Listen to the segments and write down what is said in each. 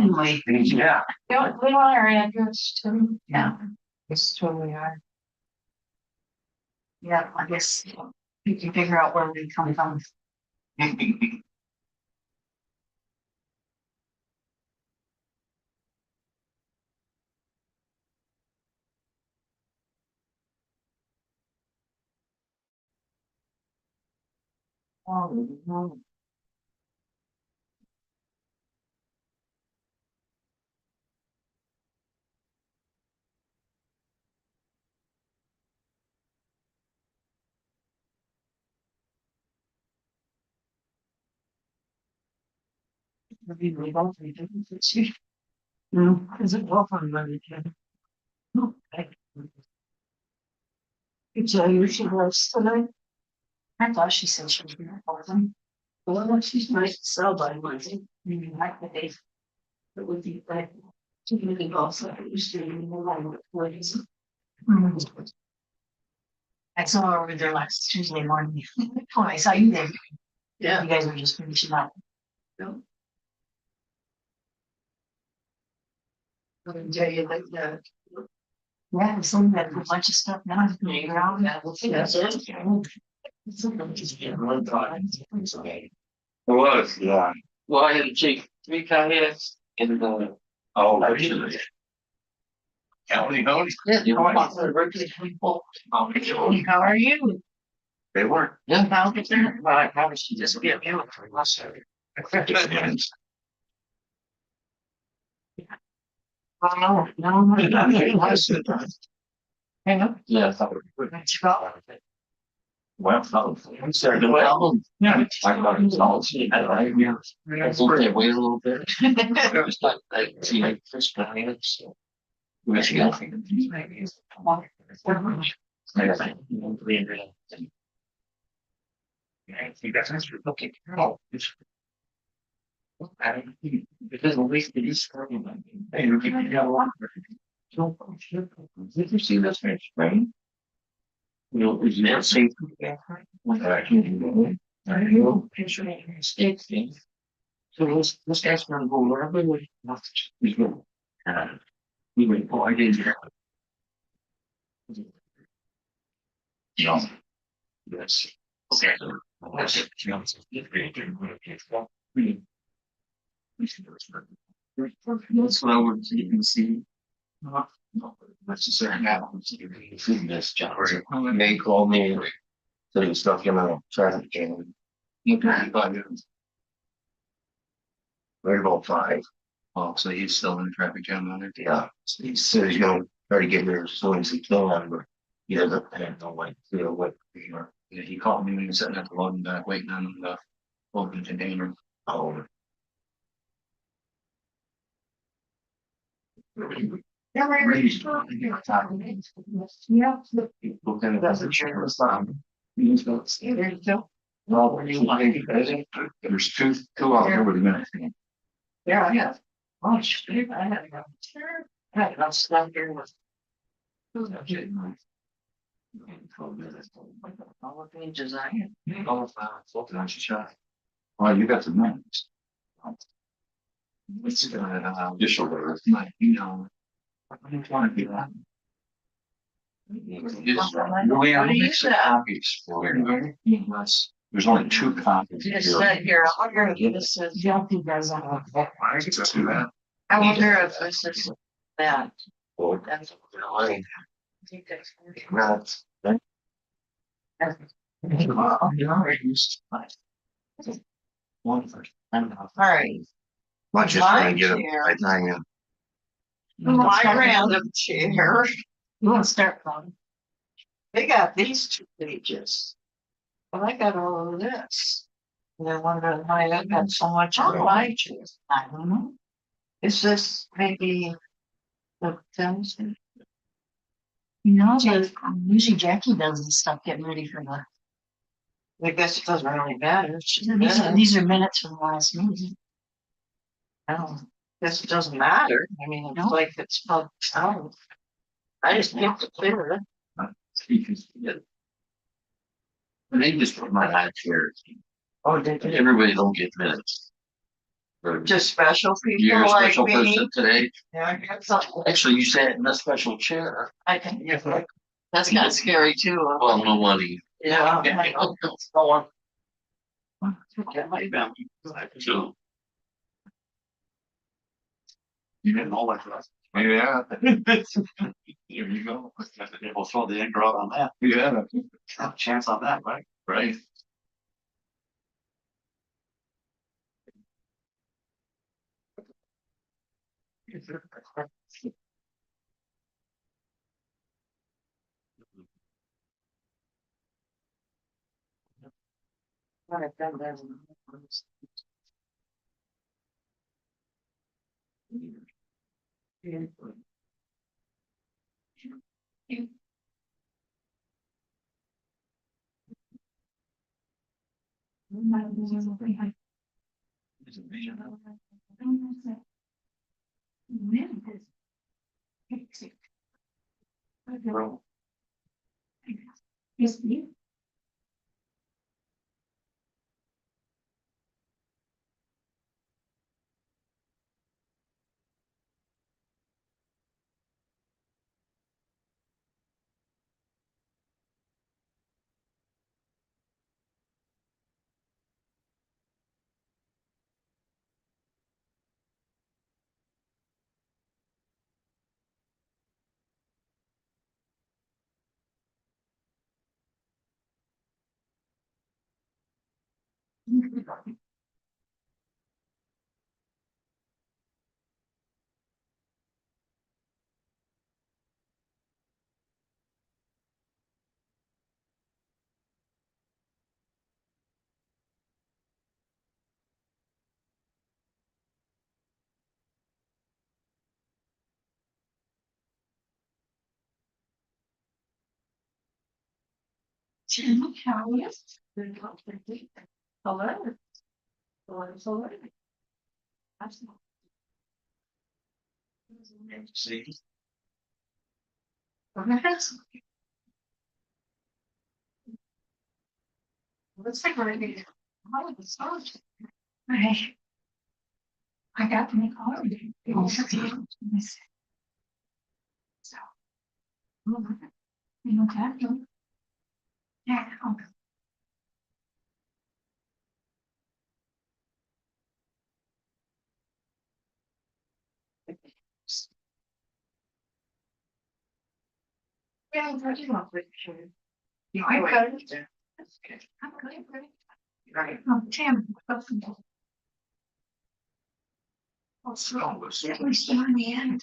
anyway. Yeah. We want our address too. Yeah, it's totally are. Yeah, I guess you can figure out where we come from. Oh, no. Maybe we both need to fix it. No, is it welcome, money, Ken? No, you tell you she was tonight? I thought she said she was gonna call them. Well, she's nice to sell by Monday. Maybe like the day. It would be like, she really also, it was doing more like the police. I saw her over there last Tuesday morning. Oh, I saw you there. Yeah. You guys were just finishing up. No. I'm gonna tell you that, yeah, some had a bunch of stuff now. Around that. That's it. It was, yeah. Well, I had to take 3 kayaks in the. Oh, really? County County? Yeah, you want to work with people. How are you? They weren't. Yeah, how did you? Well, I probably should just be a viewer for us. Oh, no, no. Hang up. Yeah, I thought it would. Let's go. Well, I'm sorry, no problem. Yeah. I thought it was all. I like, yeah. I thought they wait a little bit. It was like, see, like, first time, so. We actually got. I think that's actually okay. Oh, it's. Because at least it is starting. Hey, you got a lot. Did you see this fish, right? You know, is that safe? So let's ask them go wherever we go. We went, oh, I didn't hear. No. Yes. Okay. That's it. That's what I want to you can see. That's just certain happens. This job. They call me. So he was stuck in a traffic jam. Okay. Right about 5. Oh, so he's still in a traffic jam on it? Yeah. So he said he's gonna try to get there as soon as he can, but he doesn't have no like feel what you know. Yeah, he called me when he was sitting at the loading dock waiting on the open container. Oh. Yeah, yeah. What kind of that's a chair or something? There you go. Well, when you want to, there's two out there with a minute. Yeah, I have. Oh, shit, I had to go. Sure. I had to stop here with. All the pages I had. Oh, wow, that's a shot. Well, you got the minutes. What's just over, like, you know. I don't want to do that. Copies for it. There's only 2 copies. Just said here, I wonder if this is, yeah, you guys on. I can just do that. I wonder if this is that. Well, That's. I think that's. That's. One first. All right. Let's just try and get them by time in. My random chair. You want to start from? They got these 2 pages. But I got all of this. And I wonder why I got so much on my chair. I don't know. Is this maybe the things? You know, usually Jackie does this stuff getting ready for the. I guess it doesn't really matter. These are minutes from the last meeting. I guess it doesn't matter. I mean, it's like it's public out. I just have to clear it. They just put my hat here. Oh, did you? Everybody don't get minutes. Or Just special you're people a like special me. person today. Yeah, I got something. Actually, you sat in a special chair. I can, that's kind of scary too. Well, no money. Yeah. I know. Go on. Get my back. So, You didn't know like that. yeah, Here you go. We'll throw the anchor out on that. yeah, Not a chance on that, right? right. I've done that. Tim, how are you? Hello. Hello. Absolutely. See? Let's take a look. How would it start? I got to make all of it. So. You know, that. Yeah. Yeah, I'm pretty well with you. I'm good. That's good. I'm good. Right. Tim. At least you're in the end.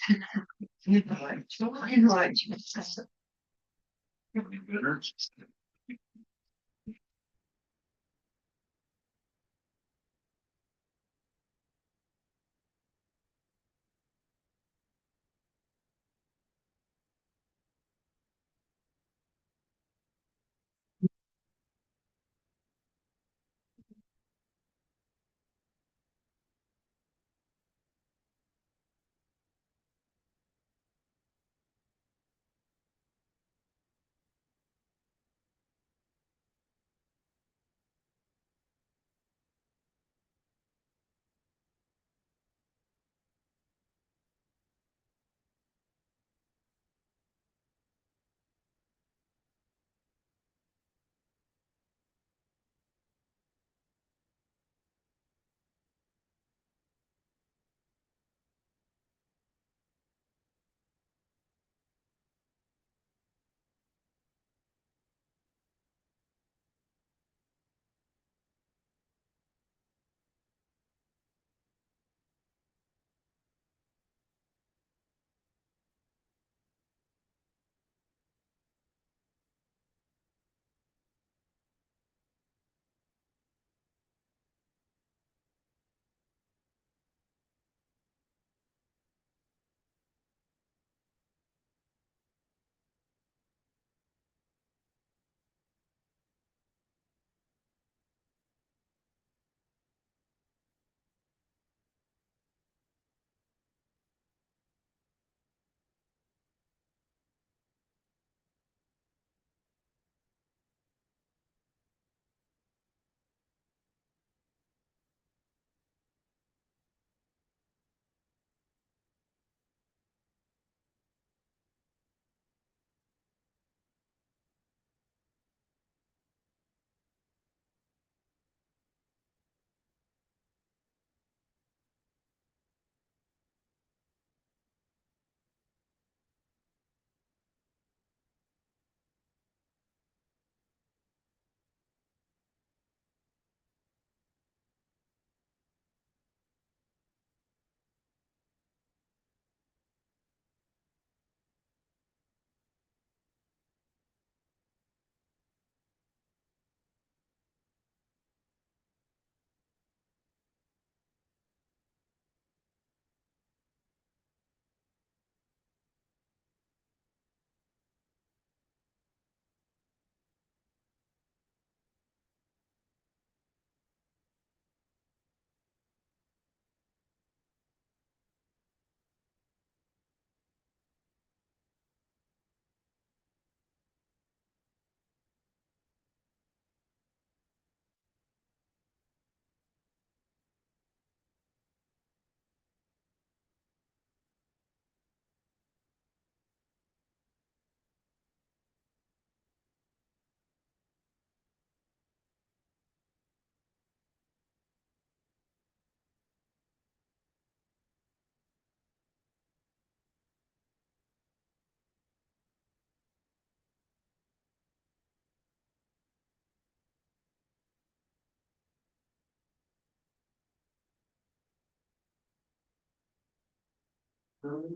Right. Better. Alvin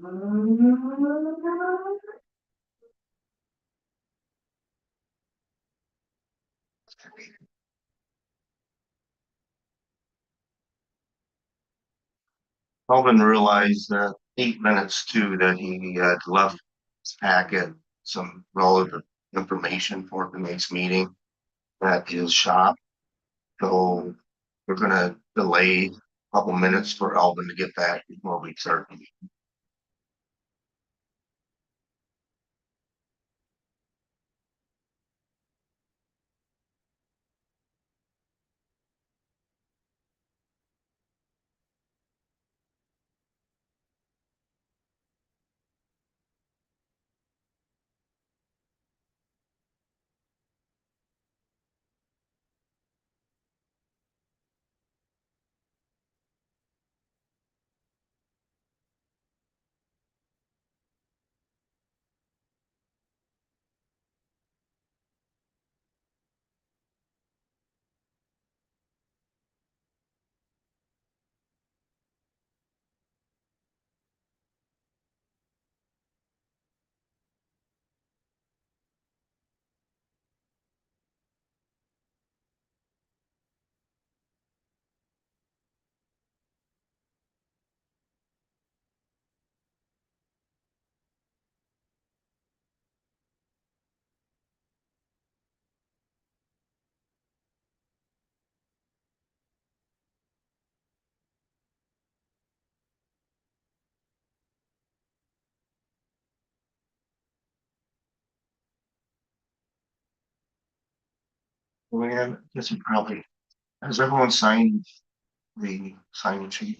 realized that 8 minutes too that he had left his packet, some relevant information for tonight's meeting at his shop. So we're gonna delay a couple minutes for Alvin to get back before we start. Well, this is probably, has everyone signed the sign sheet?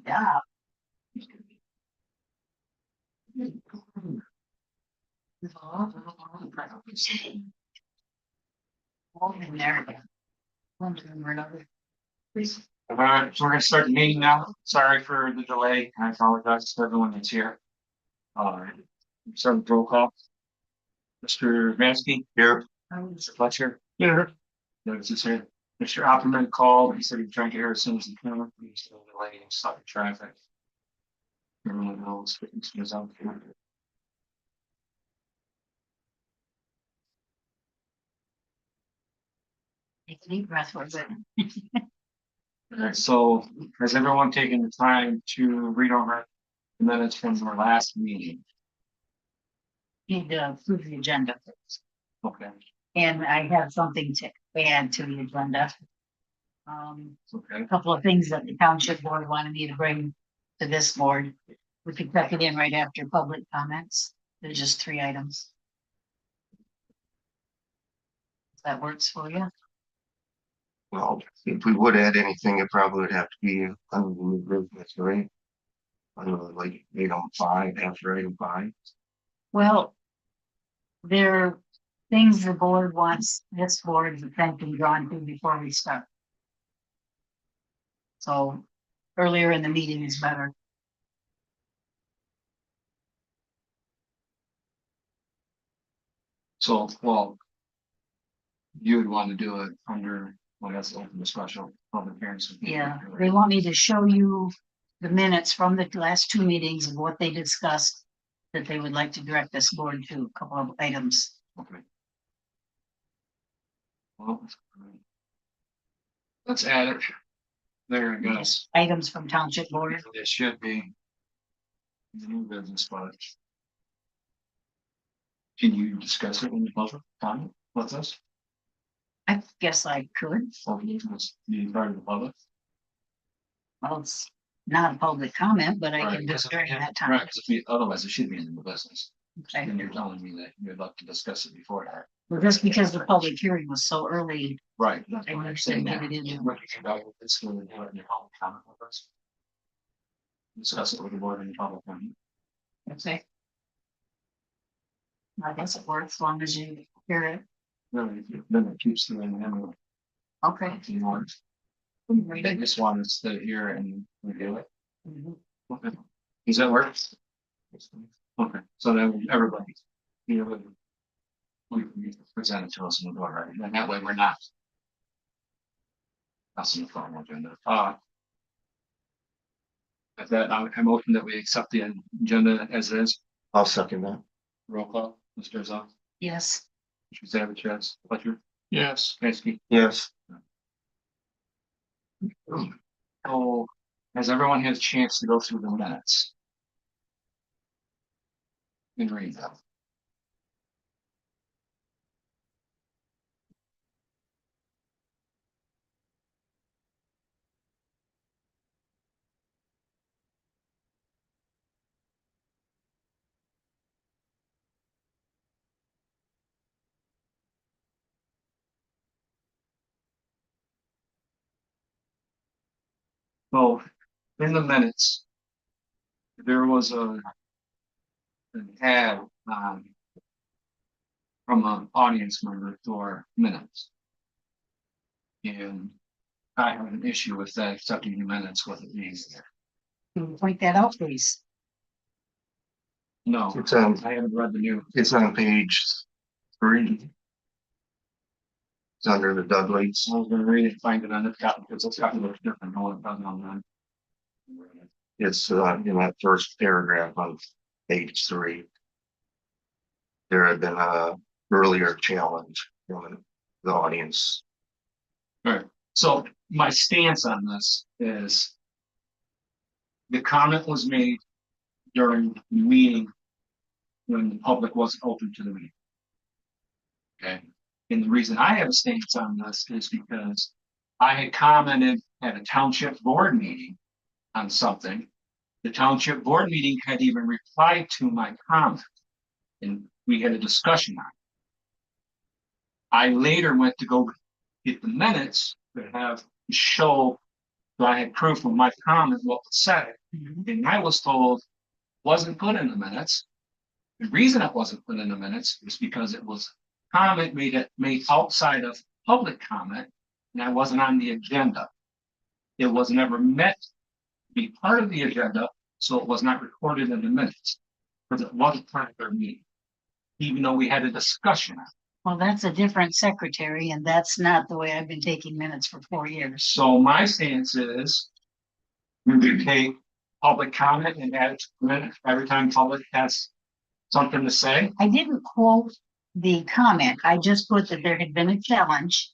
Yeah. All in there. One thing or another. Please. All right, so we're gonna start the meeting now. Sorry for the delay. I apologize to everyone that's here. All right, start with roll call. Mr. Mansky, Here, Mr. Fletcher. Here. Notice is here. Mr. Opperman called. He said he'd try to get here as soon as he can. He's still delayed and stuck in traffic. Everyone knows fitness is out there. Take a deep breath for it. All right, so has everyone taken the time to read over the minutes from our last meeting? Need to approve the agenda first. Okay, And I have something to add to the agenda. okay. A couple of things that the township board wanted me to bring to this board. We could tuck it in right after public comments. There's just 3 items. If that works for you. well, if we would add anything, it probably would have to be under the new business, right? Under like 8:05 after 8:05. Well, there are things the board wants this board's attention drawn to before we start. So earlier in the meeting is better. So, well. You would want to do it under, well, that's open the special public hearings. Yeah, they want me to show you the minutes from the last two meetings of what they discussed. That they would like to direct this board to a couple of items. Okay. Well. Let's add it. There it goes. Items from township board. It should be. The new business spot. Can you discuss it in the public comment with us? I guess I could. Or you must be part of the public? Well, it's not a public comment, but I Right, can do it during that Right, time. 'cause if we- otherwise it should be in the new business. Okay. And you're telling me that you'd like to discuss it before that. Well, just because the public hearing was so early, Right. I understand that it is. It's going to do it in your public comment with us. Discuss it with the board in the public comment. Okay. I guess it works as long as you hear it. Really, then it keeps the anyway. Okay. If you want. They just want us to hear and review it. Mhm. Okay. Does that work? Okay, so then everybody. You know, we present it to us in the door, right? And that way we're not. That's in the formal agenda. At that, I motion that we accept the agenda as is. I'll second that. Roll call, Mr. Zoll, Yes, Mr. Savage, yes, Fletcher. Yes. Kasky. Yes. So, has everyone had a chance to go through the minutes? And read them. So, in the minutes. There was an ad, from an audience member to our minutes. And I have an issue with that, accepting the minutes with it being there. Can you point that out, please. No, It's I haven't read the new. on page 3. It's under the Dudleys. I was gonna read it, find it on the copy, because it's got to look different, no, it doesn't on that. It's in that first paragraph on page 3. There had been a earlier challenge from the audience. Alright, so my stance on this is. The comment was made during the meeting. When the public wasn't open to the meeting. Okay, and the reason I have a stance on this is because. I had commented at a township board meeting on something. The township board meeting had even replied to my comment. And we had a discussion on it. I later went to go get the minutes to have to show that I had proof of my comment, what was said. And I was told wasn't put in the minutes. The reason it wasn't put in the minutes is because it was comment made outside of public comment, and I wasn't on the agenda. It was never meant to be part of the agenda, so it was not recorded in the minutes, because it wasn't part of their meeting, even though we had a discussion on it. Well, that's a different secretary, and that's not the way I've been taking minutes for 4 years. So my stance is we take public comment and add it to the minutes every time public has something to say. I didn't quote the comment. I just put that there had been a challenge.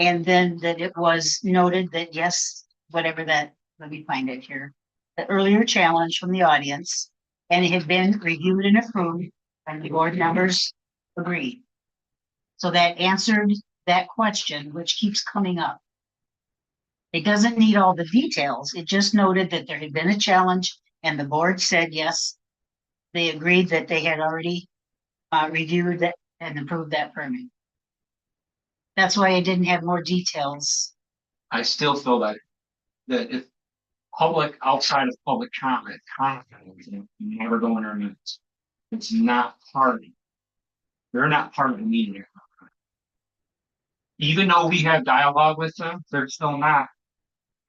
And then that it was noted that yes, whatever that, let me find it here. The earlier challenge from the audience, and it had been reviewed and approved, and the board members agreed. So that answered that question, which keeps coming up. It doesn't need all the details. It just noted that there had been a challenge and the board said, yes, they agreed that they had already reviewed that and approved that permit. That's why I didn't have more details. I still feel that if public outside of public comment, never go in our minutes. It's not part. They're not part of the meeting. Even though we have dialogue with them, they're still not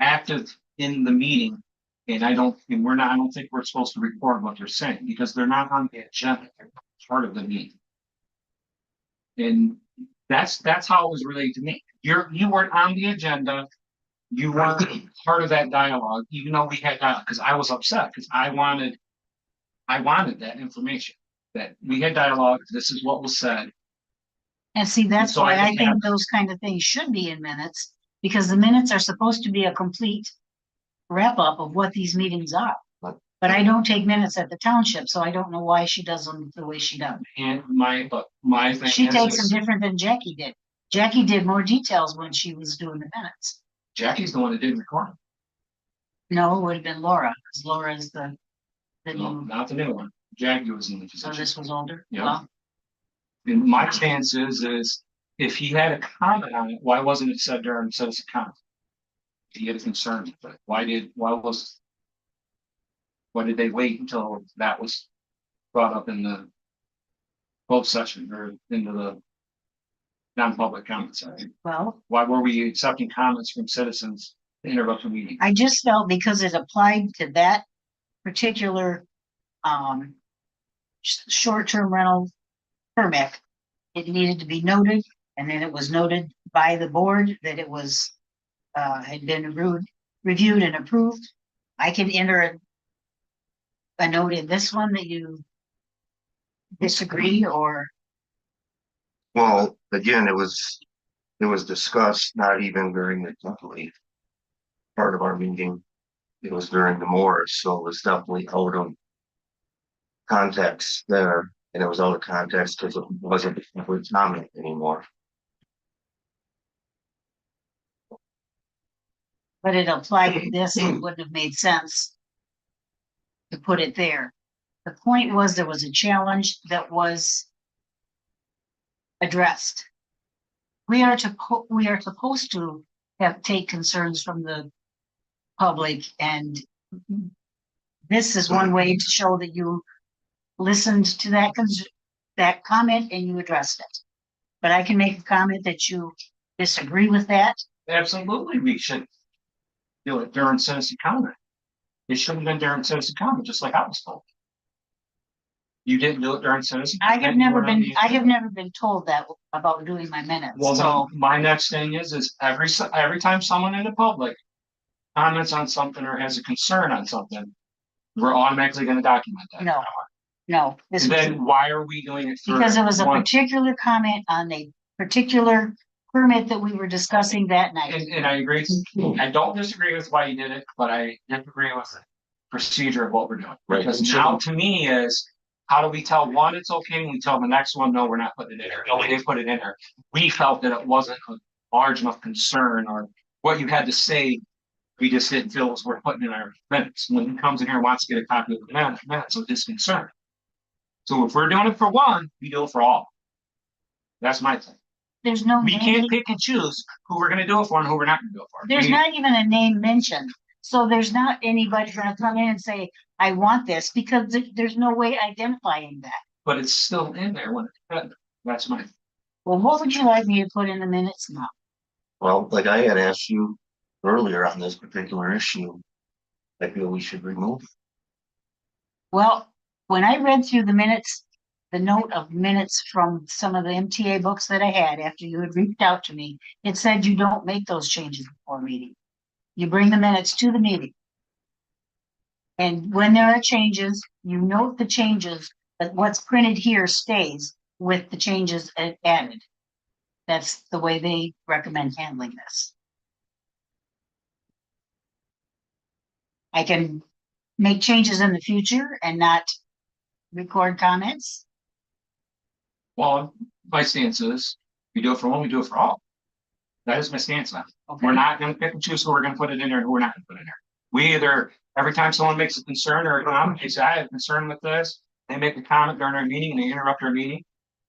active in the meeting. And I don't think we're supposed to record what they're saying because they're not on the agenda. They're part of the meeting. And that's how it was relayed to me. You weren't on the agenda. You weren't part of that dialogue, even though we had dialogue, because I was upset because I wanted that information, that we had dialogue. This is what was said. And see, that's So I why I didn't think have- those kind of things should be in minutes, because the minutes are supposed to be a complete wrap up of what these meetings are. But I don't take minutes at the township, so I don't know why she does them the way she does. And my thing She is, takes them different than Jackie did. Jackie did more details when she was doing the minutes. Jackie's the one that didn't record. No, it would have been Laura, because Laura is the No, new, not the new one. Jackie was in the so position. this was older. Yeah. Well, And my stance is if he had a comment on it, why wasn't it said during citizen comment? He had a concern with it. Why did they wait until that was brought up in the closed session or into the non-public comment section? well, Why were we accepting comments from citizens to interrupt the meeting? I just felt because it applied to that particular short-term rental permit, it needed to be noted, and then it was noted by the board that it was had been reviewed and approved. I can enter a note in this one that you disagree, or Well, again, it was discussed not even during the complete part of our meeting. It was during the Morris, so it was definitely out of context there, and it was out of context because it wasn't a complete comment anymore. but it applied to this, it wouldn't have made sense to put it there. The point was there was a challenge that was addressed. We are supposed to take concerns from the public, and this is one way to show that you listened to that comment and you addressed it. But I can make a comment that you disagree with that. Absolutely, we should do it during citizen comment. It should have been during citizen comment, just like I was told. You didn't do it during citizen. I have comment, you never weren't on been, the I have never been told that about doing my minutes, Well, so. then my next thing is every time someone in the public comments on something or has a concern on something, we're automatically gonna document that. No, this And was, then why are we doing it? For because it was a one- particular comment on a particular permit that we were discussing that night. And I agree, I don't disagree with why you did it, but I disagree with the procedure of what we're doing. Right. Because now to me is, how do we tell one it's okay and we tell the next one, no, we're not putting it in there. No, we didn't put it in there. We felt that it wasn't a large enough concern or what you had to say. We just didn't feel it was worth putting in our minutes. When he comes in here and wants to get a copy of the minutes of this concern. So if we're doing it for one, we do it for all. That's my thing. There's no We name, can't pick and choose who we're gonna do it for and who we're not gonna do it for. there's We- not even a name mentioned. So there's not anybody gonna come in and say, I want this, because there's no way identifying that. But it's still in there when it's done. That's my, Well, what would you like me to put in the minutes now? Well, like I had asked you earlier on this particular issue, I feel we should remove it. Well, when I read through the minutes, the note of minutes from some of the MTA books that I had after you had reached out to me, it said you don't make those changes before meeting. You bring the minutes to the meeting. And when there are changes, you note the changes, but what's printed here stays with the changes added. That's the way they recommend handling this. I can make changes in the future and not record comments. well, my stance is, we do it for one, we do it for all. That is my stance on it. Okay. We're not gonna pick and choose who we're gonna put it in there and who we're not gonna put it in there. We either, every time someone makes a concern or a comment, they say, I have a concern with this, they make a comment during our meeting and they interrupt our meeting,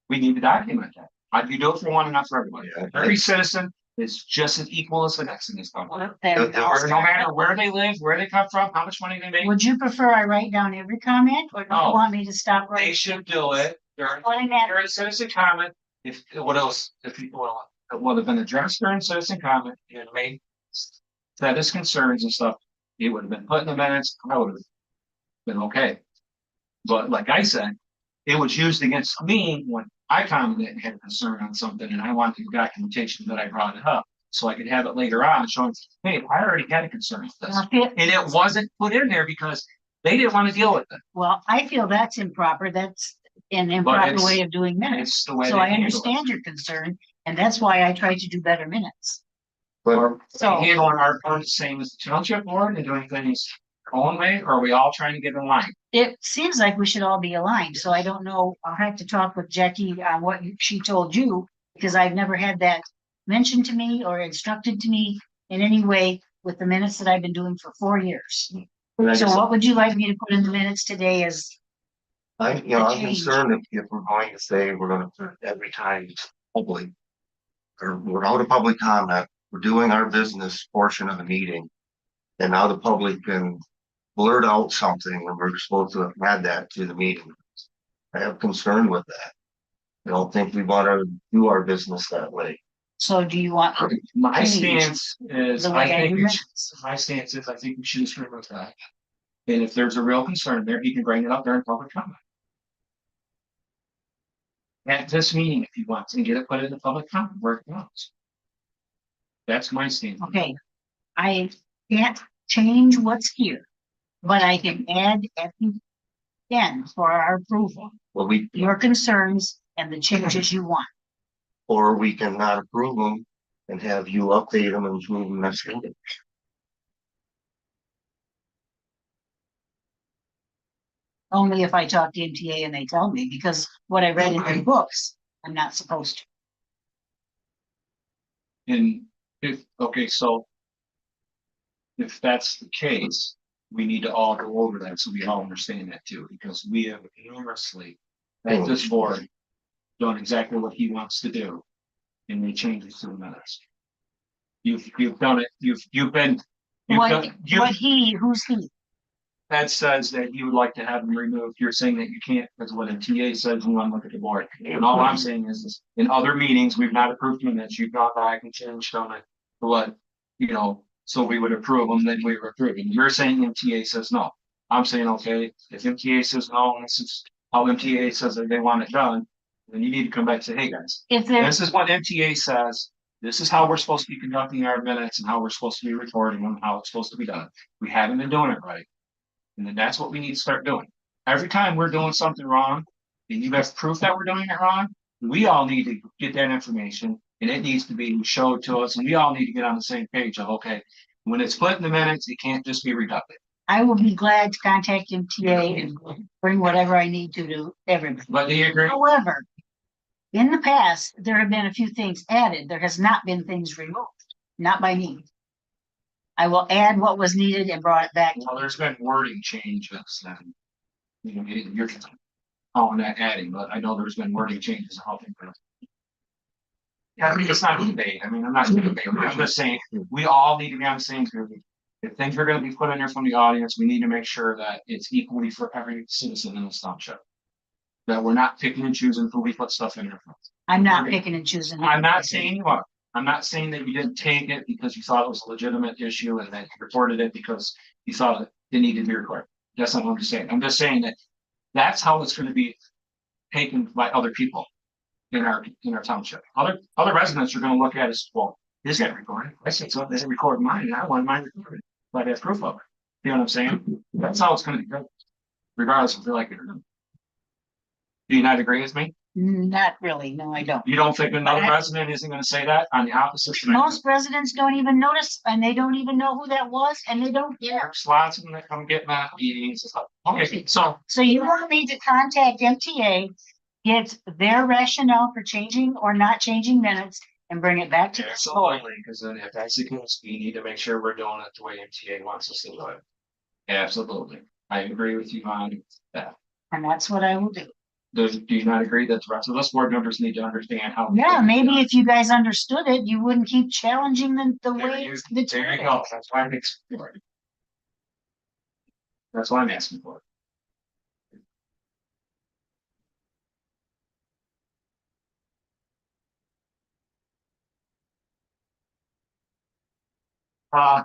we need to document that. You do it for one and not for everybody. Yeah. Every citizen is just as equal as the next in this country. Then No matter where they live, where they come from, how much money they make, would you prefer I write down every comment, or do you No. want me to stop they writing? should do it during Putting that, during citizen comment, if, what else, if you, well, it would have been addressed during citizen comment, and made said his concerns and stuff, it would have been put in the minutes, I would have been okay. But like I said, it was used against me when I commented and had a concern on something and I wanted documentation that I brought it up. So I could have it later on showing, hey, I already had a concern with this. And it wasn't put in there because they didn't want to deal with it. Well, I feel that's improper. That's an improper it's- way of doing minutes. It's the way So they I handle it. understand your concern, and that's why I try to do better minutes. Or So- handling our part the same as the township board and doing things our own way, or are we all trying to get in line? It seems like we should all be aligned, so I don't know. I'll have to talk with Jackie on what she told you, because I've never had that mentioned to me or instructed to me in any way with the minutes that I've been doing for 4 years. And I So just, what would you like me to put in the minutes today as, I'm change. concerned if we're going to say we're gonna put every time it's public. Or without a public comment, we're doing our business portion of the meeting. And now the public can blurt out something and we're supposed to add that to the meeting. I have concern with that. I don't think we wanna do our business that way. so do you want My Change stance is, the I way I think, do we should- minutes? my stance is, I think we should agree with that. And if there's a real concern there, he can bring it up during public comment. At this meeting, if he wants, and get it put in the public comment where it goes. That's my stance. Okay, I can't change what's here, but I can add at the end for our approval, Well, your concerns and the changes you want. or we can not approve them and have you update them and approve them next meeting. Only if I talk to MTA and they tell me, because what I read in the books, I'm not supposed to. And if, okay, so. If that's the case, we need to all go over that, so we all understand that too, because we have numerously. At this board, done exactly what he wants to do. And made changes to the minutes. You've done it, you've been. Who's he? That says that you would like to have them removed. You're saying that you can't, because what a TA says, you want to look at the board. And all I'm saying is in other meetings, we've not approved minutes. You've gone back and changed on it. What, so we would approve them, then we were approving. You're saying MTA says no. I'm saying, okay, if MTA says no, and this is how MTA says that they want it done, then you need to come back and say, hey, guys, If there, this is what MTA says. This is how we're supposed to be conducting our minutes and how we're supposed to be recording them, how it's supposed to be done. We haven't been doing it right. And then that's what we need to start doing. Every time we're doing something wrong, and you have proof that we're doing it wrong, we all need to get that information and it needs to be showed to us. And we all need to get on the same page of, okay, when it's put in the minutes, it can't just be reducted. I will be glad to contact MTA and bring whatever I need to everybody. But do you agree? However, in the past, there have been a few things added. There has not been things removed, not by me. I will add what was needed and brought it back. Well, there's been wording changes and you're calling that adding, but I know there's been wording changes. And how things are. Yeah, I mean, it's not a debate. I mean, I'm not debating. I'm just saying we all need to be on the same page. If things are going to be put in there from the audience, we need to make sure that it's equally for every citizen in this township. That we're not picking and choosing who we put stuff in there from. I'm not picking and choosing. I'm not saying you are. I'm not saying that you didn't take it because you thought it was a legitimate issue and that you reported it because you thought it needed to be recorded. That's not what I'm just saying. I'm just saying that that's how it's going to be taken by other people in our township. Other residents are going to look at us, well, this got recorded. I said something, they record mine, and I want mine recorded. But I have proof of it. You know what I'm saying? That's how it's going to be, regardless if they like it or not. Do you not agree with me? Not really. No, I don't. You don't think another resident isn't going to say that on the opposite side? Most residents don't even notice and they don't even know who that was and they don't care. There's lots of them that come get my meetings and stuff. Okay, so So you want me to contact MTA, get their rationale for changing or not changing minutes and bring it back to the board. absolutely, because then if that's the case, we need to make sure we're doing it the way MTA wants us to do it. Absolutely. I agree with you on that. And that's what I will do. Do you not agree that the rest of us board members need to understand how? Yeah, maybe if you guys understood it, you wouldn't keep challenging the There way you, it's there you go. That's why I'm asking for it. That's why I'm asking for it.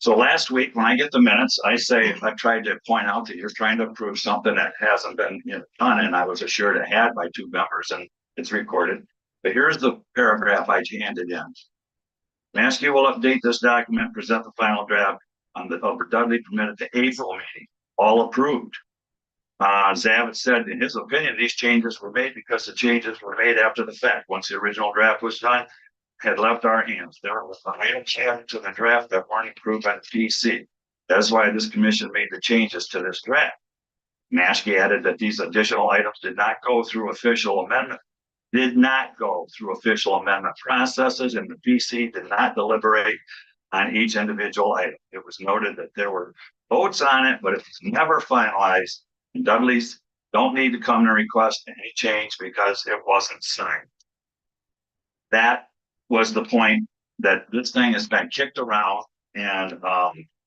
So last week, when I get the minutes, I tried to point out that you're trying to approve something that hasn't been done, and I was assured it had by 2 members, and it's recorded. But here's the paragraph I handed in. Maskey will update this document, present the final draft on the Dudley permitted to April meeting, all approved. Zavitz said in his opinion, these changes were made because the changes were made after the fact. Once the original draft was done, had left our hands. There were items added to the draft that weren't approved by the PC. That's why this commission made the changes to this draft. Maskey added that these additional items did not go through official amendment processes, and the PC did not deliberate on each individual item. It was noted that there were votes on it, but it was never finalized, and Dudley's don't need to come to request any change because it wasn't signed. That was the point, that this thing has been kicked around and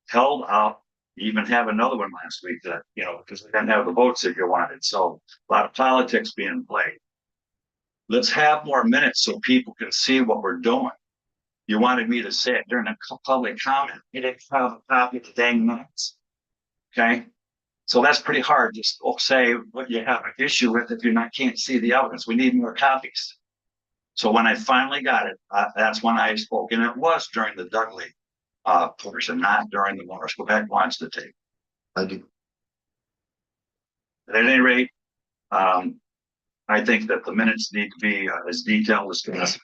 held up. You even have another one last week that, because we didn't have the votes that you wanted. So a lot of politics being played. Let's have more minutes so people can see what we're doing. You wanted me to say it during a public comment. You didn't have a copy of the dang minutes. Okay? So that's pretty hard to say what you have an issue with if you can't see the evidence. We need more copies. So when I finally got it, that's when I spoke. And it was during the Dudley portion, not during the Morris. Go back, watch the tape. I do. At any rate, I think that the minutes need to be as detailed as possible.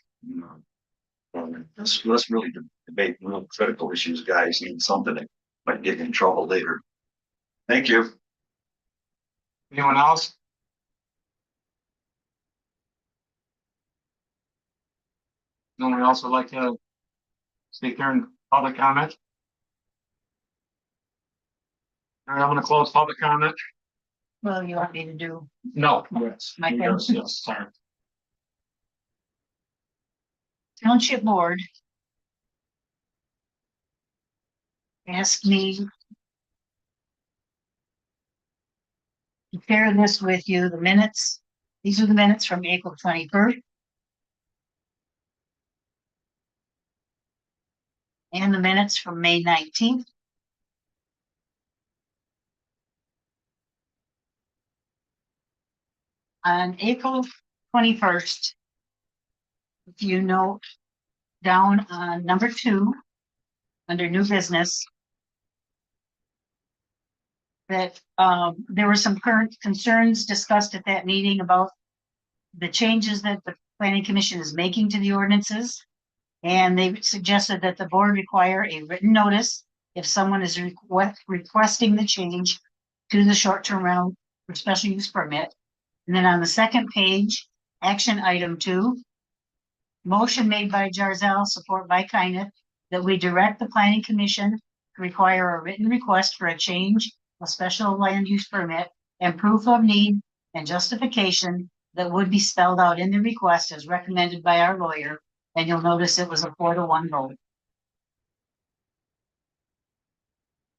Let's really debate real critical issues, guys. Need something that might get in trouble later. Thank you. Anyone else? No one else would like to speak during public comment? All right, I'm gonna close public comment. Well, you want me to do, No. Yes. My Yes, turn? yes, sorry. Township Board asked me to share this with you, the minutes. These are the minutes from April 21st. And the minutes from May 19th. On April 21st, if you note down on number 2, under new business, that there were some current concerns discussed at that meeting about the changes that the Planning Commission is making to the ordinances. And they suggested that the board require a written notice if someone is requesting the change to the short-term rental or special use permit. And then on the second page, action item 2, motion made by Jarzell, support by Kyneth, that we direct the Planning Commission to require a written request for a change of special land use permit and proof of need and justification that would be spelled out in the request as recommended by our lawyer. And you'll notice it was a 4-1 vote.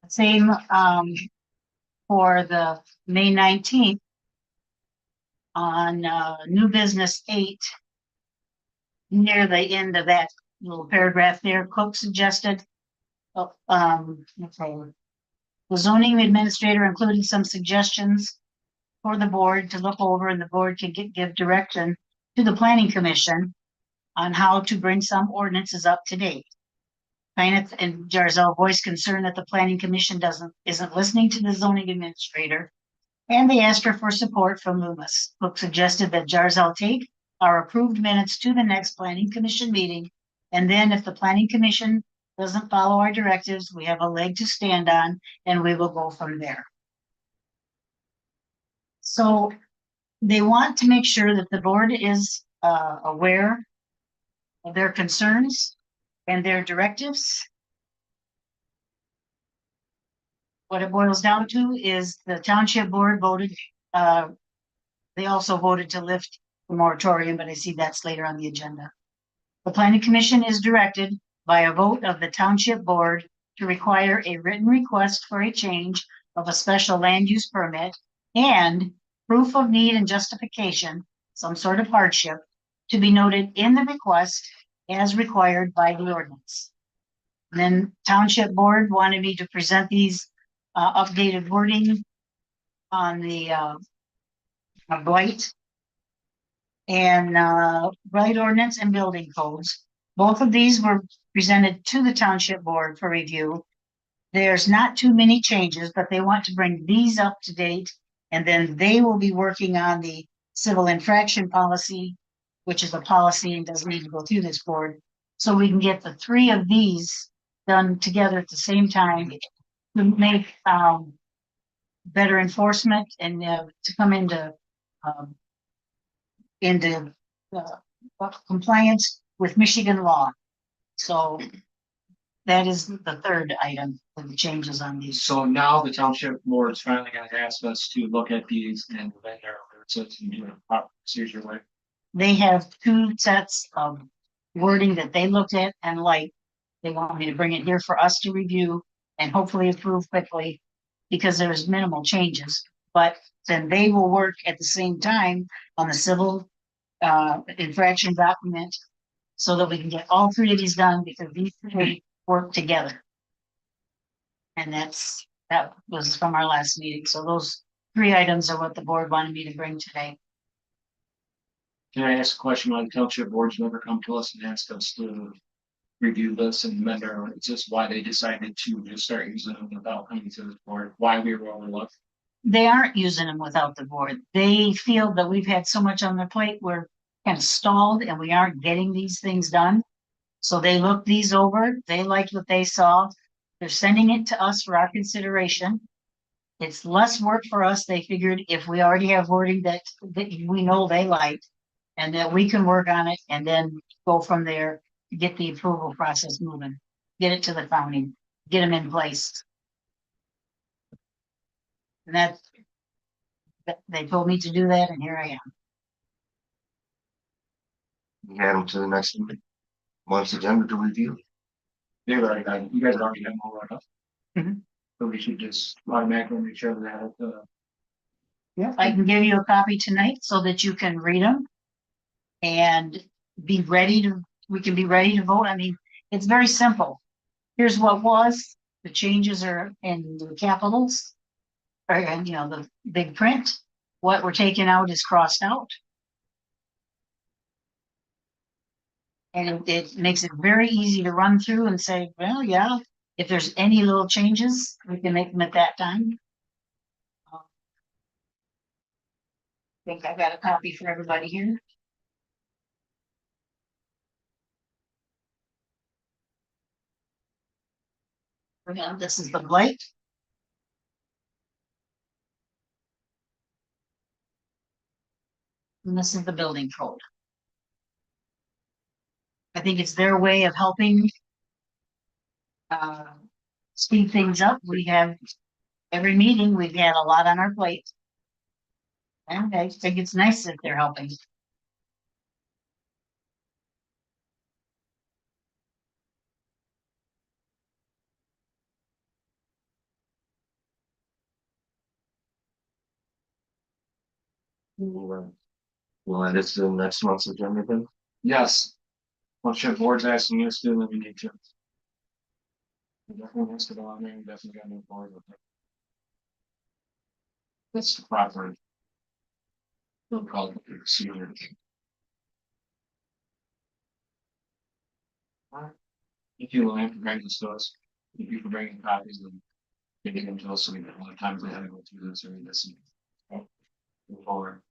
Same for the May 19th on new business 8. Near the end of that little paragraph there, Cook suggested, the zoning administrator included some suggestions for the board to look over, and the board can give direction to the Planning Commission on how to bring some ordinances up to date. Kyneth and Jarzell voiced concern that the Planning Commission isn't listening to the zoning administrator, and they asked her for support from Loomis. Cook suggested that Jarzell take our approved minutes to the next Planning Commission meeting, and then if the Planning Commission doesn't follow our directives, we have a leg to stand on, and we will go from there. So they want to make sure that the board is aware of their concerns and their directives. What it boils down to is the township board voted, they also voted to lift the moratorium, but I see that's later on the agenda. The Planning Commission is directed by a vote of the township board to require a written request for a change of a special land use permit and proof of need and justification, some sort of hardship, to be noted in the request as required by the ordinance. Then Township Board wanted me to present these updated wording on the blight and blight ordinance and building codes. Both of these were presented to the Township Board for review. There's not too many changes, but they want to bring these up to date. And then they will be working on the civil infraction policy, which is a policy and doesn't need to go through this board. So we can get the three of these done together at the same time to make better enforcement and to come into compliance with Michigan law. So that is the third item of the changes on these. So now the township board is finally gonna ask us to look at these and then there, so it's in a proper procedure way. They have two sets of wording that they looked at and liked. They want me to bring it here for us to review and hopefully approve quickly because there's minimal changes. But then they will work at the same time on the civil infraction document so that we can get all three of these done because these three work together. And that was from our last meeting. So those three items are what the board wanted me to bring today. Can I ask a question? Why the township boards never come to us and ask us to review this and amend our, it's just why they decided to just start using them without coming to this board, why we were overlooked? They aren't using them without the board. They feel that we've had so much on their plate, we're kind of stalled and we aren't getting these things done. So they looked these over, they liked what they saw. They're sending it to us for our consideration. It's less work for us. They figured if we already have wording that we know they like and that we can work on it and then go from there to get the approval process moving, get it to the county, get them in place. And that they told me to do that, and here I am. We add them to the next month's agenda to review. They've already got, you guys already got them all right up. Mhm. So we should just automatically make sure that, Yeah, I can give you a copy tonight so that you can read them and be ready to, we can be ready to vote. I mean, it's very simple. Here's what was, the changes are in the capitals. Or, and you know, the big print, what we're taking out is crossed out. And it makes it very easy to run through and say, well, yeah, if there's any little changes, we can make them at that time. I think I've got a copy for everybody here. Yeah, this is the blight. And this is the building code. I think it's their way of helping speed things up. We have every meeting, we've had a lot on our plate. And I think it's nice that they're helping. We'll add this to the next month's agenda then. yes. Township board's asking us to, then we need to. We definitely has to go on there, and definitely gotta move forward with it. That's the proper. We'll call it the procedure. If you will, bring this to us, if you can bring in copies and getting them to us, so we get a lot of times we have to go through this or read this and move forward.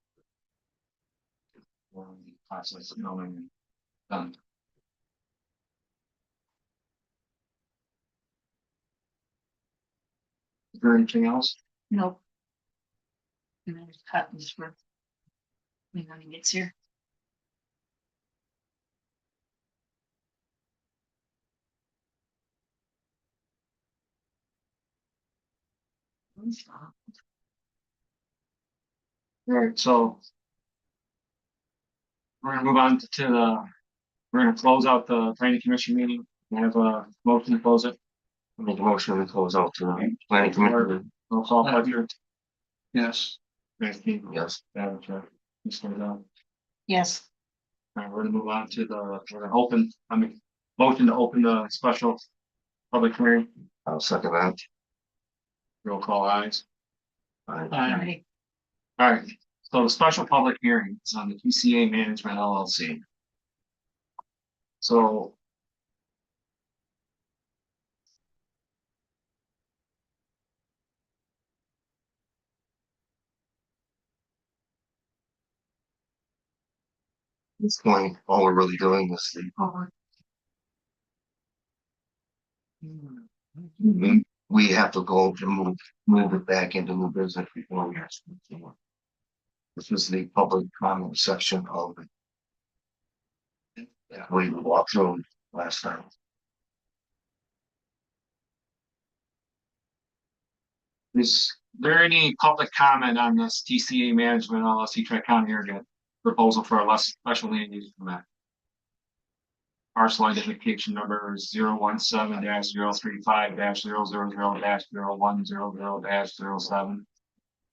The process of knowing done. Is there anything else? Nope. And there's copies for when he gets here. Alright, so. We're gonna move on to the, we're gonna close out the planning commission meeting. We have a motion to close it. Make a motion to close out to the planning commission. Roll call, Pledger. Yes. Randy, Yes. Mr. Dunn. Yes, We're gonna move on to we're gonna open, motion to open the special public hearing, I'll second that. roll call ayes. Aye. All right, so the special public hearing is on the TCA Management LLC. So At this point, all we're really doing is we have to go to move it back into new business before we actually continue. This is the public comment section of it. That we walked through last time. is there any public comment on this TCA Management LLC Tri-County Area proposal for a less special land use permit? Parcel identification number 017-035-000-010-010-07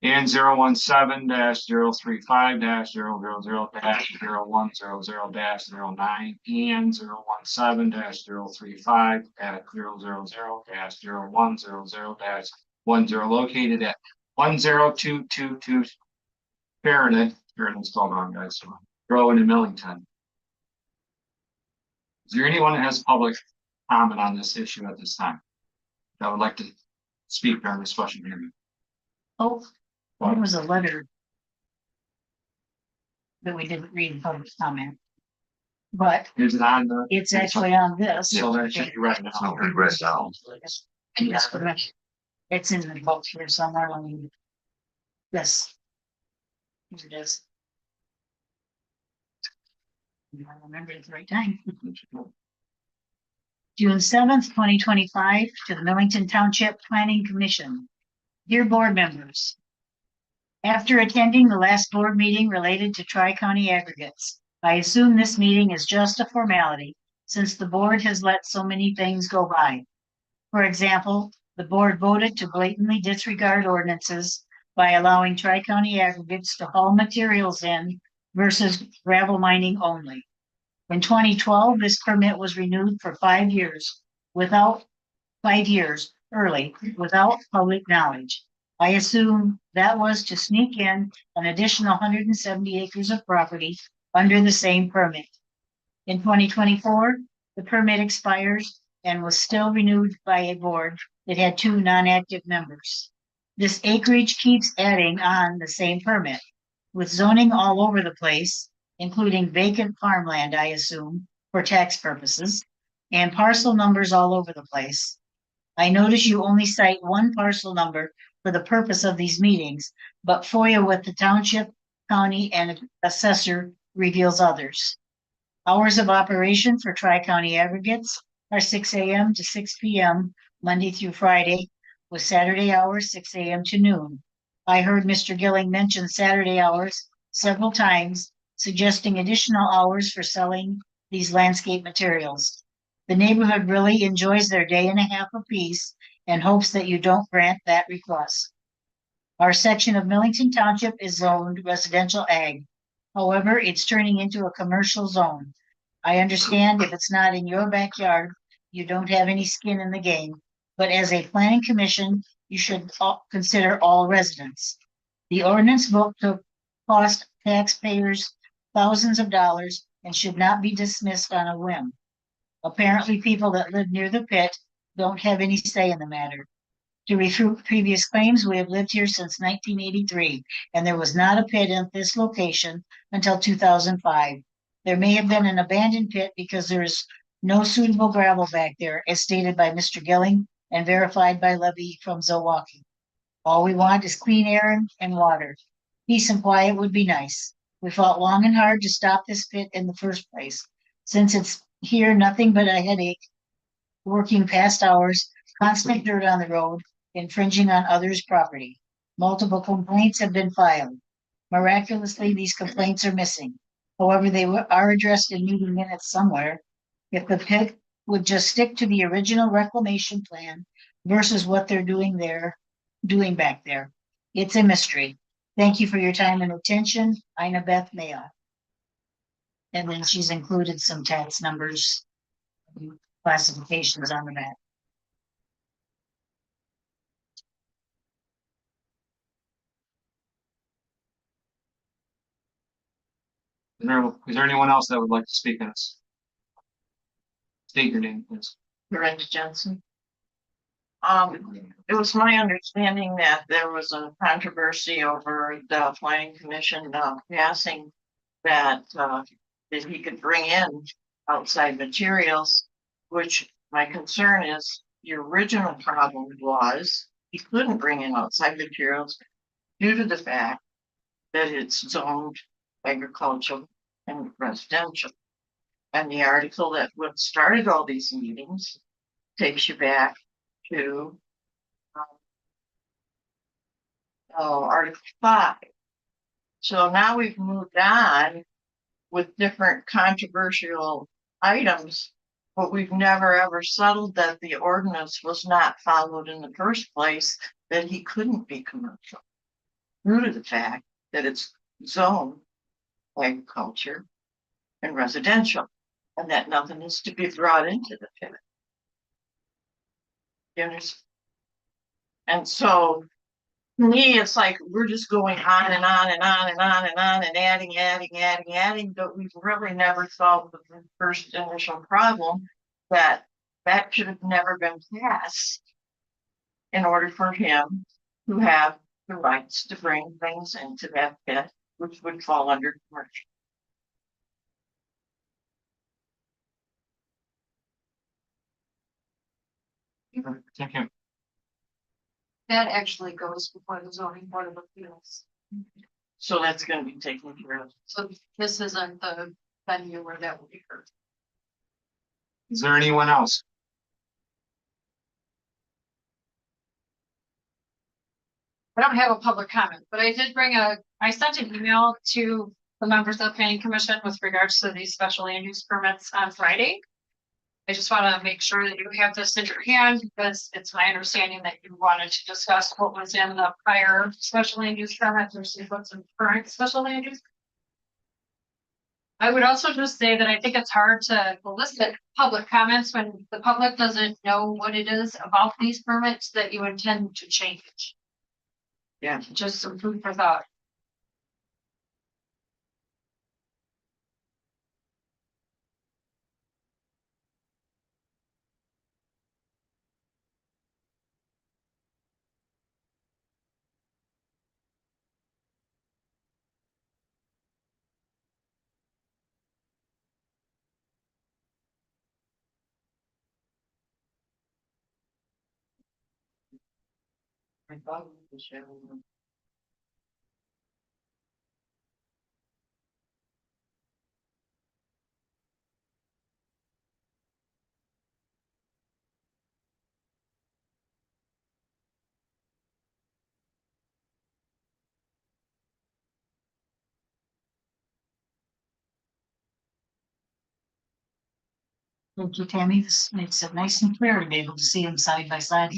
and 017-035-000-010-009 and 017-035-000-010 located at 10222 Sheridan spelled wrong, guys. Rowan in Millington. Is there anyone that has public comment on this issue at this time that would like to speak during this special hearing? Oh, there was a letter that we didn't read in public comment. But Is it on the? it's actually on this. So that should be right It's now. not read down. Yes, correct. It's in the book here somewhere. Let me. Yes. Here it is. I remember it at the right time. June 7th, 2025, to the Millington Township Planning Commission. Dear board members. After attending the last board meeting related to Tri-County aggregates, I assume this meeting is just a formality since the board has let so many things go by. For example, the board voted to blatantly disregard ordinances by allowing Tri-County aggregates to haul materials in versus gravel mining only. In 2012, this permit was renewed for 5 years without public knowledge. I assume that was to sneak in an additional 170 acres of property under the same permit. In 2024, the permit expires and was still renewed by a board that had 2 non-active members. This acreage keeps adding on the same permit, with zoning all over the place, including vacant farmland, I assume, for tax purposes, and parcel numbers all over the place. I notice you only cite one parcel number for the purpose of these meetings, but FOIA with the township, county, and assessor reveals others. Hours of operation for Tri-County aggregates are 6 a.m. to 6 p.m. Monday through Friday, with Saturday hours 6 a.m. to noon. I heard Mr. Gilling mention Saturday hours several times, suggesting additional hours for selling these landscape materials. The neighborhood really enjoys their day and a half apiece and hopes that you don't grant that request. Our section of Millington Township is zoned residential ag. However, it's turning into a commercial zone. I understand if it's not in your backyard, you don't have any skin in the game, but as a planning commission, you should consider all residents. The ordinance book cost taxpayers thousands of dollars and should not be dismissed on a whim. Apparently, people that live near the pit don't have any say in the matter. To refute previous claims, we have lived here since 1983, and there was not a pit at this location until 2005. There may have been an abandoned pit because there is no suitable gravel back there, as stated by Mr. Gilling and verified by Levy from Zilwaukee. All we want is clean air and water. Peace and quiet would be nice. We fought long and hard to stop this pit in the first place. Since it's here, nothing but a headache, working past hours, constant dirt on the road, infringing on others' property. Multiple complaints have been filed. Miraculously, these complaints are missing. However, they are addressed in meeting minutes somewhere. If the pit would just stick to the original reclamation plan versus what they're doing back there. It's a mystery. Thank you for your time and attention. Ina Beth Mayo. And then she's included some tax numbers, classifications on the map. Is there anyone else that would like to speak on this? State your name, please. Brenda Jensen. It was my understanding that there was a controversy over the planning commission, passing that he could bring in outside materials, which my concern is the original problem was he couldn't bring in outside materials due to the fact that it's zoned agricultural and residential. And the article that would started all these meetings takes you back to Article 5. So now we've moved on with different controversial items, but we've never ever settled that the ordinance was not followed in the first place, that he couldn't be commercial due to the fact that it's zoned agriculture and residential, and that nothing is to be brought into the pit. You understand? And so to me, it's like we're just going on and on and on and on and on and adding, but we've really never solved the first initial problem that should have never been passed in order for him to have the rights to bring things into that pit, which would fall under commercial. Thank you. That actually goes before the zoning board of appeals. So that's gonna be taken care of. So this isn't the venue where that will be heard. Is there anyone else? I don't have a public comment, but I did I sent an email to the members of the planning commission with regards to these special land use permits on Friday. I just want to make sure that you have this in your hand because it's my understanding that you wanted to discuss what was in the prior special land use permit versus what's in current special land use. I would also just say that I think it's hard to elicit public comments when the public doesn't know what it is about these permits that you intend to change. Yeah. Just some food for thought. I thought we were sharing them. Thank you, Tammy. This makes it nice and clear to be able to see them side by side.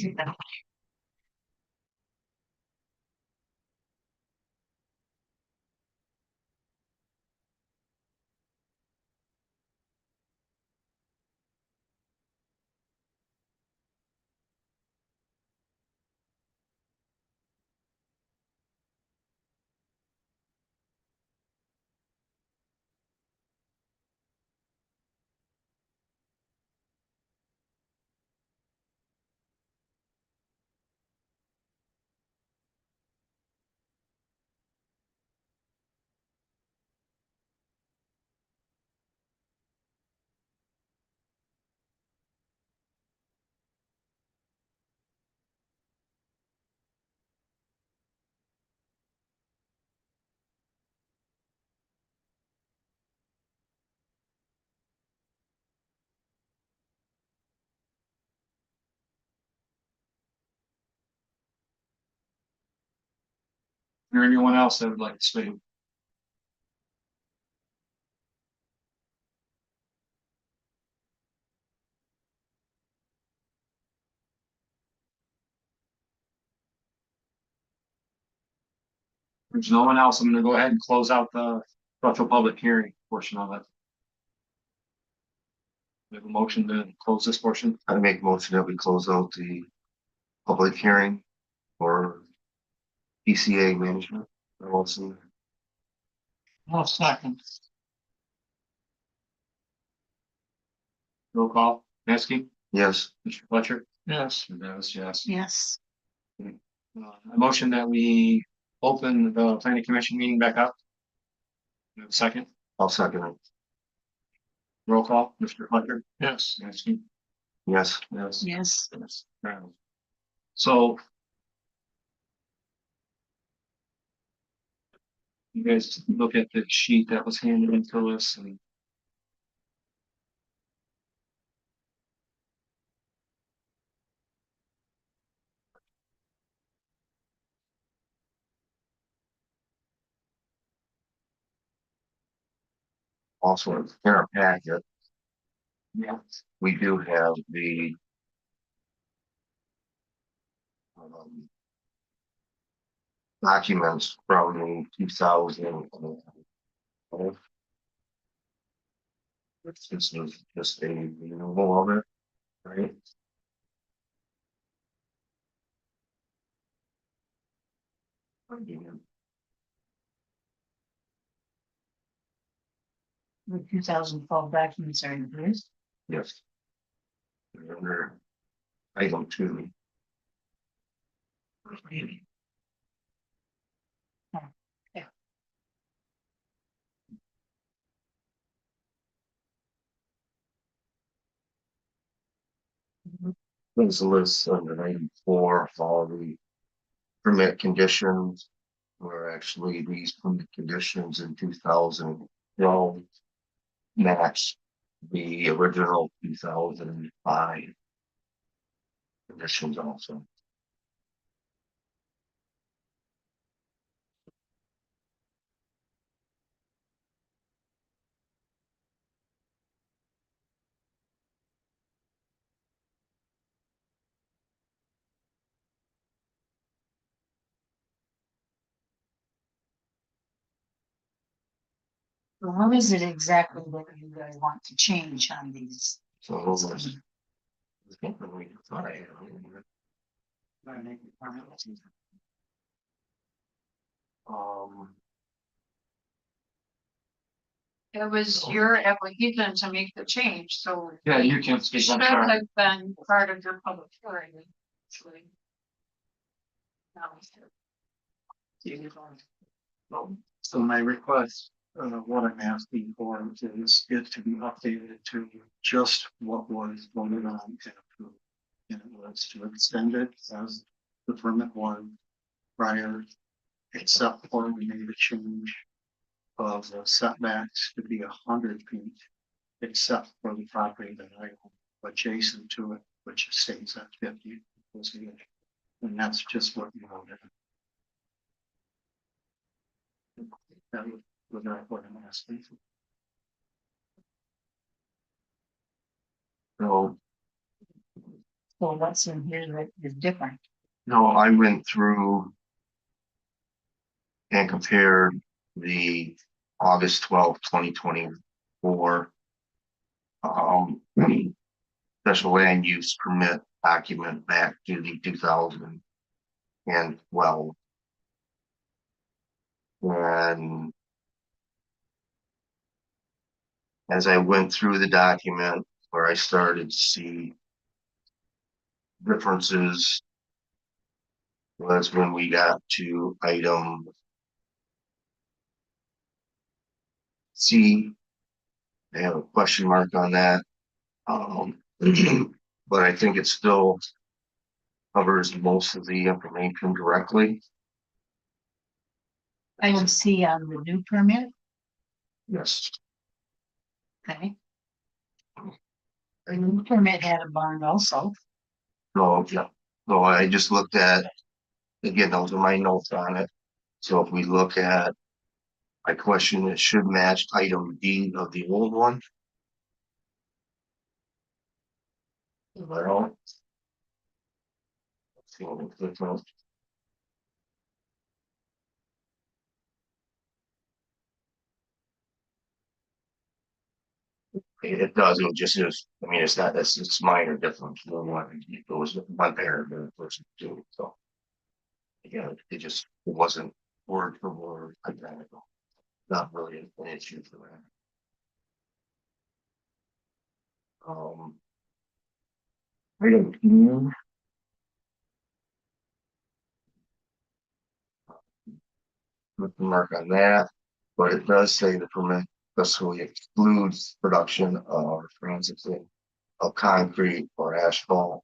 Is there anyone else that would like to speak? There's no one else. I'm gonna go ahead and close out the special public hearing portion of it. We have a motion to close this portion. I make a motion that we close out the public hearing for PCA management. LLC. Second. Roll call, Maskey, Yes. Mr. Fletcher? Yes. And that was yes. Yes. A motion that we open the planning commission meeting back up. We have a second, I'll second it. roll call, Mr. Fletcher? Yes. Maskey? Yes. Yes. Yes. Yes. So. You guys look at the sheet that was handed into us and. Also, in our packet, Yeah. we do have the documents from 2000. This is just a renewal of it, right? The 2012 documents are in place. Yes. Under item 2. There's a list under item 4 of all the permit conditions, where actually these permit conditions in 2012 match the original 2005 conditions also. So what is it exactly that you guys want to change on these? So those are- I think when we decide, It was your application to make the change, so. Yeah, you can It speak, should I'm sorry. have been part of your public hearing. Actually. So my request, what I'm asking for is it to be updated to just what was voted on and approved. And it was to extend it as the permit was prior, except for we made a change of the setbacks to be 100 feet, except for the property that I own adjacent to it, which stays at 50. And that's just what you voted. That was not what I'm asking. so So what's in here that is different? no, I went through and compared the August 12th, 2024 special land use permit document back to the 2012. And as I went through the document, where I started to see differences was when we got to item C. I have a question mark on that. But I think it still covers most of the information directly. I don't see on the new permit, Yes. okay? The new permit had a barn also. So, yeah, so I just looked at, again, those are my notes on it. So if we look at, my question, it should match item D of the old one. Well. let's see what we click on. It does, it just is, I mean, it's not, it's minor difference, no one, it was one paragraph versus 2, so. Yeah, it just, it wasn't word for word identical, not really an issue for Item E. Put the mark on that, but it does say the permit specifically excludes production of processing of concrete or asphalt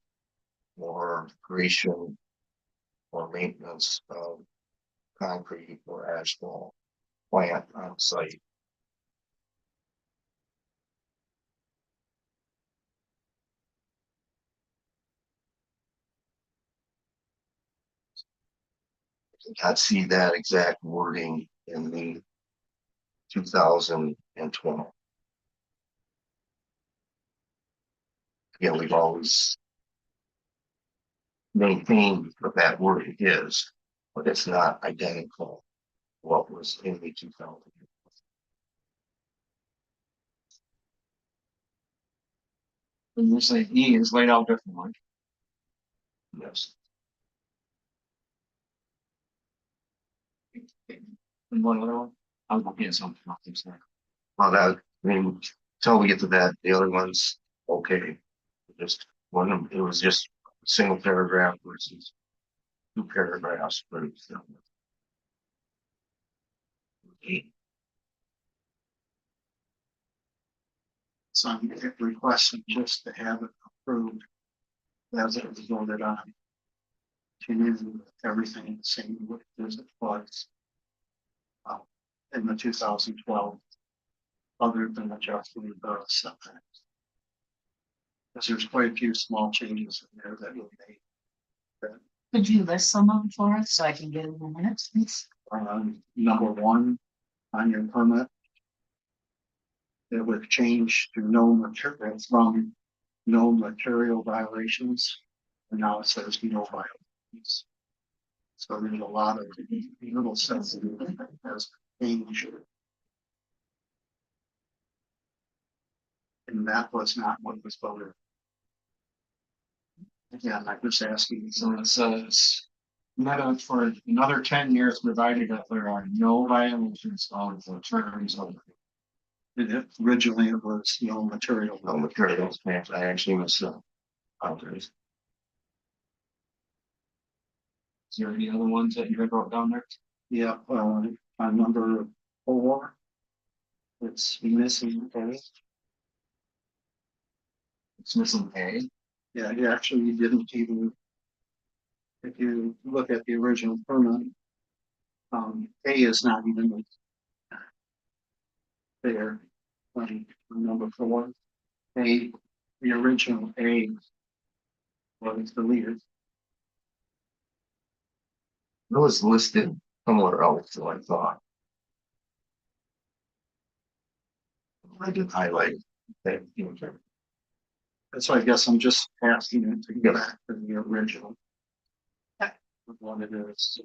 or creation or maintenance of concrete or asphalt plant on site. I see that exact wording in the 2012. Again, we've always maintained what that word is, but it's not identical to what was in the 2000. And you say E is laid out differently. Yes. And one other one, I was looking at something else there. Well, that, I mean, until we get to that, the other one's okay. Just one, of them, it was just a single paragraph versus two paragraphs. But it's, So I'm requesting just to have it approved as it was voted on. Continue everything the same way as it was in the 2012, other than adjusting the setbacks. Because there's quite a few small changes in there that we made. Could you list some of them for us so I can get in the minutes, please? Number one, on your permit, it would change to no material from no material violations, and now it says no violations. So there's a lot of little sensitive that has changed. And that was not what was voted. Again, I'm just asking, So it says, meta for another 10 years, provided that there are no violations of the terms of. originally it was no material. no materials, man. I actually was, others. Is there any other ones that you had wrote down there? Yeah, on number 4, it's missing A. It's missing A. Yeah, you actually didn't even, if you look at the original permit, A is not even there. Number 4, A, the original A was deleted. It was listed somewhere else, so I thought. I did highlight that. So I guess I'm just asking it to get back to the original. Of what it is.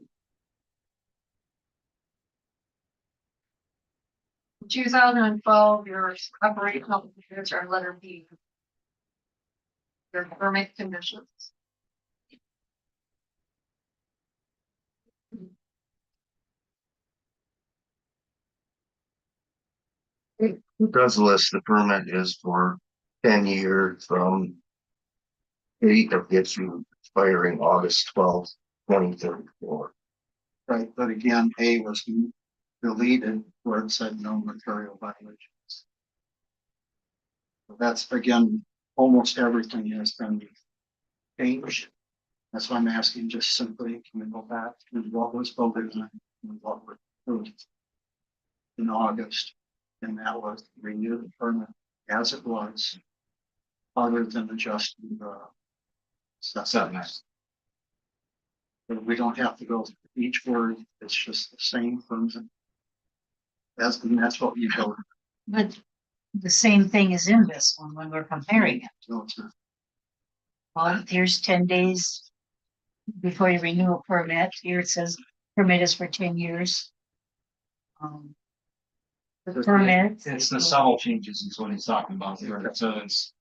2012, your operational standards are letter B. Your permit conditions. It does list the permit is for 10 years from date of issue expiring August 12th, 2034. Right, but again, A was deleted where it said no material violations. So that's again, almost everything has been changed. That's why I'm asking just simply, can we go back to what was voted on and what was approved in August? And that was to renew the permit as it was, other than adjusting the setbacks. But we don't have to go through each word, it's just the same permit. That's what you voted. But the same thing is in this one when we're comparing it. No, it's not. Well, here's 10 days before you renew a permit. Here it says permit is for 10 years. The permit. It's the subtle changes is what he's talking about here. It says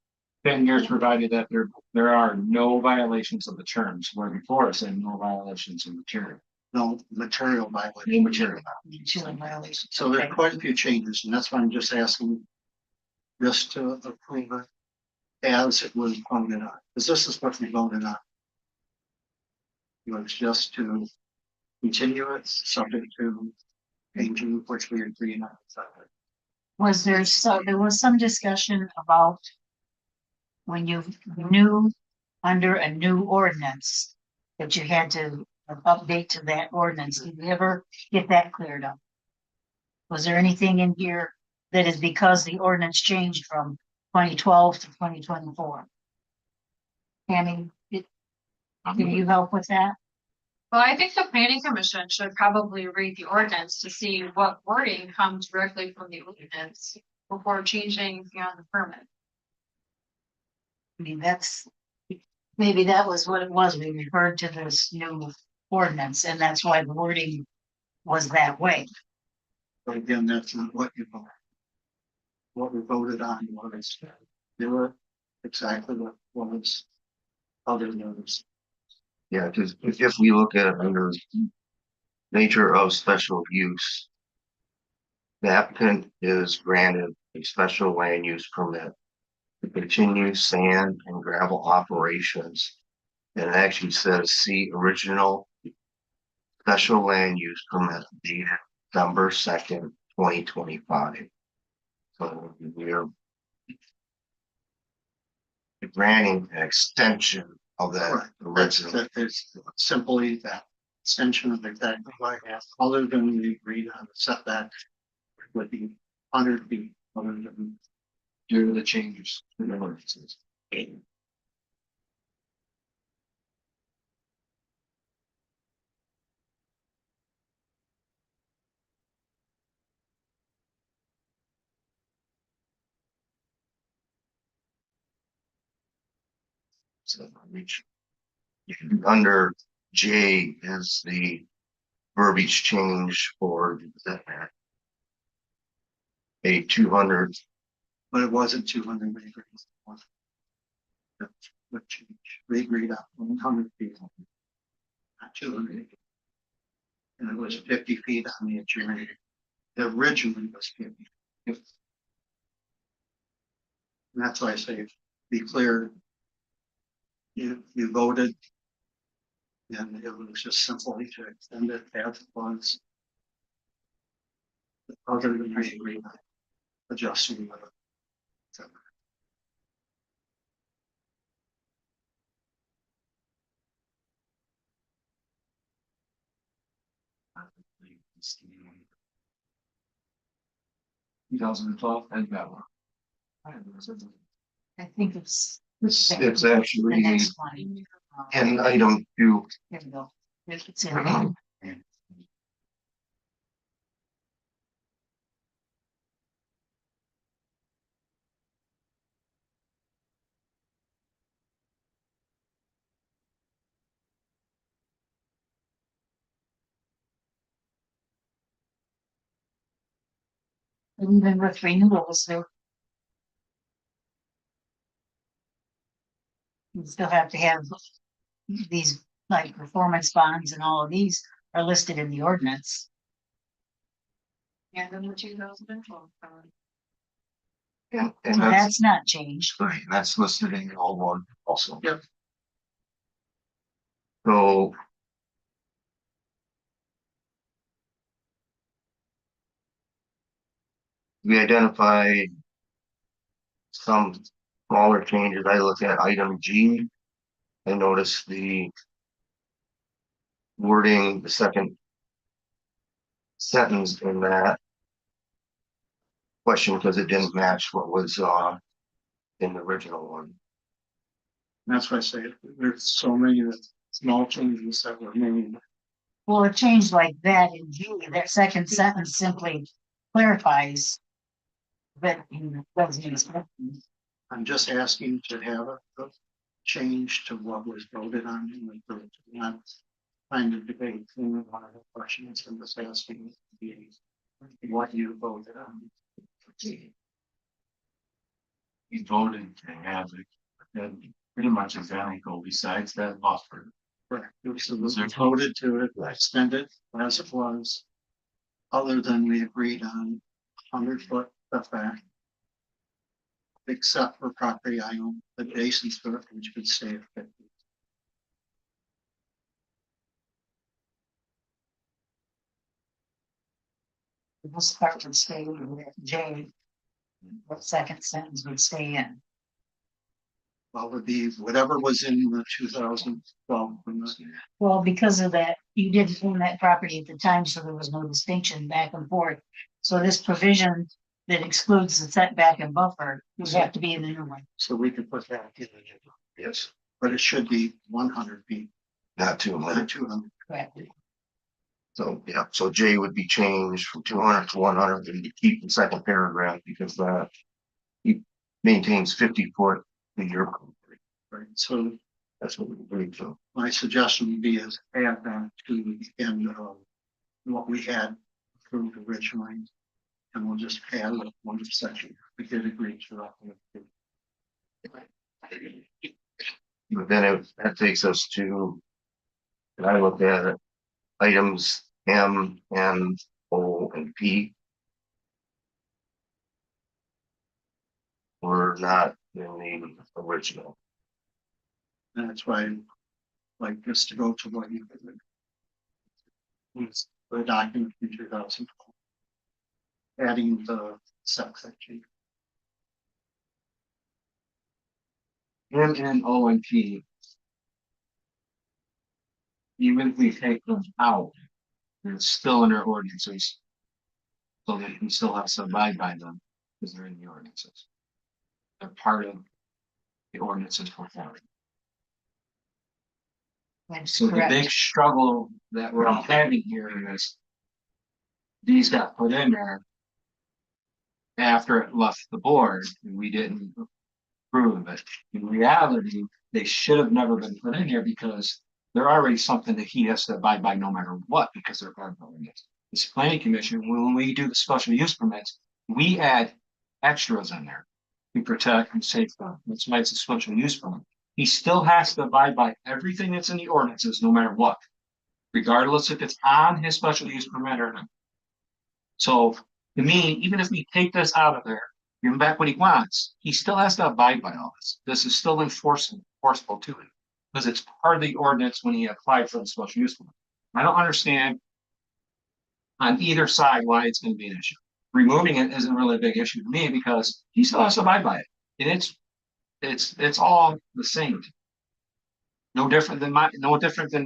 10 years provided that there are no violations of the terms, where before it said no violations of the term. No material violation. Material. Violation. So there are quite a few changes, and that's why I'm just asking just to approve it as it was voted on, because this is what we voted on. It was just to continue it, subject to changing which we agreed on. Was there, so there was some discussion about when you knew under a new ordinance that you had to update to that ordinance. Did you ever get that cleared up? Was there anything in here that is because the ordinance changed from 2012 to 2024? Tammy, can you help with that? Well, I think the planning commission should probably read the ordinance to see what wording comes directly from the ordinance before changing, the permit. I mean, maybe that was what it was. We referred to this new ordinance and that's why the wording was that way. But again, that's not what you voted. What we voted on was do it exactly what was other notice. Yeah, because if we look at it under nature of special use, the applicant is granted a special land use permit to continue sand and gravel operations. And it actually says, see original special land use permit dated December 2nd, 2025. So we're granting an extension of that Right. That's, original. that is simply that extension of exactly like that, other than we agreed on the setback would be 100 feet, other than Due to the changes in the ordinances. So reach. Under J is the verbiage change for that. A 200, but it wasn't 200 acres. That's what changed. We agreed on 100 feet, not 200 acres. And it was 50 feet on the adjoining. The originally was 50. And that's why I say, be clear. You voted. And it was just simply to extend it as it was. Other than we agreed on adjusting the. Two 2012, and that one. I think it's it's the actually next one. in item 2. Here we go. It's in there. And even with renewals, you still have to have these, like performance bonds and all of these are listed in the ordinance. And then the 2012. And So that's that's not changed. right, that's listed in the old one also. Yep. So we identified some smaller changes. I look at item G. I noticed the wording, the second sentence in that question, because it didn't match what was in the original one. That's why I say there's so many small changes that were made. Well, it changed like that in G. That second sentence simply clarifies. But doesn't expect. I'm just asking to have a change to what was voted on. Not trying to debate one of the questions. I'm just asking what you voted on. He voted to have it, then pretty much identical besides that buffer. Correct. It was voted to it, extend it as it was. Other than we agreed on 100-foot setback. except for property I own adjacent to it, which would stay at 50. This part would stay in J. What second sentence would stay in? Well, would be whatever was in the 2012 permit. Well, because of that, you didn't own that property at the time, so there was no distinction back and forth. So this provision that excludes the setback and buffer would have to be in the new one. So we could put that in, Yes, but it should be 100 feet, not too not much. 200. Correct. So, yeah, so J would be changed from 200 to 100 and you keep the second paragraph because he maintains 50 foot in your. Right, so That's what we agreed to. my suggestion would be is add that to the end of what we had approved originally. And we'll just add one section. We did agree to that. But then that takes us to, and I looked at it, items M, N, O, and P. Were not in the original. And that's why I'd like this to go to what you was the document in 2012. Adding the subsection. M, N, O, and P. Even if we take them out, they're still in our ordinances. So that we still have to abide by them, because they're in the ordinances. They're part of the ordinances for farming. That's So the correct. big struggle that we're all having here is these got put in there after it left the board and we didn't approve it. In reality, they should have never been put in here because they're already something that he has to abide by no matter what, because they're part of the ordinance. This planning commission, when we do the special use permits, we add extras in there to protect and safeguard. That's why it's a special use permit. He still has to abide by everything that's in the ordinances, no matter what, regardless if it's on his special use permit or not. So to me, even if we take this out of there, give him back what he wants, he still has to abide by all this. This is still enforceable to him because it's part of the ordinance when he applied for the special use permit. I don't understand on either side why it's going to be an issue. Removing it isn't really a big issue to me because he still has to abide by it. And it's all the same. No different than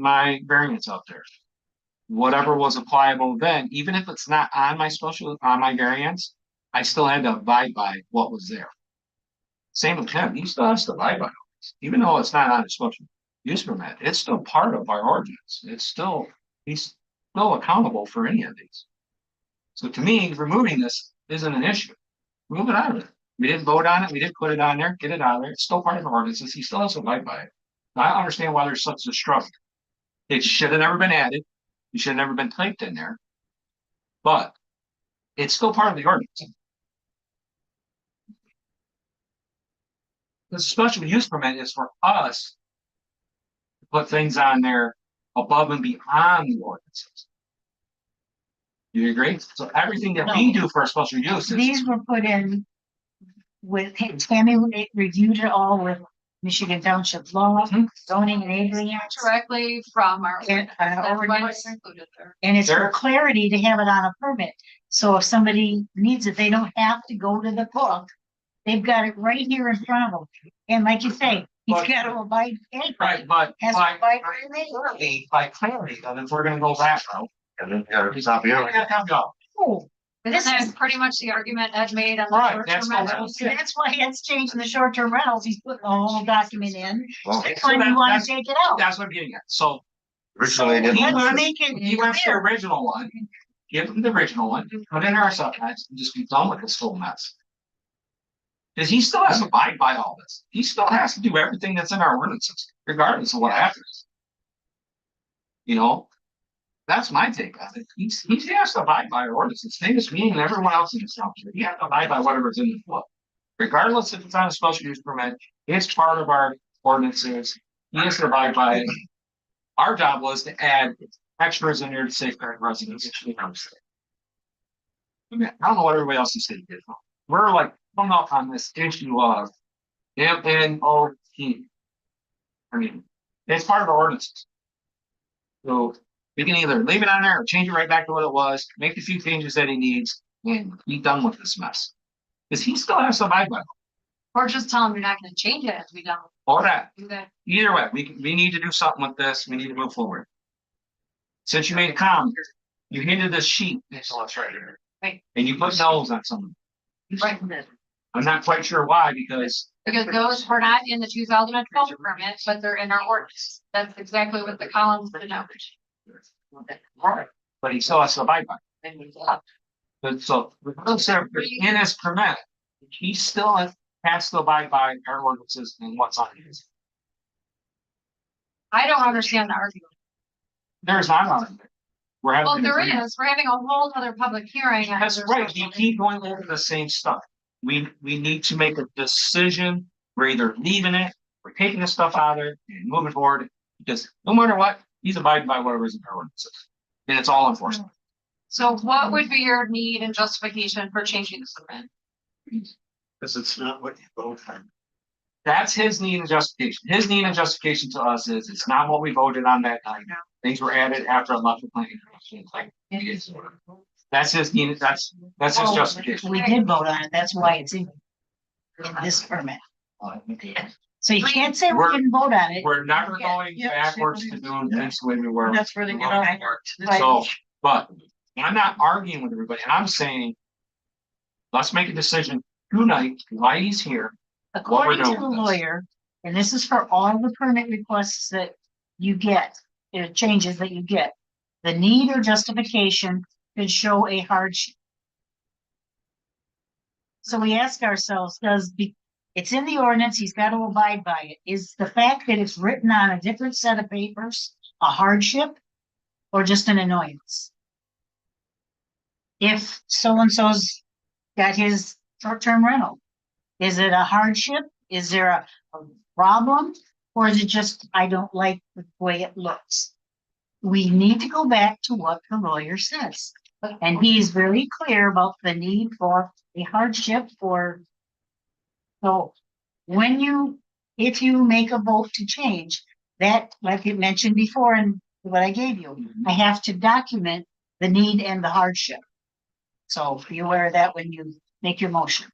my variance out there. Whatever was applicable then, even if it's not on my variance, I still had to abide by what was there. Same with him, he still has to abide by it, even though it's not on his special use permit. It's still part of our ordinance. He's still accountable for any of these. So to me, removing this isn't an issue. Move it out of it. We didn't vote on it. We didn't put it on there. Get it out of there. It's still part of our ordinances. He still has to abide by it. I don't understand why there's such a struggle. It should have never been added. It should have never been typed in there. But it's still part of the ordinance. The special use permit is for us to put things on there above and beyond the ordinances. You agree? So everything that we do for a special use is. These were put in with, Tammy reviewed it all with Michigan Township law, zoning enabling acts. Directly from our. And, That's why ordinance. it's included there. And it's for There- clarity to have it on a permit. So if somebody needs it, they don't have to go to the book. They've got it right here in front of them. And like you say, he's But- got to abide, anybody Right, but has to by abide by the clarity, then if we're gonna go that route. And then you gotta stop you. Oh, but this That's is, pretty much the argument Ed made on the Right, short-term that's the rentals. whole- that's why it's changing the short-term rentals. He's putting the whole document in. Well, That's why you want to take it out. That's what I'm getting at. So originally they didn't. Let's make it he wants the clear. original one. Give him the original one, put in our subtypes and just be done with this whole mess. Cause he still has to abide by all this. He still has to do everything that's in our ordinances, regardless of what happens. You know, that's my take on it. He has to abide by our ordinances, same as me and everyone else in this country. He has to abide by whatever's in the book. Regardless if it's on a special use permit, it's part of our ordinances. He has to abide by it. Our job was to add extras in there to safeguard residents. I mean, I don't know what everybody else in the state did. We're like hung up on this issue of MNOT. I mean, it's part of our ordinances. So we can either leave it on there or change it right back to what it was, make the few changes that he needs, and be done with this mess. Because he still has to abide by it. Or just tell them you're not gonna change it as we don't All that. do that. Either way, we need to do something with this. We need to move forward. Since you made a comment, you handed this sheet. So it's right here. Right. And you put nose on some. Right. I'm not quite sure why, because Because those were not in the 2012 permit, but they're in our ordinance. That's exactly what the columns denote. right, but he still has to abide by it. But so, in his permit, he still has to abide by our ordinances and what's on it. I don't understand the argument. There's not on it. We're having. Well, an there agreement. is, we're having a whole other public hearing. on That's other right, special you keep going over the same stuff. We need to make a decision. We're either leaving it, we're taking the stuff out of it and moving forward. Because no matter what, he's abiding by whatever's in our ordinances. And it's all enforcement. So what would be your need and justification for changing this permit? Because it's not what you vote on. That's his need and justification. His need and justification to us is, it's not what we voted on that night. Things were added after I left the planning commission. Like, that's his need, that's his justification. We did vote on it, that's why it's in this permit. So you can't say we We're- didn't vote on it. We're never going Yeah. backwards to doing things the way we were. That's where they get off work. So, but I'm not arguing with everybody. I'm saying, let's make a decision tonight, why he's here. According to doing the with this. lawyer, and this is for all the permit requests that you get, changes that you get. The need or justification could show a hardship. So we ask ourselves, it's in the ordinance, he's got to abide by it. Is the fact that it's written on a different set of papers a hardship or just an annoyance? If so-and-so's got his short-term rental, is it a hardship? Is there a problem? Or is it just, I don't like the way it looks? We need to go back to what the lawyer says. And he's very clear about the need for a hardship for. So if you make a vote to change that, like you mentioned before and what I gave you, I have to document the need and the hardship. So be aware of that when you make your motion.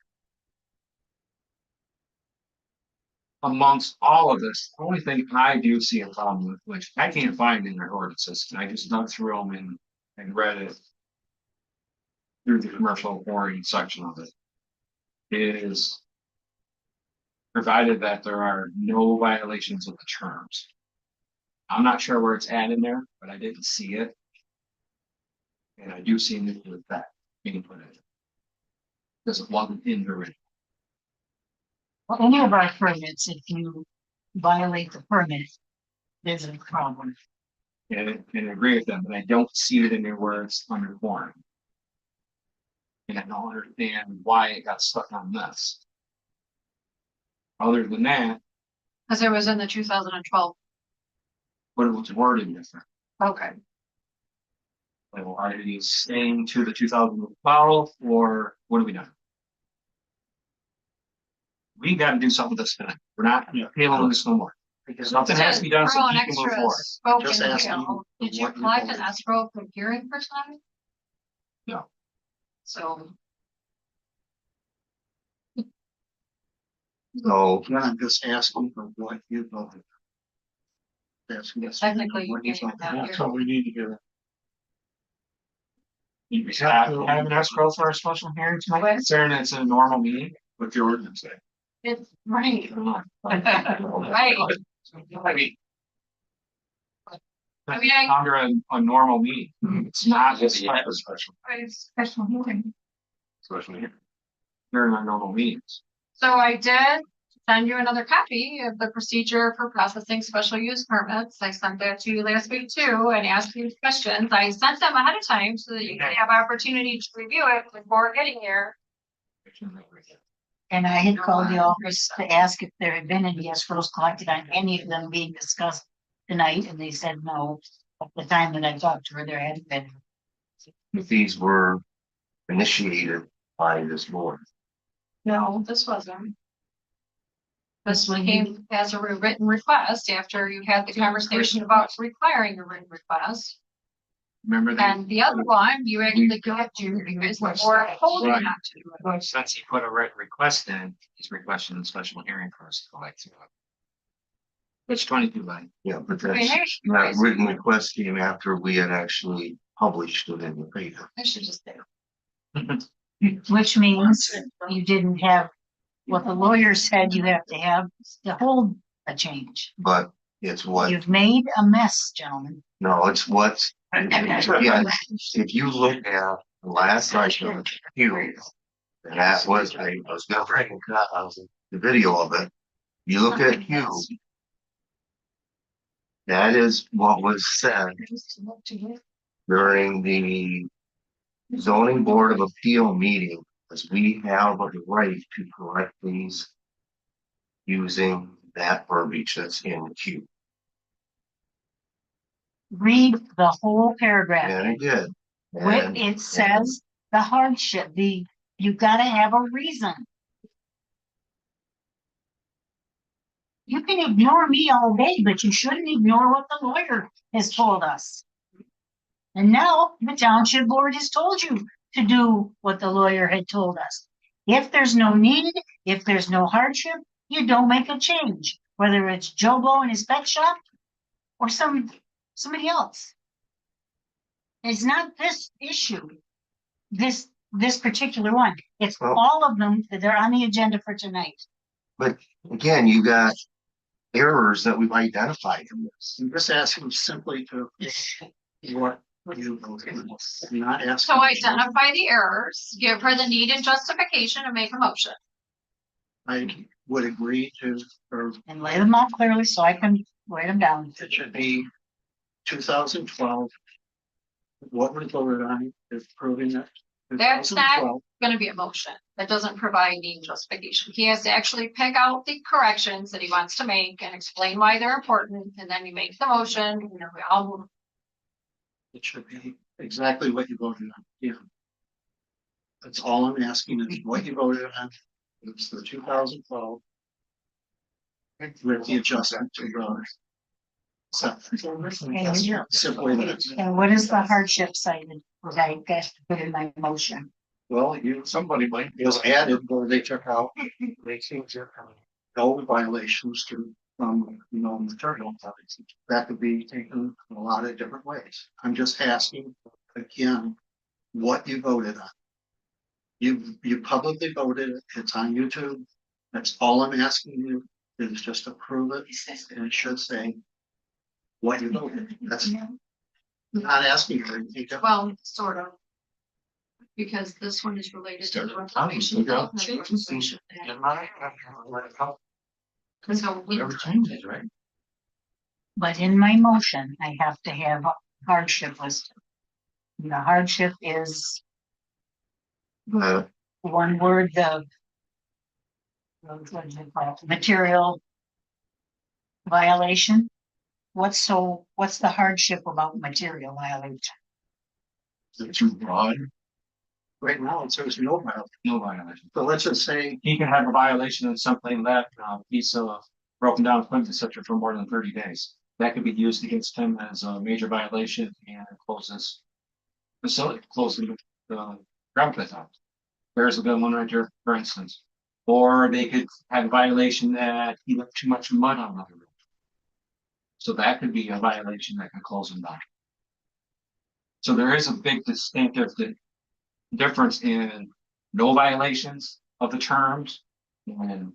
Amongst all of this, the only thing I do see a problem with, which I can't find in their ordinances, and I just dug through them and read it through the commercial pouring section of it, is provided that there are no violations of the terms. I'm not sure where it's at in there, but I didn't see it. And I do see it with that being put in. Because it wasn't in the original. Well, any of our permits, if you violate the permit, there's a problem. And agree with them, but I don't see it in their words under form. And I don't understand why it got stuck on this. Other than that, Because it was in the 2012. what was worded different? Okay. Like, well, are you staying to the 2012 or what are we doing? We gotta do something with this tonight. We're not appealing this no more. Because Something has to be done so Throw an he can move extra forward. spoke Just in the asking wheel. Did you what you collect an voted. escrow for hearing for time? No. So So, then I'm just asking for what you voted. That's yes. technically you What you can't voted. have that That's here. what we need to do. We have an escrow for our special hearing tonight, considering it's a normal meeting. What's your ordinance say? It's right. Right. I mean, I- under a normal meeting, it's not just special Special hearing. during our normal meetings. So I did send you another copy of the procedure for processing special use permits. I sent that to you last week too and asked you questions. I sent them ahead of time so that you can have opportunity to review it before getting here. And I had called the office to ask if there had been any escrows collected on any of them being discussed tonight, and they said no. At the time that I talked to her, there hadn't been. if these were initiated by this board, No, this wasn't. This one came as a written request after you had the conversation about requiring a written request. Remember that? And the other one, you actually got to, because the board told you not to do it. Since he put a request in, he's requesting a special hearing for us to go back to. Which 22 line? Yeah, but Okay, that's, hey, that written request came after we had actually published it in the paper. I should just say. Which means you didn't have what the lawyer said you have to have to hold a change. But it's what, You've made a mess, gentlemen. no, it's what's, yeah, if you look at the last item here, that was, I was gonna bring the video of it. You look at Hugh, that is what was said during the zoning board of appeal meeting, because we have the right to correct these using that verbiage that's in Q. Read the whole paragraph. And it did. What And- it says, the hardship, you gotta have a reason. You can ignore me all day, but you shouldn't ignore what the lawyer has told us. And now the township board has told you to do what the lawyer had told us. If there's no need, if there's no hardship, you don't make a change, whether it's Joe Blow in his pet shop or somebody else. It's not this issue, this particular one. It's Well- all of them that are on the agenda for tonight. But again, you got errors that we've identified in this. I'm just asking simply to what you I'm not asking. So identify the errors, give her the need and justification and make a motion. I would agree to, or And lay them out clearly so I can write them down. it should be 2012. What we voted on is proving that. That's not 2012. gonna be a motion. That doesn't provide need justification. He has to actually pick out the corrections that he wants to make and explain why they're important, and then you make the motion, you know, we all move. It should be exactly what you voted on, yeah. That's all I'm asking is what you voted on. It's the 2012. With the adjustment to the. Simply that. And what is the hardship cited that I got to put in my motion? Well, somebody might, it was added where they took out. No violations to, no material violations. That could be taken in a lot of different ways. I'm just asking again, what you voted on. You publicly voted, it's on YouTube. That's all I'm asking you is just approve it and it should say. What you voted, that's not asking for anything. different. Well, sort of. Because this one is related to the reclamation. So we, Whatever changes, right? But in my motion, I have to have hardship listed. And the hardship is one word of what is it called? Material violation. What's the hardship about material violation? It's too broad. Right now, it says no violation. No violation. So let's just say, He can have a violation of something that, piece of broken down equipment, et cetera, for more than 30 days. That could be used against him as a major violation and closes facility, closing the ground pit out. There's a good one right there, for instance. Or they could have a violation that he left too much mud on the roof. So that could be a violation that can close him down. So there is a big distinctive difference in no violations of the terms and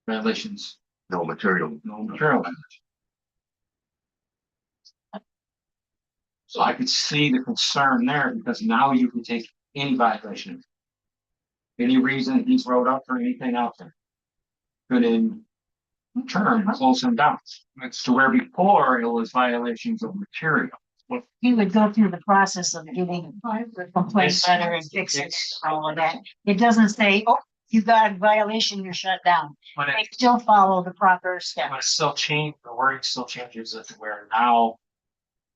violations, No material. no material violation. So I could see the concern there because now you can take any violation. Any reason he's wrote up or anything out there. Could in turn close him down. It's to where before it was violations of material. He would go through the process of getting the complaint letter and fixing all of that. It doesn't say, oh, you got a violation, you're shut down. But They still follow the proper But it steps. still change, the wording still changes it to where now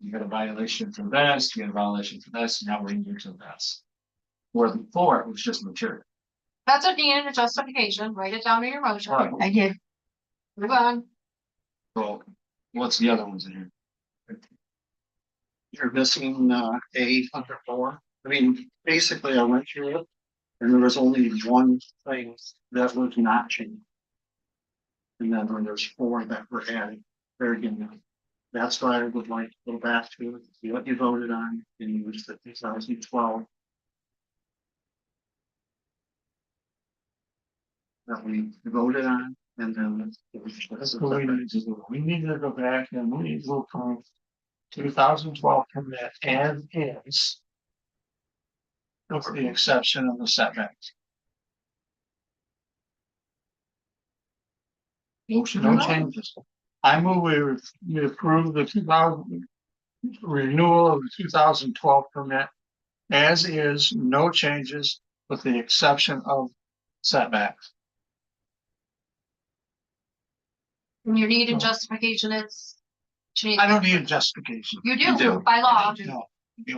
you got a violation for this, you got a violation for this, now we're into this. Where before it was just material. That's a need and a justification, write it down in your motion, Right. I did. move on. So what's the other ones in here? You're missing, A under 4. I mean, basically I went through it. And there was only one thing that was not changed. And then there's 4 that were added. Very good. That's why I would like to go back to see what you voted on and use the 2012. That we voted on and then. That's what we need to do. We need to go back and we need to approve 2012 permit as is. With the exception of the setbacks. Motion. No changes. I move we approve the 2000 renewal of the 2012 permit as is, no changes with the exception of setbacks. And your need and justification is. I don't need a justification. You You do, do. by law. No.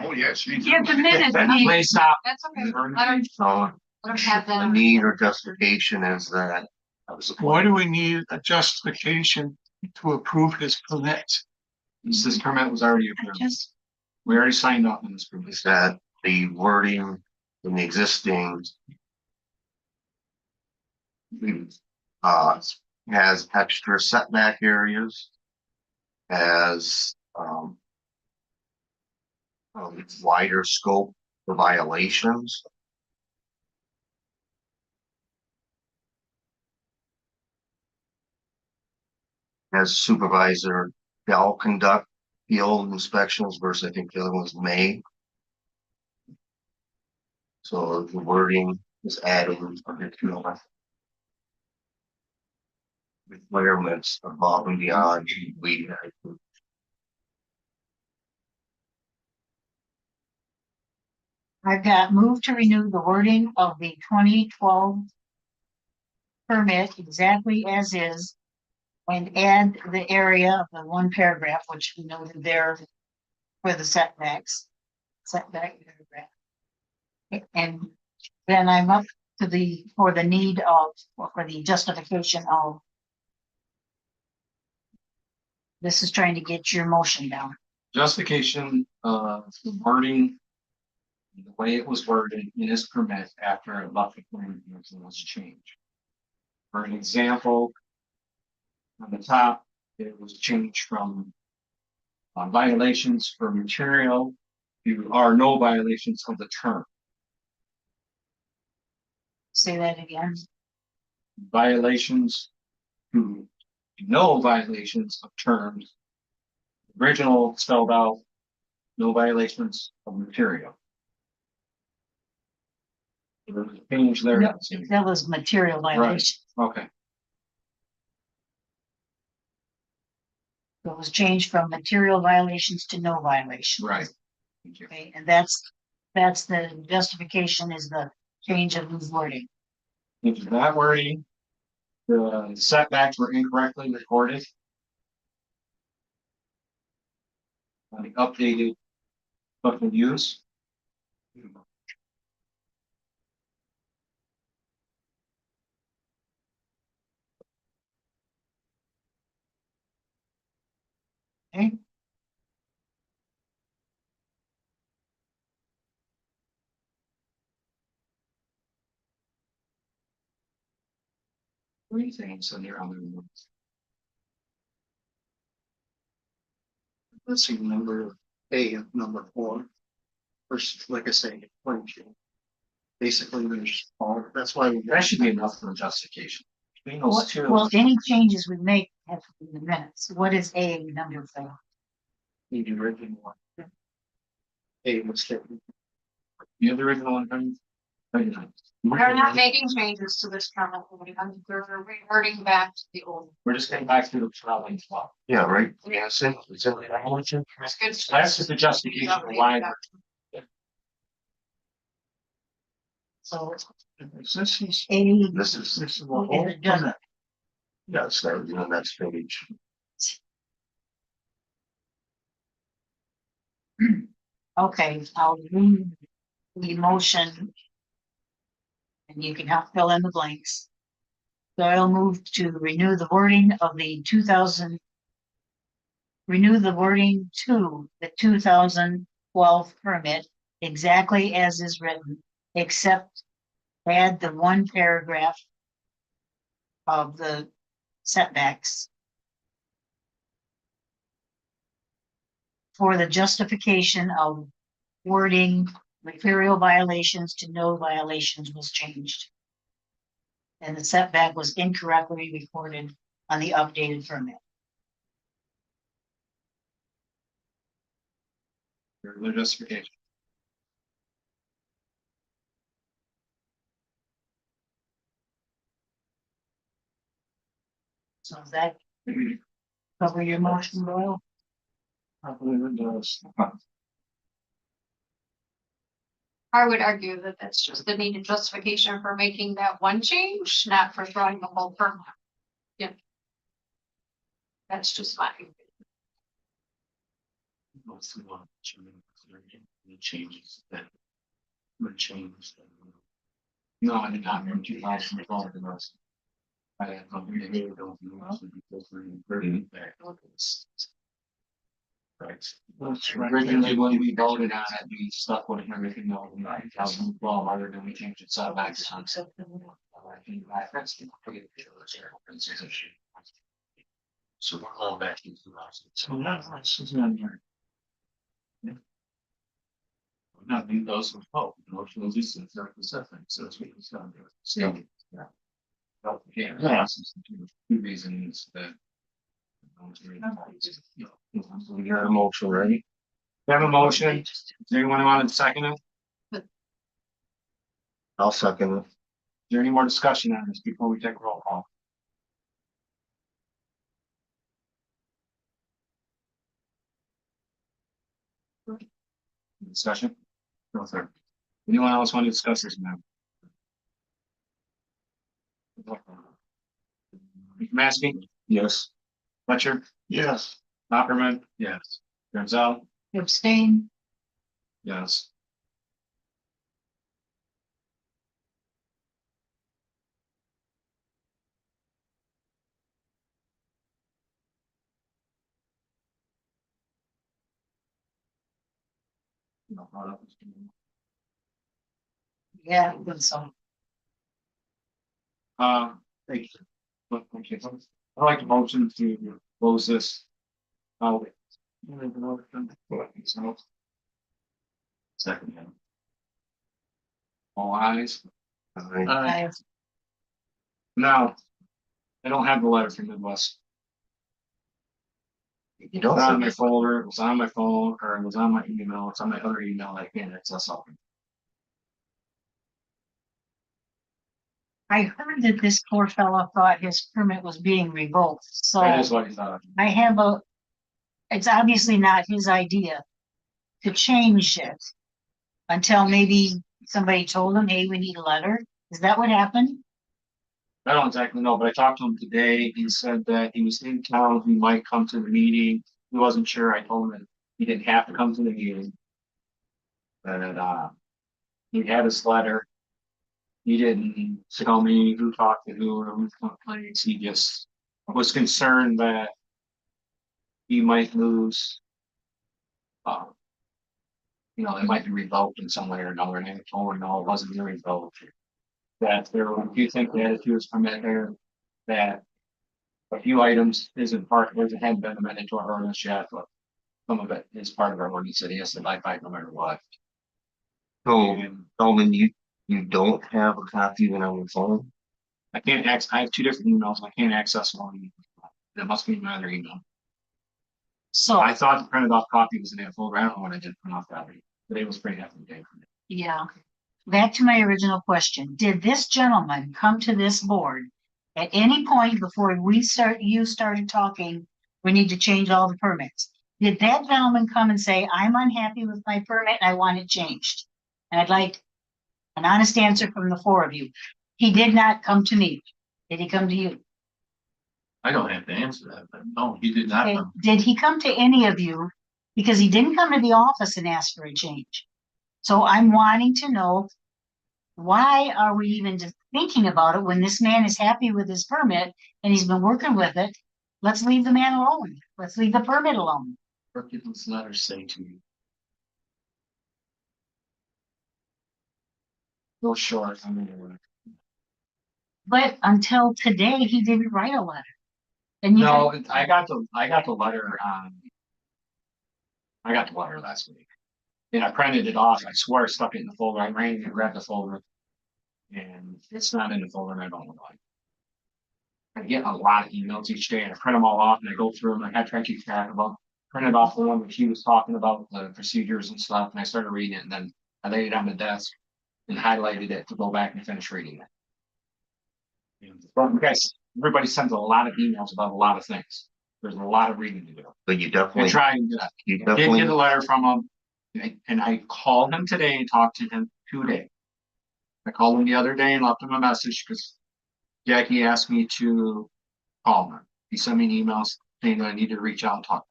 Oh, yes. you do. Yeah, the minute, me. Please stop. That's okay. Let him, So let him have the that. need or justification is that. I was Why do we need a justification to approve his permit? This permit was already I approved. just, We already signed up on this permit. Is that the wording in the existing. Has extra setback areas. Has, wider scope for violations. As supervisor shall conduct field inspections versus I think the other one's may. So the wording is adding additional requirements above and beyond we. I've got move to renew the wording of the 2012 permit exactly as is and add the area of the one paragraph, which we noted there for the setbacks, setback paragraph. And then I'm up to the, for the need of, or for the justification of. This is trying to get your motion down. Justification, the wording. The way it was worded in his permit after it left the planning commission was changed. For an example. On the top, it was changed from. Violations for material to are no violations of the term. Say that again. Violations to no violations of terms. Original spelled out, no violations of material. There was a change there. No, that was material violation. Okay, It was changed from material violations to no violation. right. Thank you. Okay, and that's the justification is the change of the wording. If that wording, the setbacks were incorrectly recorded. On the updated special use. Okay, Three things in there on the. Let's see, number A of number 4. First, like I say, 22. Basically, there's all, that's why. That should be enough for justification. Between those two. well, any changes we make have to be in the minutes. What is A number 4? Need the original one. A was taken. You have the original one, Frank? We're not making changes to this comment. We're reverting back to the old. We're just getting back to the traveling spot. Yeah, right. Yeah, it's in that motion. It's good. That's just the justification of why. So This is, A. This is. this is the whole Is it done? permit. Yeah, start on the next page. Okay, I'll read the motion. And you can help fill in the blanks. So I'll move to renew the wording of the 2000. Renew the wording to the 2012 permit exactly as is written, except add the one paragraph of the setbacks for the justification of wording material violations to no violations was changed. And the setback was incorrectly recorded on the updated permit. Further justification. So does that cover your motion, Doyle? I believe it does. I would argue that that's just the needed justification for making that one change, not for throwing the whole permit. Yeah. That's just my. What's the one? The changes that were changed. No, I did not remember 2012. I had Right. That's right. originally when we voted on it, we stuck with everything else in 2012, other than we changed it setbacks. So we're going back to 2000. So that this is in here. Not being those with hope, emotional distance, or suffering, so it's what it's done. So, yeah. Yeah. Two reasons that. We got a motion ready. We have a motion. Does anyone want to second it? Is I'll second it. there any more discussion on this before we take a roll call? Discussion? No, sir. Anyone else want to discuss this now? Maskey, Yes. Fletcher, Yes. Opperman, Yes. Gonzalez, Abstain. yes. Yeah, I think so. Thank you. Thank you. I'd like to motion to close this. Oh. So, Second. all eyes. Aye. Now, I don't have the letter from Midwest. You It don't was on have my folder, it was on my phone, or it was on my email, it's on my other email, I can't access something. I heard that this poor fellow thought his permit was being revoked, so That is what he thought. I have it's obviously not his idea to change it until maybe somebody told him, hey, we need a letter. Is that what happened? I don't exactly know, but I talked to him today. He said that he was in town. He might come to the meeting. He wasn't sure. I told him that he didn't have to come to the meeting. And he had his letter. He didn't tell me who talked to who or whose complaints. He just was concerned that he might lose. You know, it might be revoked in some way or another. And I told him, no, it wasn't revoked. That there were a few things that had to his permit there that a few items isn't part, it hadn't been amended to our ordinance yet, but some of it is part of our ordinance that he has to abide by no matter what. So, Alvin, you don't have a copy when on your phone? I can't I have two different emails, I can't access one. That must be my other email. So, I thought the printed off copy was in that folder, I don't know what I did print off that, but it was pretty hefty day for me. yeah. Back to my original question. Did this gentleman come to this board at any point before you started talking, we need to change all the permits? Did that gentleman come and say, I'm unhappy with my permit and I want it changed? And I'd like an honest answer from the four of you. He did not come to me. Did he come to you? I don't have to answer that, but no, he did not. Okay. Did he come to any of you? Because he didn't come to the office and ask for a change. So I'm wanting to know Why are we even just thinking about it when this man is happy with his permit and he's been working with it? Let's leave the man alone. Let's leave the permit alone. What did this letter say to you? Real short, I mean. But until today, he didn't write a letter. And you No, I got the letter, I got the letter last week. And I printed it off. I swear I stuck it in the folder. I ran and grabbed the folder. And it's not in the folder and I don't know why. I get a lot of emails each day and I print them all off and I go through them. I try to keep track of them. Printed off the one that he was talking about, the procedures and stuff, and I started reading it and then I laid it on the desk and highlighted it to go back and finish reading it. But guys, everybody sends a lot of emails about a lot of things. There's a lot of reading to do. But you I definitely, try and do that. you I did definitely, get a letter from him, and I called him today and talked to him today. I called him the other day and left him a message because Jackie asked me to call him. He sent me an email saying that I needed to reach out and talk.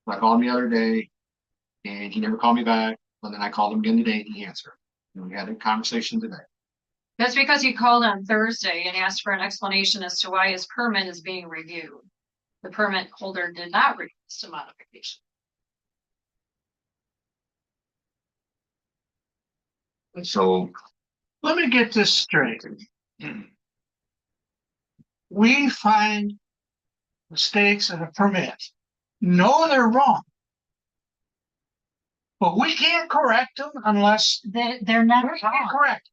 So I called him the other day and he never called me back. But then I called him again today and he answered. And we had a conversation today. That's because he called on Thursday and asked for an explanation as to why his permit is being reviewed. The permit holder did not request a modification. so Let me get this straight. We find mistakes in a permit. No, they're wrong. But we can't correct them unless they're not we're wrong. correct.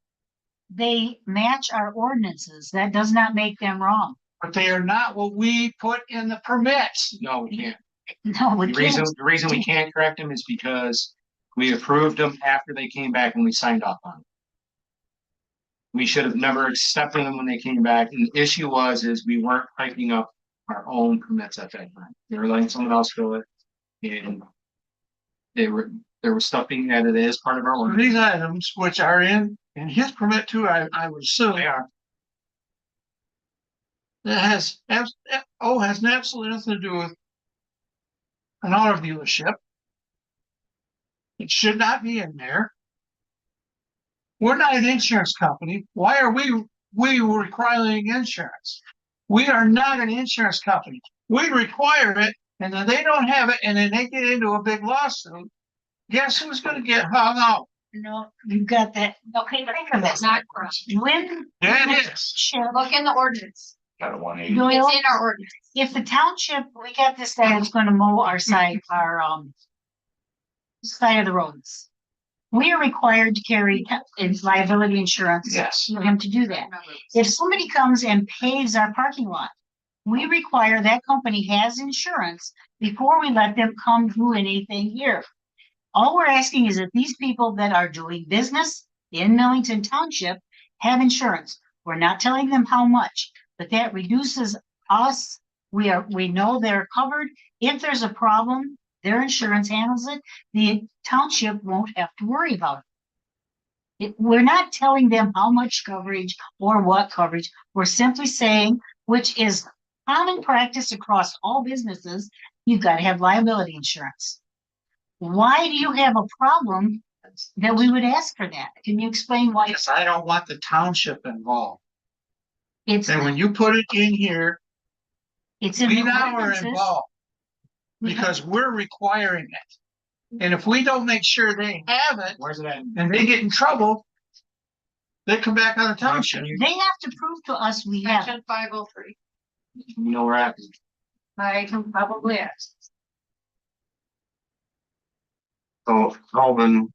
They match our ordinances. That does not make them wrong. But they are not what we put in the permits. No, we can't. No, we can't. The reason we can't correct them is because we approved them after they came back and we signed off on it. We should have never accepted them when they came back. And the issue is we weren't typing up our own permits at that time. They were letting someone else fill it. And there was stuff being added as part of our ordinance. These items, which are in his permit too, I would assume they are. That has absolutely nothing to do with an auto dealership. It should not be in there. We're not an insurance company. Why are we requiring insurance? We are not an insurance company. We require it, and then they don't have it, and then they get into a big lawsuit. Guess who's going to get hung out? No, you've got that. Okay, think of That's it. not correct. When That is. Look in the ordinance. Got a 180. Doyle, It's in our ordinance. if the township, we got this guy that's gonna mow our side, side of the roads. We are required to carry liability insurance Yes. for him to do that. If somebody comes and paves our parking lot, we require that company has insurance before we let them come do anything here. All we're asking is that these people that are doing business in Millington Township have insurance. We're not telling them how much, but that reduces us. We know they're covered. If there's a problem, their insurance handles it. The township won't have to worry about it. We're not telling them how much coverage or what coverage. We're simply saying, which is common practice across all businesses, you've got to have liability insurance. Why do you have a problem that we would ask for that? Can you explain why? Yes, I don't want the township involved. It's, And when you put it in here, it's in we the now are ordinances. involved. Because we're requiring it. And if we don't make sure they have it Where's it at? and they get in trouble, they come back on the township. They have to prove to us we have it. Section 503. You know where at? I can probably ask. so Calvin,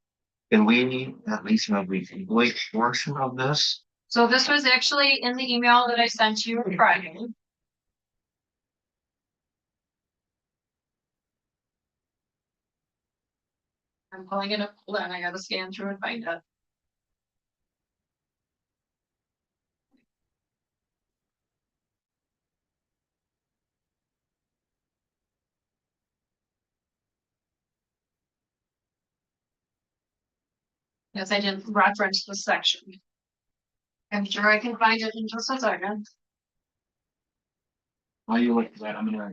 can we at least have a complete portion of this? So this was actually in the email that I sent you Friday. I'm pulling it up, hold on, I gotta scan through and find it. Yes, I didn't reference the section. I'm sure I can find it in just a second. While you look at that, I'm gonna.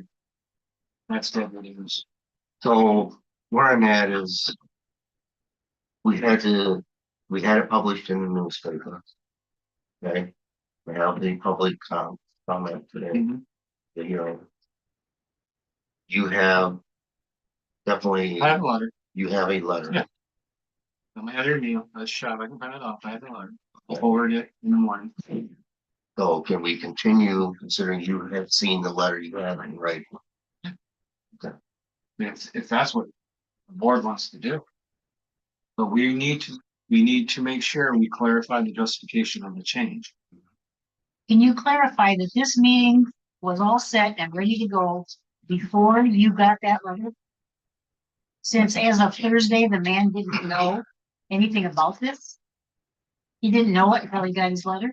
That's what it is. So where I'm at is we had to we had it published in the newspaper. Okay, we have the public comment today, Mhm. you know. You have definitely, I have a letter. you have a letter. Yeah. I'm at your email. That's shot. I can print it off. I have the letter. I'll forward it in the morning. So can we continue considering you have seen the letter you have in writing? If that's what the board wants to do. But we need to make sure we clarify the justification of the change. Can you clarify that this meeting was all set and ready to go before you got that letter? Since as of Thursday, the man didn't know anything about this? He didn't know it until he got his letter?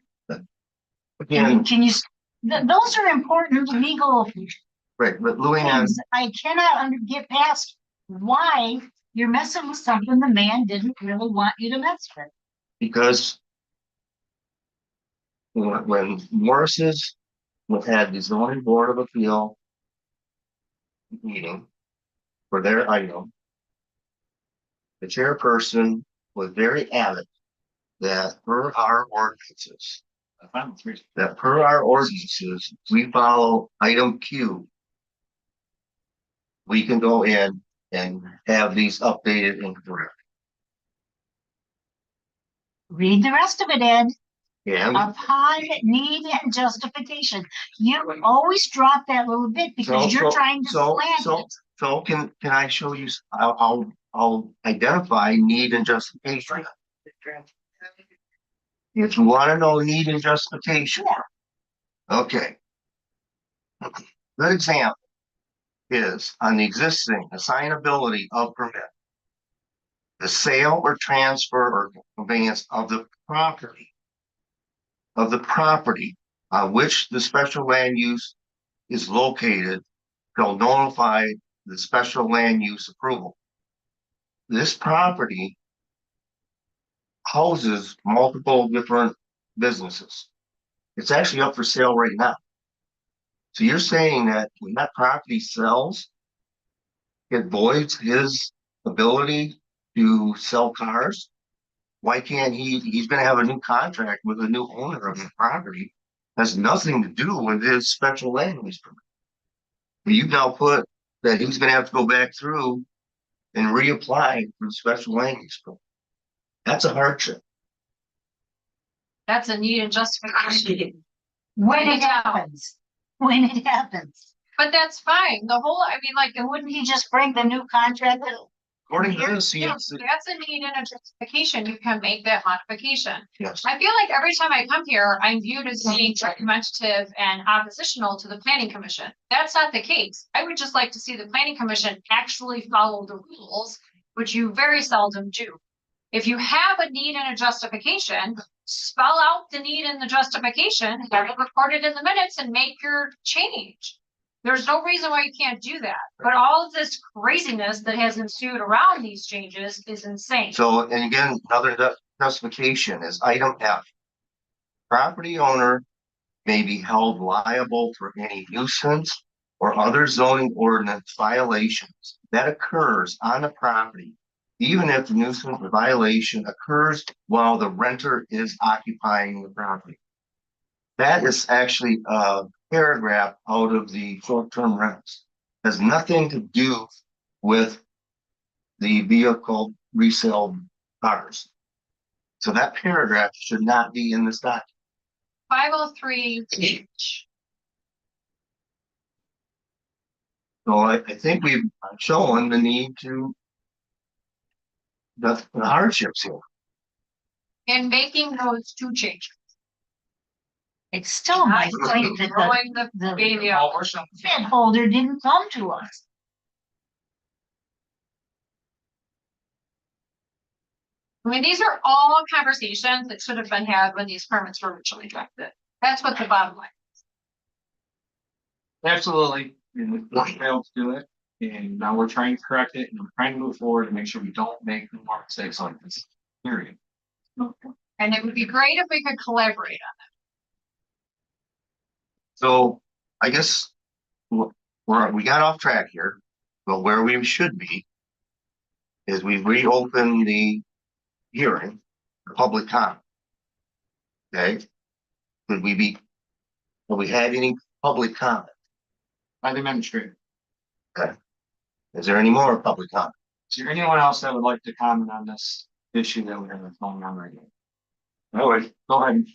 Again, Can you, those are important legal right, but Luann, things. I cannot get past why you're messing with something the man didn't really want you to mess with. because when Morris's had the zoning board of appeal meeting for their item, the chairperson was very adamant that per our ordinances, we follow item Q. We can go in and have these updated and correct. Read the rest of it, Ed. Yeah, Upon need and justification. You always drop that little bit because you're trying to slant it. So can I show you, I'll identify need and justification. If you wanna know need and justification. Okay. Good example is on the existing assignability of permit. The sale or transfer or conveyance of the property. On which the special land use is located shall notify the special land use approval. This property houses multiple different businesses. It's actually up for sale right now. So you're saying that when that property sells, it voids his ability to sell cars? Why can't he's gonna have a new contract with a new owner of the property. Has nothing to do with his special land use permit. But you've now put that he's gonna have to go back through and reapply for the special land use permit. That's a hardship. That's a needed justification. When it happens. When it happens. But that's fine. The whole, I mean, like, And wouldn't he just bring the new contract? According to this, yes, that's a need and a justification. You can make that modification. yes. I feel like every time I come here, I'm viewed as being argumentative and oppositional to the planning commission. That's not the case. I would just like to see the planning commission actually follow the rules, which you very seldom do. If you have a need and a justification, spell out the need and the justification, have it recorded in the minutes and make your change. There's no reason why you can't do that. But all of this craziness that has ensued around these changes is insane. So, and again, another justification is item F. Property owner may be held liable for any nuisance or other zoning ordinance violations that occurs on the property, even if the nuisance or violation occurs while the renter is occupying the property. That is actually a paragraph out of the short-term rentals. Has nothing to do with the vehicle resale cars. So that paragraph should not be in this document. 503. So I think we've shown the need to the hardships here. And making those two changes. It's still my point that Throwing the the baby out. bid holder didn't come to us. I mean, these are all conversations that should have been had when these permits were originally drafted. That's what the bottom line. Absolutely. And we failed to do it. And now we're trying to correct it and we're trying to move forward and make sure we don't make more mistakes like this. Period. And it would be great if we could collaborate on So I guess we got off track here, but where we should be is we reopen the hearing public comment. Okay? Have we had any public comment? By the administrator. Is there any more public comment? Is there anyone else that would like to comment on this issue that we have going on right now? No, wait, Go ahead.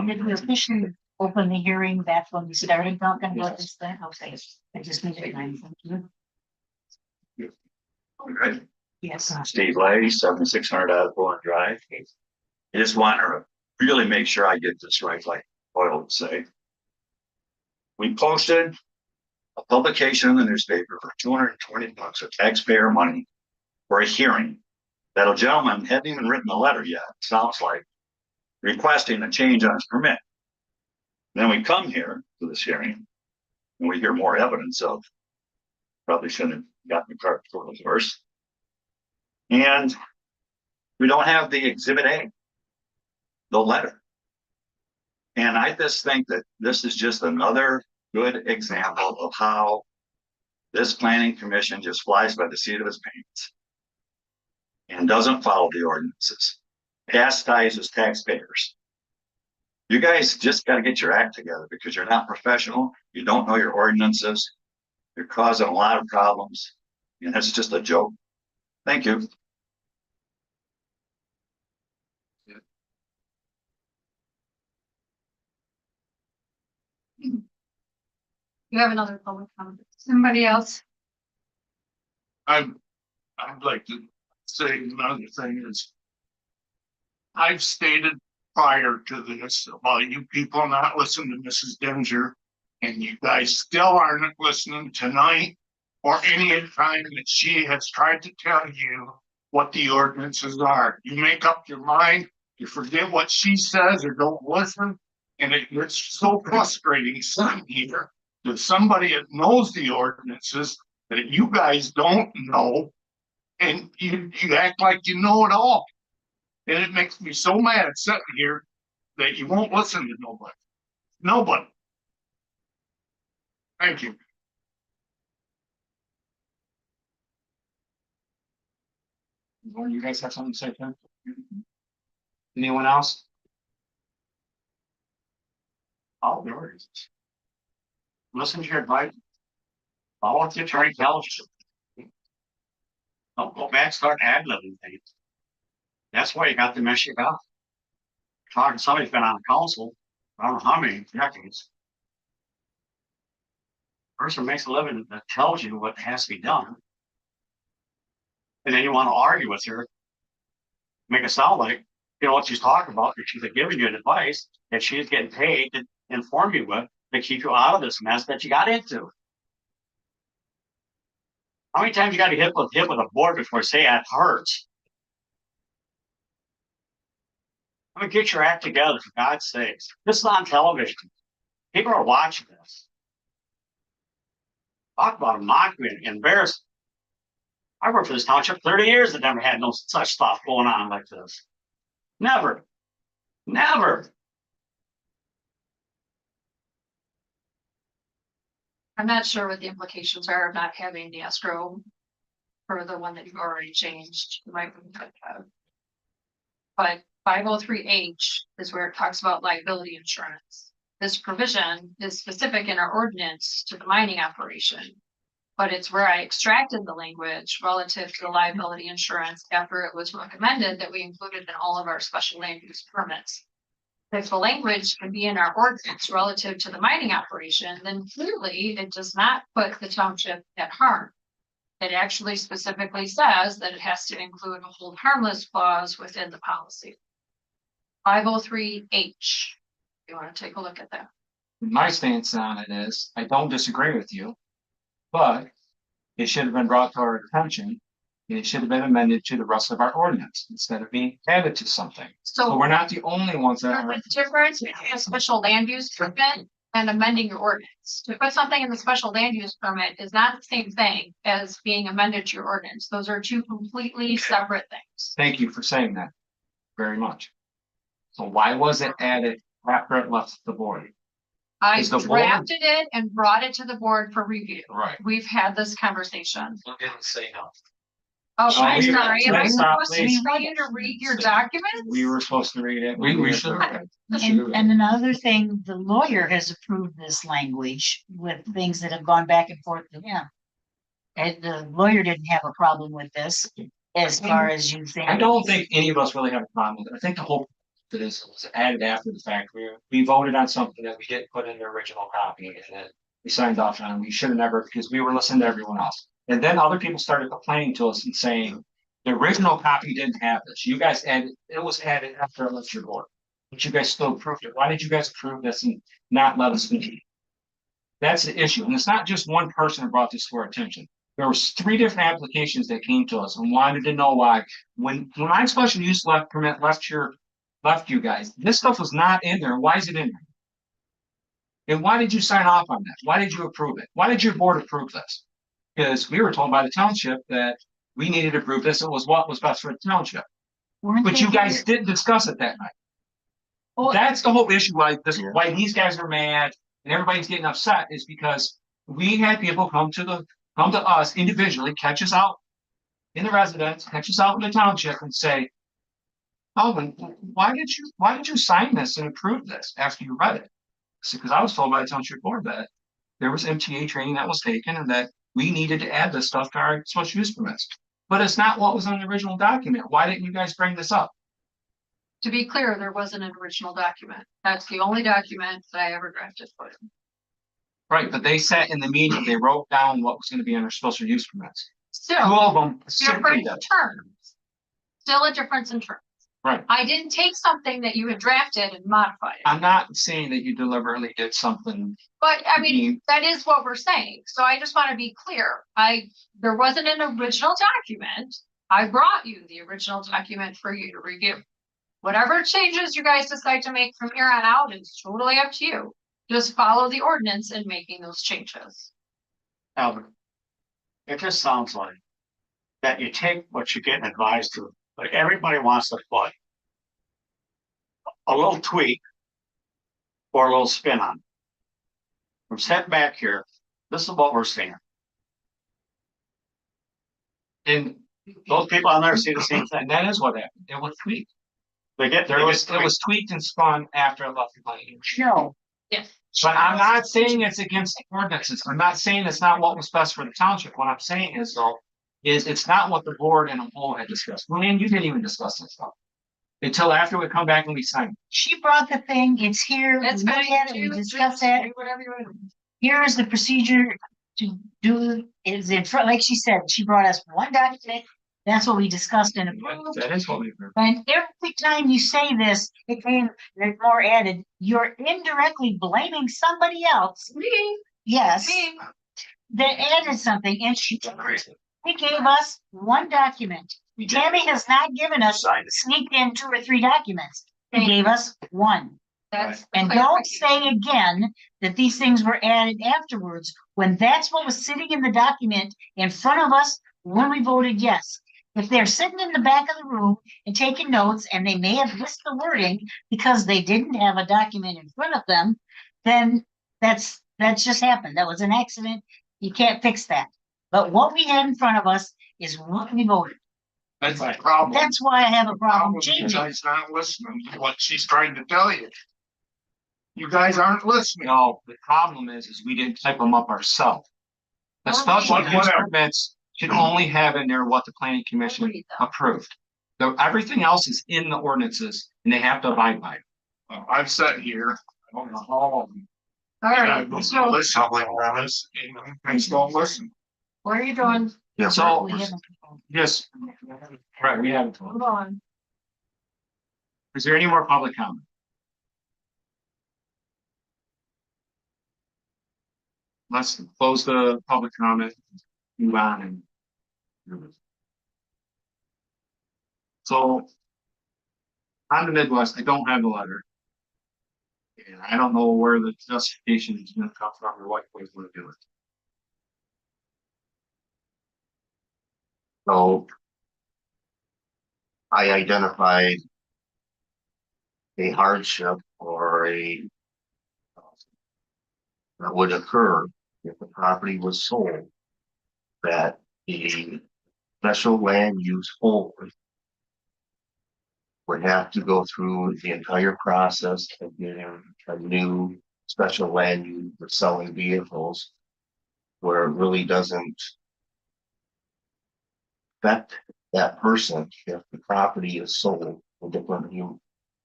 Did we officially open the hearing back when we started talking about this thing? Okay, I just need to remind you. right. Yes. Steve Lay, 7600 Osborne Drive. I just want to really make sure I get this right, like Boyle would say. We posted a publication in the newspaper for $220 of taxpayer money for a hearing that a gentleman hadn't even written a letter yet, sounds like, requesting a change on his permit. Then we come here to this hearing and we hear more evidence of probably shouldn't have gotten the cart before the horse. And we don't have the exhibit A, the letter. And I just think that this is just another good example of how this planning commission just flies by the seat of its pants and doesn't follow the ordinances, chastises taxpayers. You guys just got to get your act together because you're not professional. You don't know your ordinances. You're causing a lot of problems. And it's just a joke. Thank you. You have another public comment. Somebody else? I'd like to say another thing is. I've stated prior to this about you people not listening to Mrs. Dinger. And you guys still aren't listening tonight or any time that she has tried to tell you what the ordinances are. You make up your mind, you forget what she says or don't listen. And it's so frustrating sitting here that somebody that knows the ordinances that you guys don't know, and you act like you know it all. And it makes me so mad sitting here that you won't listen to nobody. Nobody. Thank you. You guys have something to say, Ken? Anyone else? All yours. Listen to your advice. Follow what the attorney tells you. Don't go back, start ad-libbing things. That's why you got the mess you got. Talking to somebody's been on council, I don't know how many decades. Person makes a living that tells you what has to be done. And then you want to argue with her. Make it sound like, you know what she's talking about, that she's giving you advice that she's getting paid to inform you with to keep you out of this mess that you got into. How many times you got to hit with a board before you say it hurts? I mean, get your act together, for God's sakes. This is on television. People are watching this. Talk about a mockery and embarrassment. I worked for this township 30 years and never had no such stuff going on like this. Never. Never. I'm not sure what the implications are of not having the escrow for the one that you've already changed. You might have. But 503H is where it talks about liability insurance. This provision is specific in our ordinance to the mining operation, but it's where I extracted the language relative to the liability insurance after it was recommended that we included in all of our special land use permits. If the language can be in our ordinance relative to the mining operation, then clearly it does not put the township at harm. It actually specifically says that it has to include a hold harmless clause within the policy. 503H. You want to take a look at that? My stance on it is, I don't disagree with you, but it should have been brought to our attention. And it should have been amended to the rest of our ordinance instead of being added to something. So we're not the only ones that are. There's a difference between a special land use permit and amending your ordinance. To put something in the special land use permit is not the same thing as being amended to your ordinance. Those are two completely separate things. Thank you for saying that very much. So why was it added after it left the board? I Is the board- drafted it and brought it to the board for review. Right. We've had this conversation. Didn't say no. Oh, Oh, I'm we- sorry. Am I let's stop, supposed to please. be for you to read your documents? We were supposed to read it. We should. And another thing, the lawyer has approved this language with things that have gone back and forth to him. And the lawyer didn't have a problem with this as far as you think. I don't think any of us really have a problem with it. I think the whole to this was added after the fact. We voted on something that we didn't put in the original copy and then we signed off on. We should have never, because we were listening to everyone else. And then other people started complaining to us and saying, the original copy didn't have this. You guys added, it was added after a lecture board. But you guys still approved it. Why did you guys approve this and not let us meet? That's the issue. And it's not just one person who brought this to our attention. There was 3 different applications that came to us and wanted to know why. When my special use permit left you guys, this stuff was not in there. Why is it in there? And why did you sign off on that? Why did you approve it? Why did your board approve this? Because we were told by the township that we needed to approve this. It was what was best for the township. Weren't But they you guys here? didn't discuss it that night. Well, That's the whole issue why these guys are mad and everybody's getting upset is because we had people come to us individually, catch us out in the residence, catch us out in the township and say, Alvin, why did you sign this and approve this after you read it? Because I was told by the township board that there was MTA training that was taken and that we needed to add this stuff to our special use permits. But it's not what was on the original document. Why didn't you guys bring this up? to be clear, there wasn't an original document. That's the only document that I ever drafted for you. Right, but they sat in the meeting, they wrote down what was going to be on their special use permits. 2 Still, of them simply different did. terms. Still a difference in terms. Right. I didn't take something that you had drafted and modify it. I'm not saying that you deliberately did something. But I mean, that is what we're saying. So I just want to be clear. There wasn't an original document. I brought you the original document for you to review. Whatever changes you guys decide to make from here on out is totally up to you. Just follow the ordinance in making those changes. Albert. It just sounds like that you take what you're getting advised to, but everybody wants to put a little tweak or a little spin on it. From sitting back here, this is what we're seeing. And Those people on there see the same thing. and that is what happened. It was tweaked. It It was tweaked and spun after I left the planning. No, Yes. But I'm not saying it's against the ordinances. I'm not saying it's not what was best for the township. What I'm saying is though, is it's not what the board and a whole had discussed. Luann, you didn't even discuss this stuff. Until after we come back and we sign. she brought the thing, it's here, we That's look fine. at it, we discuss Do it. whatever you want. Here is the procedure to do, is in front, like she said, she brought us one document. That's what we discussed and approved. That is what we heard. And every time you say this, there's more added, you're indirectly blaming somebody else. Me, Yes, me. that added something and she gave us one document. Tammy has not given us, Signed it. sneaked in 2 or 3 documents. She gave us one. That's. And don't say again that these things were added afterwards, when that's what was sitting in the document in front of us when we voted yes. If they're sitting in the back of the room and taking notes and they may have missed the wording because they didn't have a document in front of them, then that's just happened. That was an accident. You can't fix that. But what we had in front of us is what we voted. That's the problem. That's why I have a problem You changing. guys not listening to what she's trying to tell you. You guys aren't listening. No, the problem is we didn't type them up ourselves. The Or special read them. use permits should only have in there what the planning commission Read them. approved. Everything else is in the ordinances and they have to abide by it. I've sat here, I don't know how long. All right, so Listen, like promise, and you don't listen. what are you doing? Yeah, So, We haven't- yes, right, we haven't. Hold on. Is there any more public comment? Let's close the public comment, move on and. So. On the Midwest, I don't have the letter. And I don't know where the justification is gonna come from or what way we're doing. So I identified a hardship or that would occur if the property was sold, that the special land use holder would have to go through the entire process of getting a new special land use for selling vehicles, where it really doesn't affect that person if the property is sold to a different new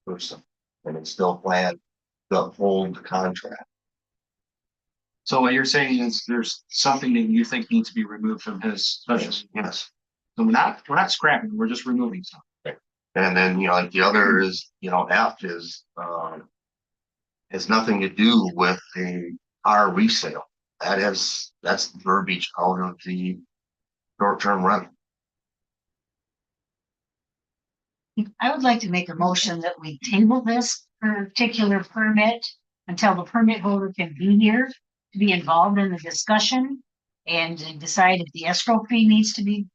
person, and it's still planned to uphold the contract. So what you're saying is there's something that you think needs to be removed from his special. Yes. So we're not scrapping, we're just removing something. And then, like the other is, F is, has nothing to do with the car resale. That's verbiage out of the short-term rental. I would like to make a motion that we table this particular permit until the permit holder can be here to be involved in the discussion and to decide if the escrow fee needs to be,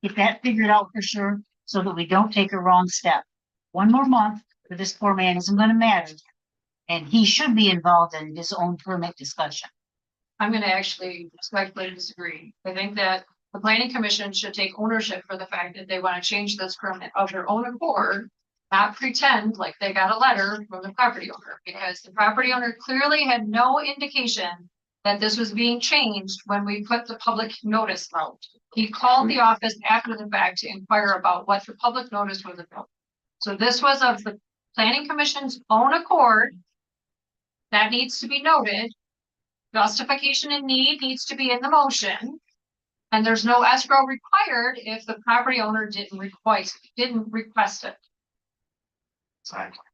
get that figured out for sure, so that we don't take a wrong step. One more month for this poor man isn't gonna matter, and he should be involved in his own permit discussion. I'm gonna actually respectfully disagree. I think that the planning commission should take ownership for the fact that they want to change this permit of their own accord. Not pretend like they got a letter from the property owner, because the property owner clearly had no indication that this was being changed when we put the public notice out. He called the office after the fact to inquire about what the public notice was about. So this was of the planning commission's own accord. That needs to be noted. Justification in need needs to be in the motion. And there's no escrow required if the property owner didn't request it. Exactly.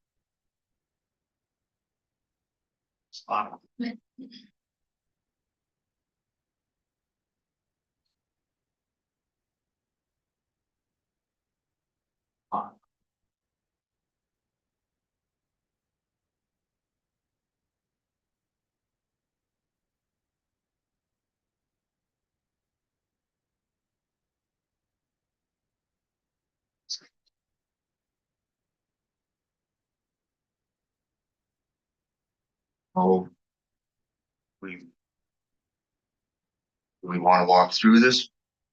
Spot on. So we want to walk through this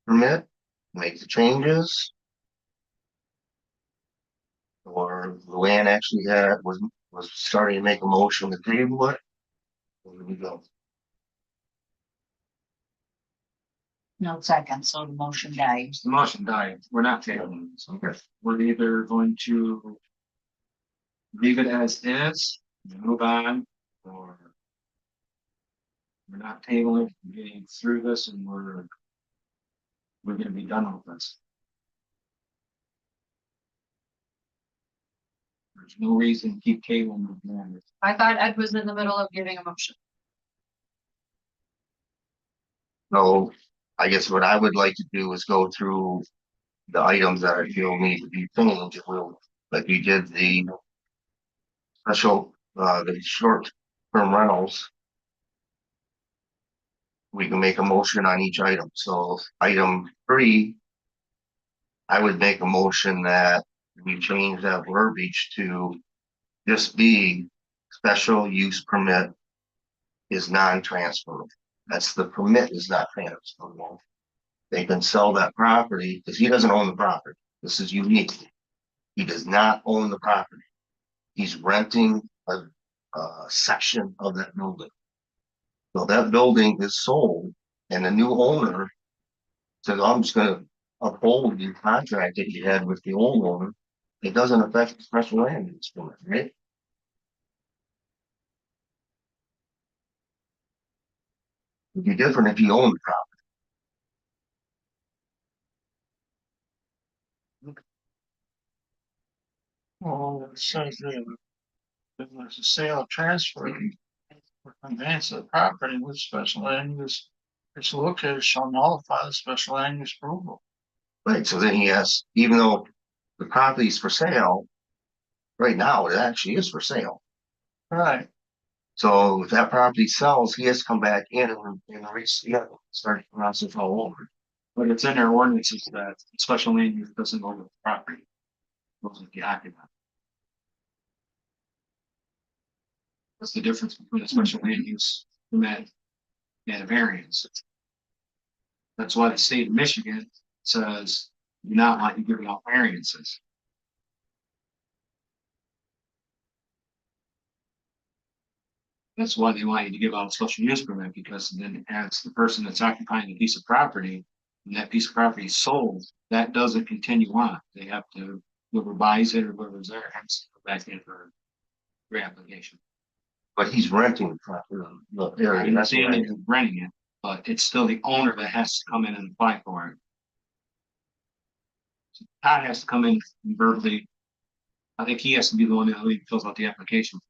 permit, make the changes. Or Luann actually was starting to make a motion to table it. Where do we go? No second, so the motion dies. The motion died, we're not tabling this. Okay. We're either going to leave it as is, move on, or we're not tabling, we're getting through this and we're gonna be done with this. There's no reason to keep tabling it. I thought Ed was in the middle of giving a motion. So I guess what I would like to do is go through the items that I feel need to be changed. Like you did the short-term rentals. We can make a motion on each item. So item 3, I would make a motion that we change that verbiage to just be special use permit is non-transferable. That's the permit is not transferable. They can sell that property because he doesn't own the property. This is unique. He does not own the property. He's renting a section of that building. So that building is sold and the new owner says, I'm just gonna uphold the contract that you had with the old owner. It doesn't affect the special land use permit, right? It'd be different if you own the property. Well, it says there, that there's a sale or transfer or conveyance of the property with special land use. It's located shall nullify the special land use approval. Right, so then he has, even though the property is for sale, right now it actually is for sale. Right, So if that property sells, he has to come back in and start the process all over. But it's in our ordinances that special land use doesn't go with the property. It goes with the occupant. What's the difference between a special land use permit and a variance? That's why the state of Michigan says, do not want you giving out variances. That's why they want you to give out a special use permit, because then as the person that's occupying a piece of property, and that piece of property is sold, that doesn't continue on. They have to, whoever buys it or whoever's there has to go back in for reapplication. But he's renting the property, the I area, that's understand why. that you're renting it, but it's still the owner that has to come in and apply for it. Todd has to come in and verbally. I think he has to be the one that really fills out the application.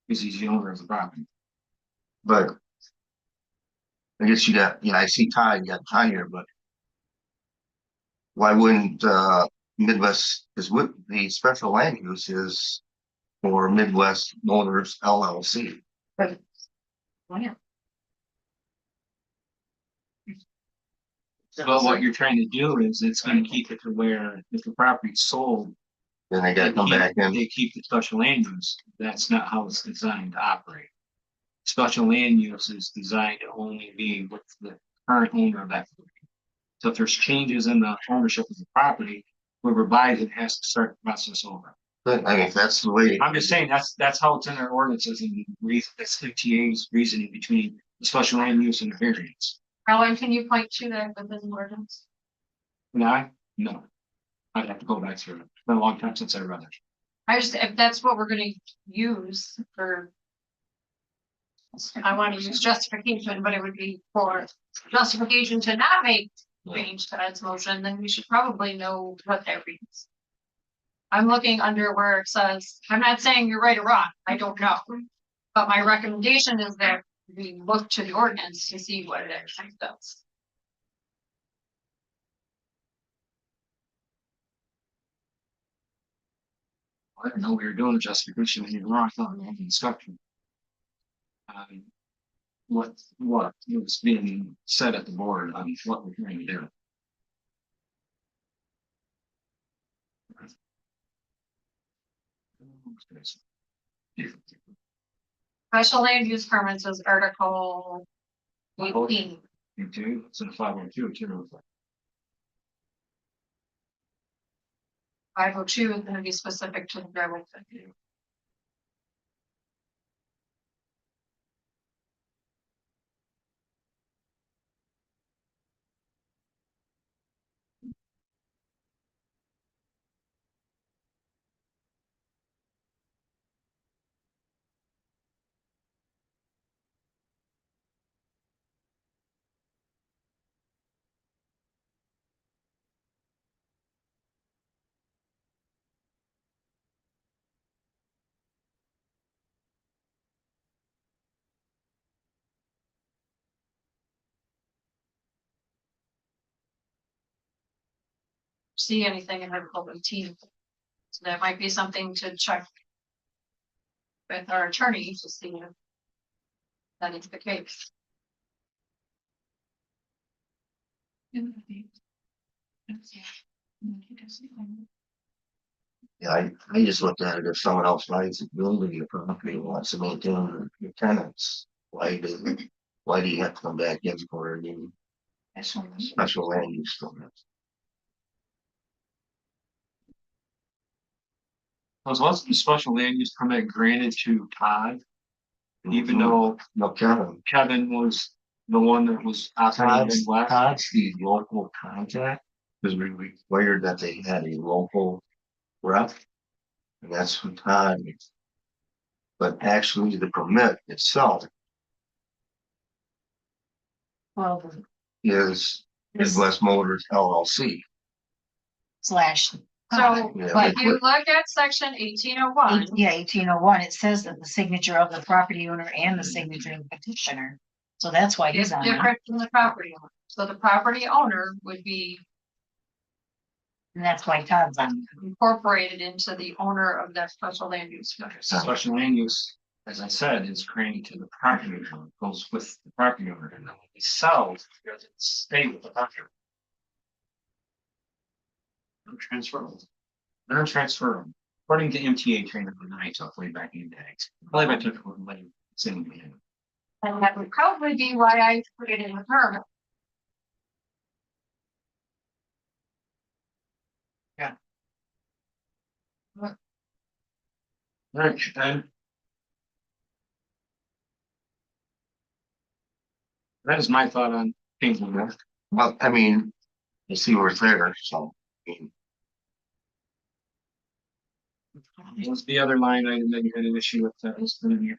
Because he's the owner of the property. But I guess you got, I see Todd, you got Todd here, but why wouldn't, Midwest, because what the special land use is for Midwest Motors LLC. Yeah. But what you're trying to do is it's gonna keep it to where if the property's sold. Then they gotta come back in. They keep the special land use. That's not how it's designed to operate. Special land use is designed to only be with the current owner of that. So if there's changes in the ownership of the property, whoever buys it has to start the process over. But I mean, if that's the way. I'm just saying that's how it's in our ordinances and that's MTA's reasoning between the special land use and the variance. Alan, can you point to that within the ordinance? No. I'd have to go back through it. It's been a long time since I read it. If that's what we're gonna use for. I want to use justification, but it would be for justification to not make change to Ed's motion, then we should probably know what that reads. I'm looking under where it says, I'm not saying you're right or wrong, I don't know. But my recommendation is that we look to the ordinance to see what it actually does. I didn't know we were doing a justification and you're wrong. I thought we had the instruction. What was being said at the board on what we're trying to do. Special land use permits is article 18. Two, it's in a 512, too. 502 is gonna be specific to the driveway. See anything in article 18. So that might be something to check with our attorney to see if that is the case. Yeah, I just looked at it, if someone else buys a building, your property and wants to maintain your tenants, why do you have to come back in for a new special land use permit? Wasn't the special land use permit granted to Todd? Even though No, Kevin was the one that was operating in West? Todd's the local contact, because we required that they had a local rep. And that's who Todd is. But actually, the permit itself Well, is this Midwest Motors LLC. slash. So Yeah, if you look at section 1801, Yeah, 1801, it says that the signature of the property owner and the signature of the petitioner. So that's why it's he's on there. different from the property owner. So the property owner would be And that's why Todd's on there. incorporated into the owner of that special land use. Special land use, as I said, is granted to the property owner, goes with the property owner, and then when he sells, it doesn't stay with the property. No transfer. They're transferable, according to MTA training for night, so way back in the day. I believe I took it with my sitting in. And that would probably be why I put it in the permit. Right, and that is my thought on changing that. Well, I mean, you see where it's there, so. I mean, What's the other line item that you had an issue with that was in here?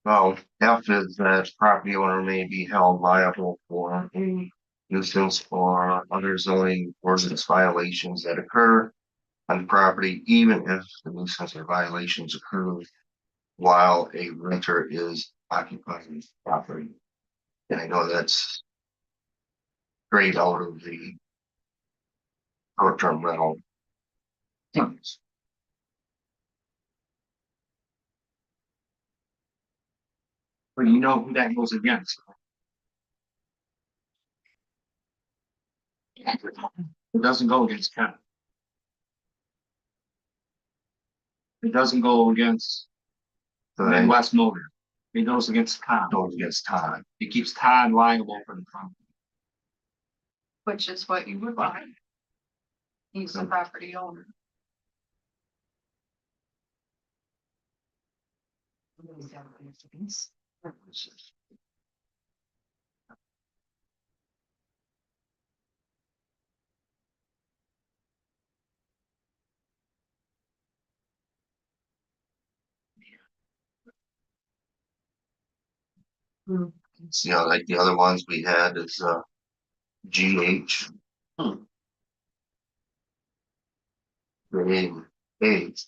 well, F is that property owner may be held liable for a nuisance or other zoning ordinance violations that occur on property, even if the nuisance or violations occur while a renter is occupying property. And I know that's straight out of the short-term rental. But you know who that goes against. It doesn't go against Ken. It doesn't go against But Midwest Motor. It goes against Todd. goes against Todd. It keeps Todd liable for the problem. Which is what you would want. He's the property owner. You know, like the other ones we had is GH. Grade eight.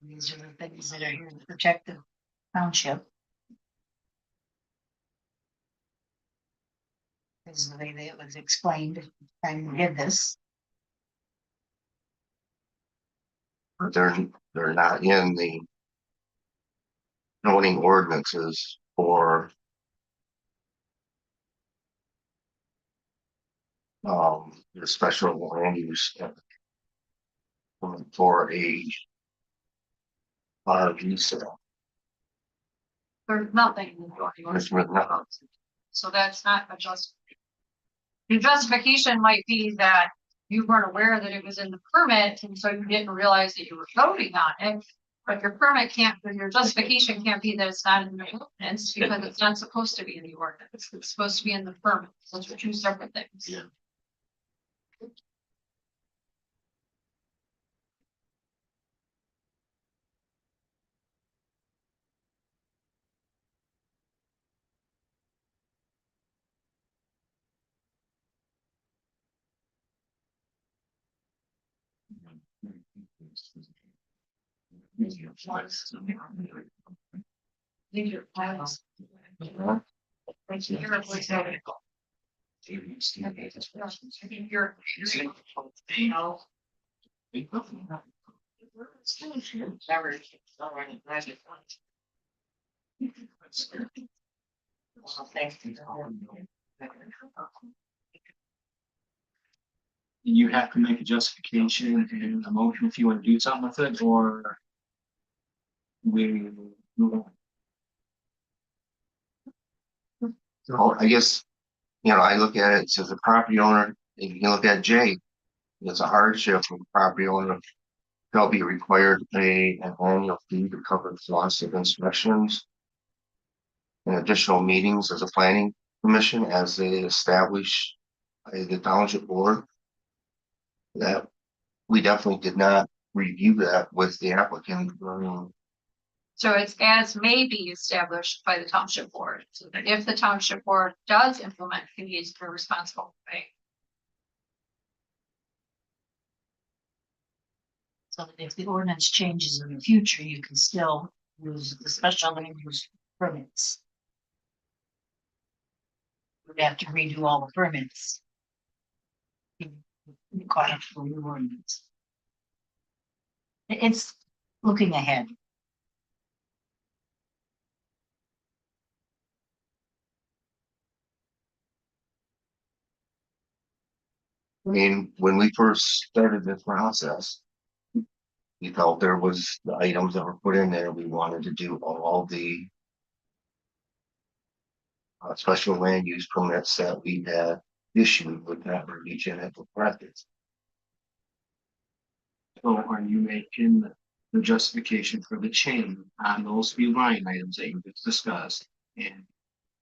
These are the things that are here to protect the township. This is the way that it was explained, and we did this. But they're not in the zoning ordinances for the special land use for a RV sale. There's nothing. in the zoning There's ordinance. nothing. So that's not a the justification might be that you weren't aware that it was in the permit, and so you didn't realize that you were voting on it. But your permit can't, your justification can't be that it's not in the ordinance, because it's not supposed to be in the ordinance. It's supposed to be in the permit. Those are two separate things. Yeah. Leave your files. Thank you. You have to make a justification and a motion if you want to do something with it, or we move on. So I guess, you know, I look at it, says the property owner, if you can look at J, it's a hardship for the property owner. They'll be required to pay an annual fee to cover the cost of inspections and additional meetings as a planning commission as they establish the township board. That we definitely did not review that with the applicant. So it's as may be established by the township board, so that if the township board does implement fees, they're responsible for paying. So that if the ordinance changes in the future, you can still use the special land use permits. We'd have to redo all the permits. Caught up to the new ordinance. It's looking ahead. I mean, when we first started this process, we felt there was the items that were put in there. We wanted to do all the special land use permits that we had issue with that verbiage in it for practice. So are you making the justification for the change on those few line items that you just discussed? And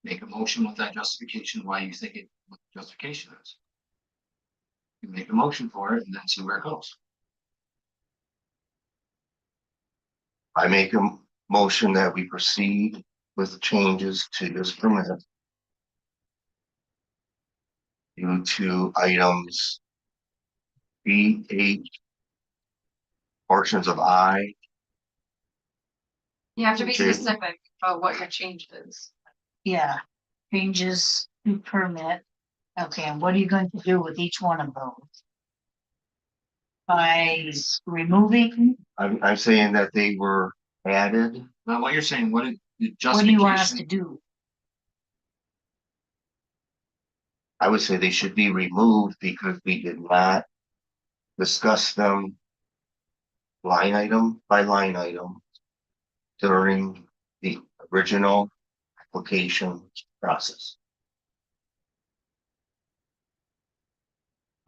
make a motion with that justification, why you think it, what the justification is. You make a motion for it and then see where it goes. I make a motion that we proceed with changes to this permit due to items B, H, portions of I. You have to be Okay. specific about what your change is. Yeah, changes to permit. Okay, and what are you going to do with each one of those? By removing, I'm saying that they were added. Now, what you're saying, what is the what do you want us to justification? do? I would say they should be removed because we did not discuss them line item by line item during the original application process.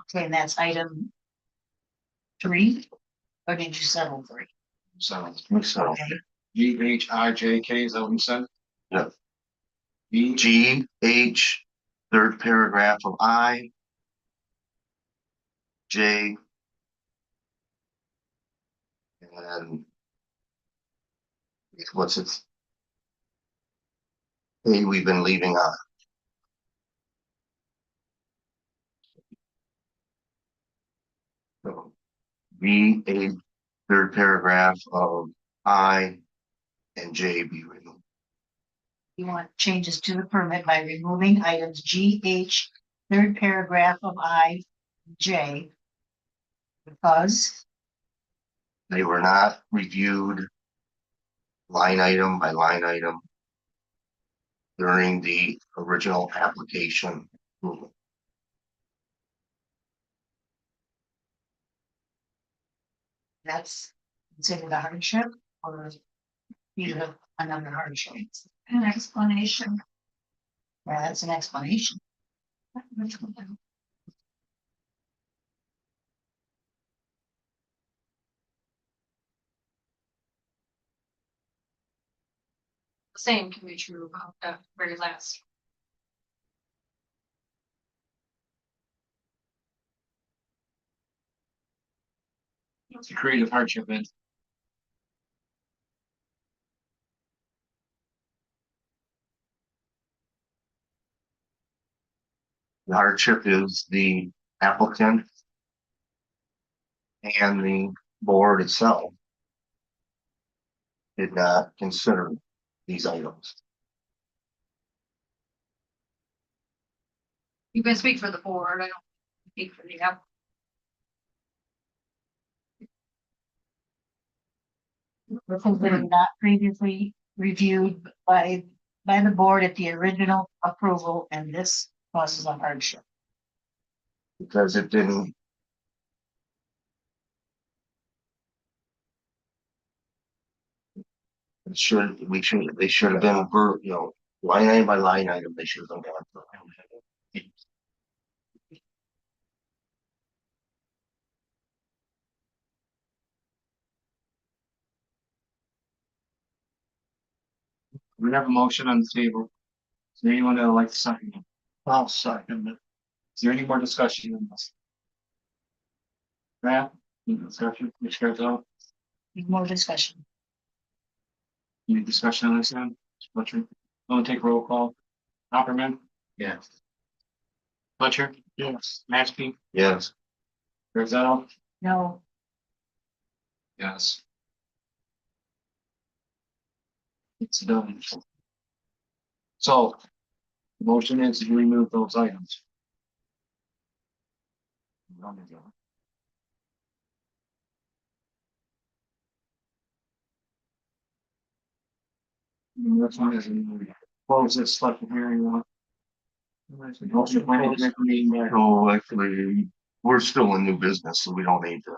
Okay, and that's item 3, or did you settle 3? So, So G, H, I, J, K, is that what you said? Yeah. B, G, H, third paragraph of I, J, and what's it? A, we've been leaving on. So B, A, third paragraph of I and J be removed. You want changes to the permit by removing items G, H, third paragraph of I, J. Because, They were not reviewed line item by line item during the original application approval. that's considered a hardship, or either another hardship. An explanation. Yeah, that's an explanation. The same can be true about the very last. it's a creative hardship, and The hardship is the applicant and the board itself did not consider these items. You can speak for the board, I don't speak for the app. Because they were not previously reviewed by the board at the original approval, and this causes a hardship. Because it didn't. It should, they should have been, line item by line item, they should have been gone through. we have a motion on the table. Is there anyone that would like to second it? I'll second it. Is there any more discussion on this? Matt, any discussion, which goes out, More discussion. any discussion on this end? Fletcher, want to take roll call? Opperman? Yes. Fletcher? Yes. Maskey? Yes, Gazelle? No, Yes. It's done. So, the motion is to remove those items. That's one is close this special hearing. Motion planning commission meeting there. so actually, we're still in new business, so we don't need to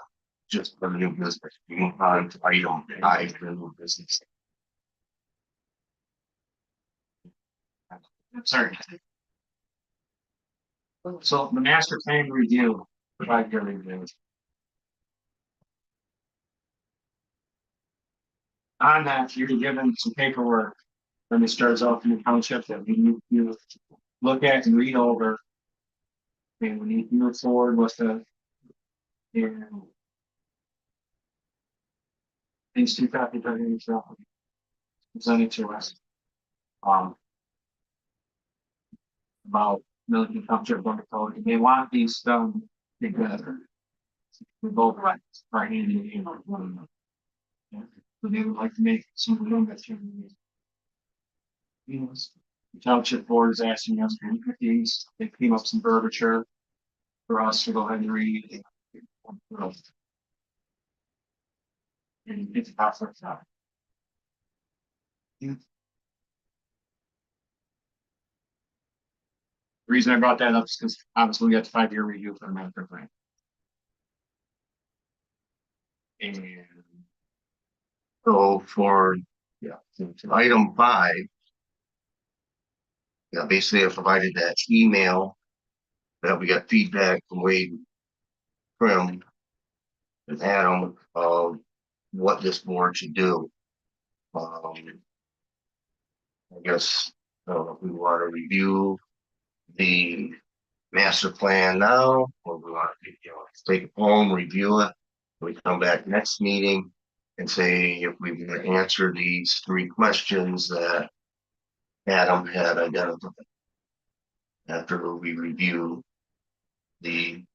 just a new business. We move on to item I for new business. Sorry. So the master plan review, 5-year review. On that, you're given some paperwork when it starts off in the township that you look at and read over. And we need to move forward with the. And these two copies are going to presented to us. About Millington Township Board of Code, and they want these done together. We both right hand in hand. So they would like to make some room that the township board is asking us to look at these. They came up some verbiage for us to go ahead and read. And it's about for that. The reason I brought that up is because obviously we got the 5-year review for the master plan. And So for, item 5. Yeah, basically I provided that email that we got feedback from Wade Prim and Adam of what this board should do. I guess, if we want to review the master plan now, or we want to, take it home, review it. We come back next meeting and say if we can answer these 3 questions that Adam had identified after we review the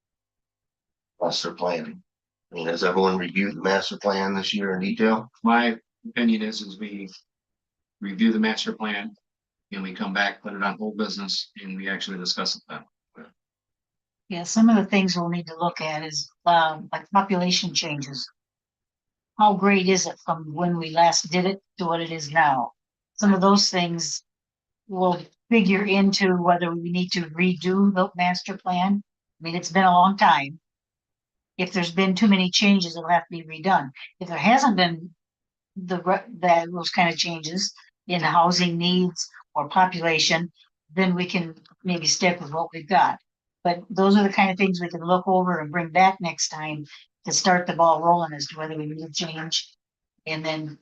master plan. I mean, has everyone reviewed the master plan this year in detail? my opinion is we review the master plan and we come back, put it on whole business, and we actually discuss it then. Yeah, some of the things we'll need to look at is, like population changes. How great is it from when we last did it to what it is now? Some of those things will figure into whether we need to redo the master plan. I mean, it's been a long time. If there's been too many changes, it'll have to be redone. If there hasn't been those kind of changes in housing needs or population, then we can maybe stick with what we've got. But those are the kind of things we can look over and bring back next time to start the ball rolling as to whether we need to change. And then,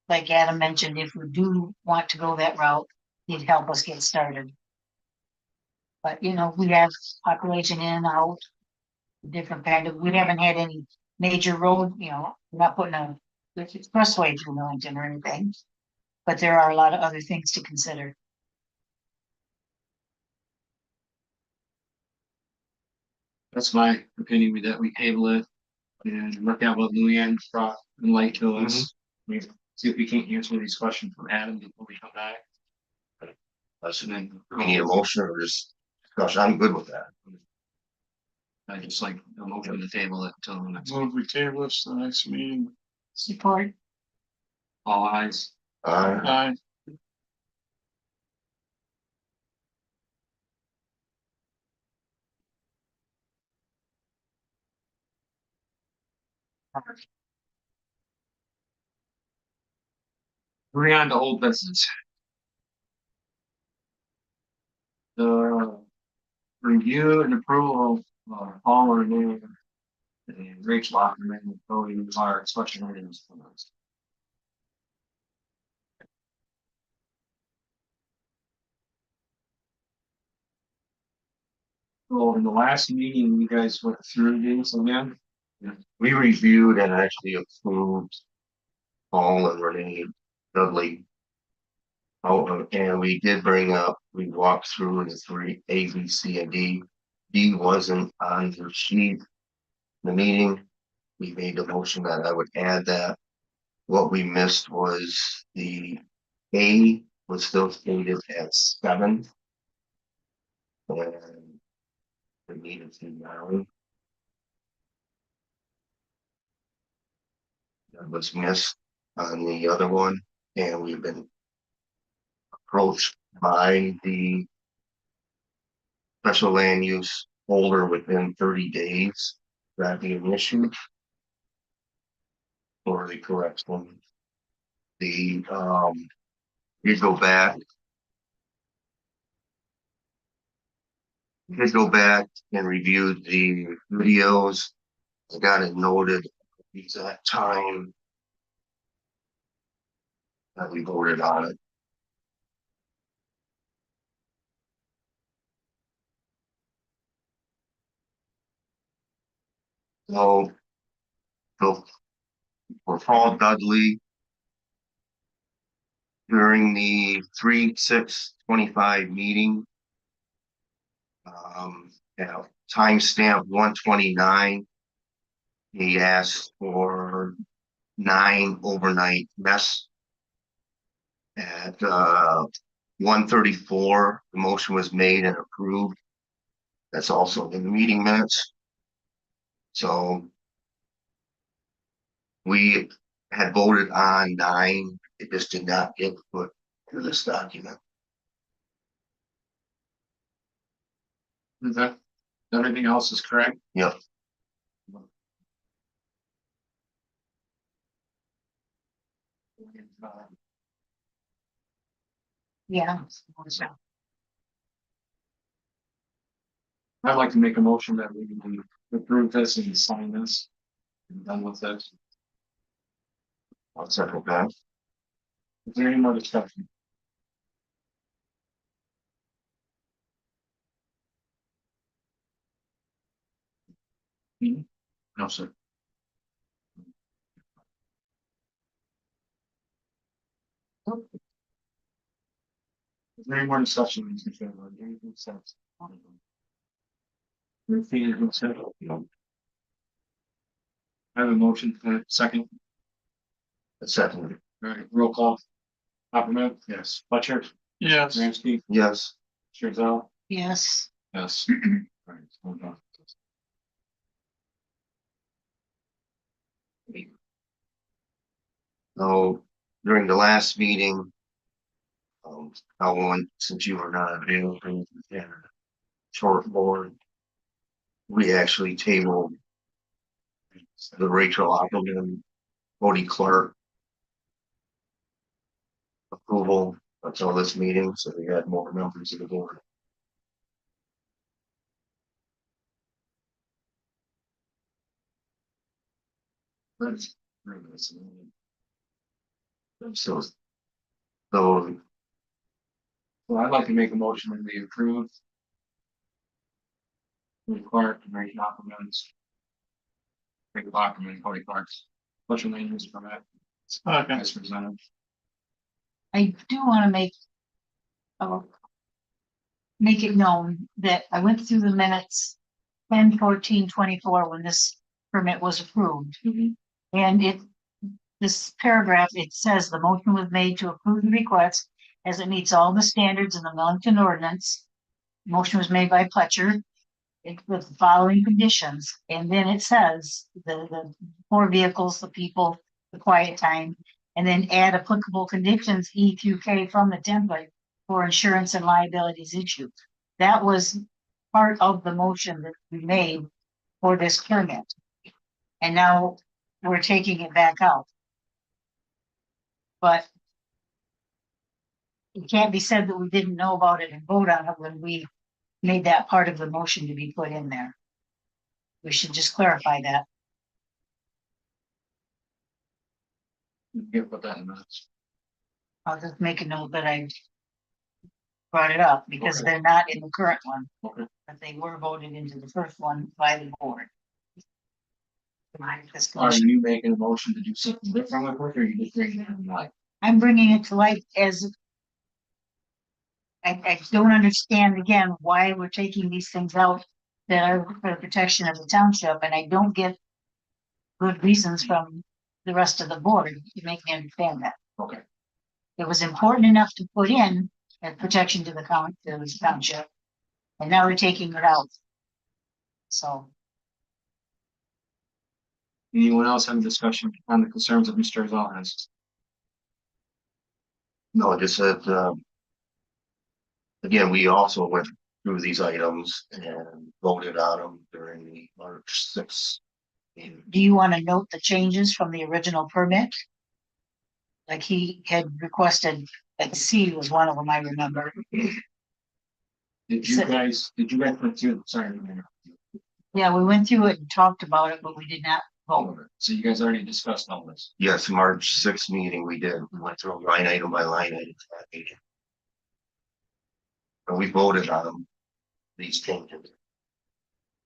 like Adam mentioned, if we do want to go that route, he'd help us get started. But we have population in and out, different kind of, we haven't had any major road, we're not putting a expressway through Millington or anything. But there are a lot of other things to consider. That's my opinion, that we table it and look at what Luann brought in light to us. We see if we can't answer these questions from Adam before we come back. And then we need a motion or just discussion. I'm good with that. I just like a motion to table it until the next. Move we table this to the next meeting. Support. All eyes. Aye. Moving on to old business. The review and approval of all or new and Rachel Lockman and Cody are special items. So in the last meeting, you guys went through these again. We reviewed and actually approved Paul and Renee Dudley. Oh, and we did bring up, we walked through the 3 A, B, C, and D. D wasn't on the sheet. The meeting, we made the motion that I would add that. What we missed was the A was still stated at 7. And we needed to 9. That was missed on the other one, and we've been approached by the special land use holder within 30 days. That be an issue. Or the correct one. You go back. Did go back and reviewed the videos. I got it noted the exact time that we voted on it. So, so for Paul Dudley, during the 3/6/25 meeting, timestamp 129, he asked for 9 overnight mess. At 1:34, the motion was made and approved. That's also in the meeting minutes. So we had voted on 9. It just did not get put in this document. Is that, everything else is correct? Yep. Yeah. I'd like to make a motion that we approve this and sign this. And done with it. I'll second that. Is there any more discussion? No, sir. Is there any more discussion? Mr. Chairman? Anything sense? I have a motion for a second. Second. All right, roll call. Copperman? Yes. Fletcher? Yes. Ramsky? Yes. Chazelle? Yes. Yes. All right, hold on. So during the last meeting, since you were not available in short board, we actually tabled the Rachel Opperman, Cody Clark approval until this meeting, so we had more members of the board. So, so Well, I'd like to make a motion that we approve. Clark and Ray Opperman's. Ray Opperman, Cody Clark's. Special land use permit. Okay. As presented. I do want to make it known that I went through the minutes 10/14/24 when this permit was approved. And this paragraph, it says the motion was made to approve the request as it meets all the standards in the Millington ordinance. Motion was made by Pletcher with the following conditions. And then it says the 4 vehicles, the people, the quiet time, and then add applicable conditions E through K from the template for insurance and liabilities issued. That was part of the motion that we made for this permit. And now we're taking it back out. But it can't be said that we didn't know about it and vote on it when we made that part of the motion to be put in there. We should just clarify that. Give put that in minutes. I'll just make a note that I brought it up because Okay. they're not in the current one. Okay. But they were voted into the first one by the board. Are you making a motion to do something different with it, or are you just bringing it in light? I'm bringing it to light as I don't understand again why we're taking these things out that are for the protection of the township, and I don't get good reasons from the rest of the board to make me understand that. Okay. It was important enough to put in as protection to the township, and now we're taking it out. So, Anyone else have a discussion on the concerns of Mr. Rizal has? no, just that, again, we also went through these items and voted on them during the March 6th meeting. do you want to note the changes from the original permit? Like he had requested, like C was one of them, I remember. Did you guys pursue, sorry. Yeah, we went through it and talked about it, but we did not All vote. of it. So you guys already discussed all this. Yes, March sixth meeting we did, we went through line item by line item for that meeting. And we voted on them, these changes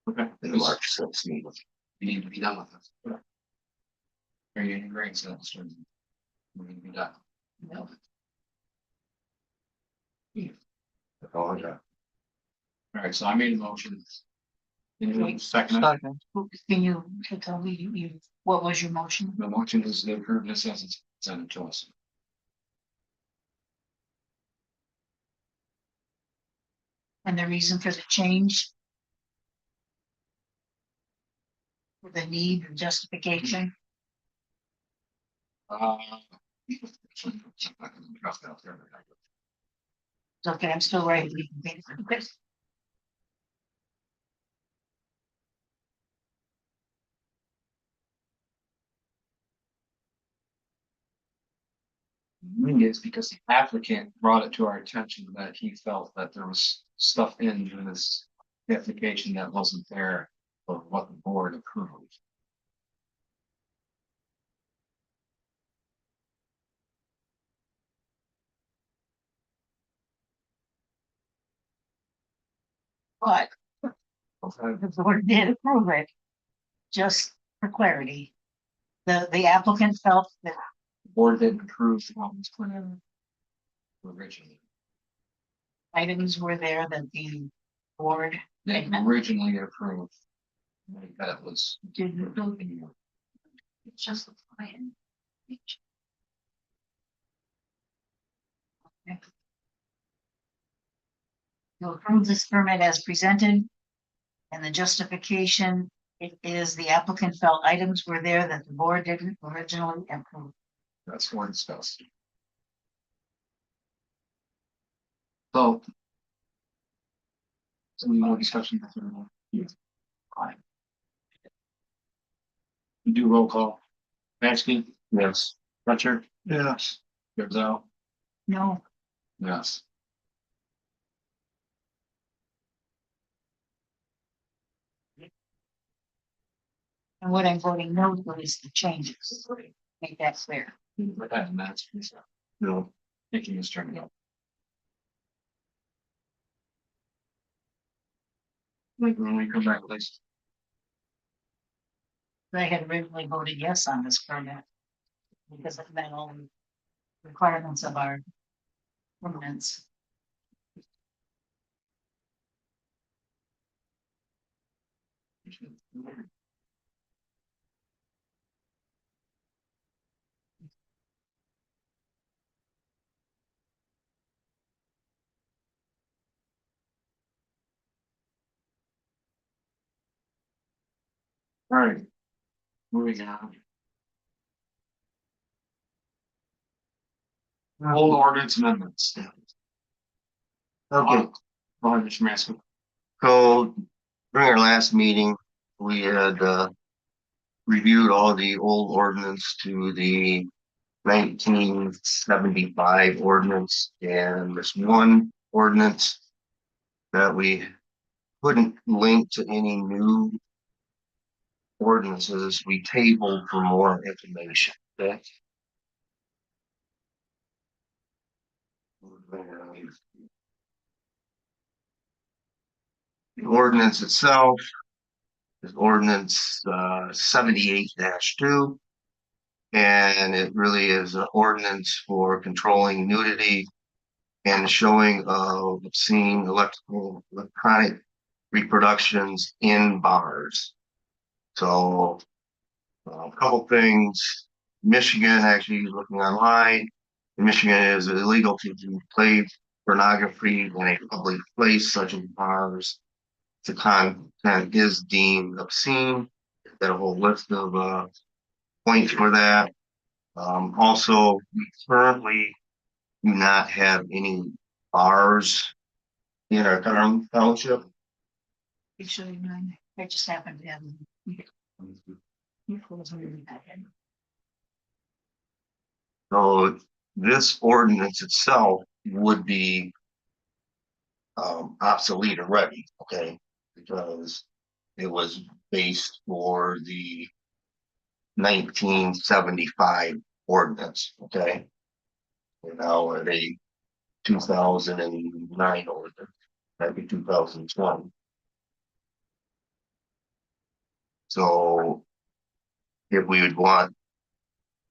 Okay. in the March sixth meeting. You need to be done with this. Are you in agreement to that? Mr. We're gonna be done. No. Oh, yeah. All right, so I made a motion. Anyone second? it? Second, Can you tell me, what was your motion? The motion is to approve this as it's presented to us. And the reason for the change? For the need or justification? It's okay, I'm still writing. Is because the applicant brought it to our attention that he felt that there was stuff in this application that wasn't there for what the board approved. But the board did approve it. Just for clarity. The applicant felt that The board didn't approve the ones put in originally. items were there that the board They originally approved. That was. didn't approve. It's just a plan. Okay. You'll approve this permit as presented. And the justification, it is the applicant felt items were there that the board didn't originally approve. That's for discussed. So. Some more discussion. Yeah. Fine. We do roll call. Mansky, Yes. Richard, yes, Gazelle, No, yes. and what I'm voting no for is the changes. Make that clear. And that's. No. Making this turn it up. When we come back, please. I had originally voted yes on this permit. Because it met all the requirements of our ordinance. All right. Moving on. Whole ordinance amendments. Okay, Go ahead, Mr. Mansky. so during our last meeting, we had reviewed all the old ordinance to the 1975 ordinance, and there's one ordinance that we couldn't link to any new ordinances. We tabled for more information. Okay. The ordinance itself is ordinance 78-2. And it really is an ordinance for controlling nudity and showing of obscene electronic reproductions in bars. So a couple things. Michigan, actually looking online, in Michigan it is illegal to play pornography in a public place such as bars. The content is deemed obscene. Got a whole list of points for that. Also, we currently do not have any bars in our township. Actually, mine, I just happened to have. So this ordinance itself would be obsolete already, okay? Because it was based for the 1975 ordinance, okay? We're now at a 2009 ordinance, that'd be 2020. So if we would want,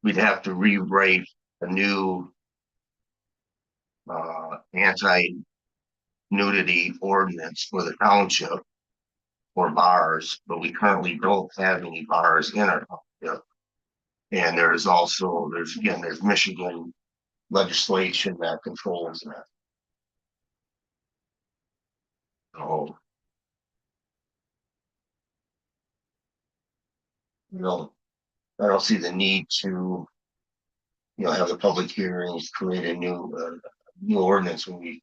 we'd have to rewrite a new anti-nudity ordinance for the township for bars, but we currently don't have any bars in our township. And there's Michigan legislation that controls that. So, I don't see the need to, have the public hearings, create a new ordinance when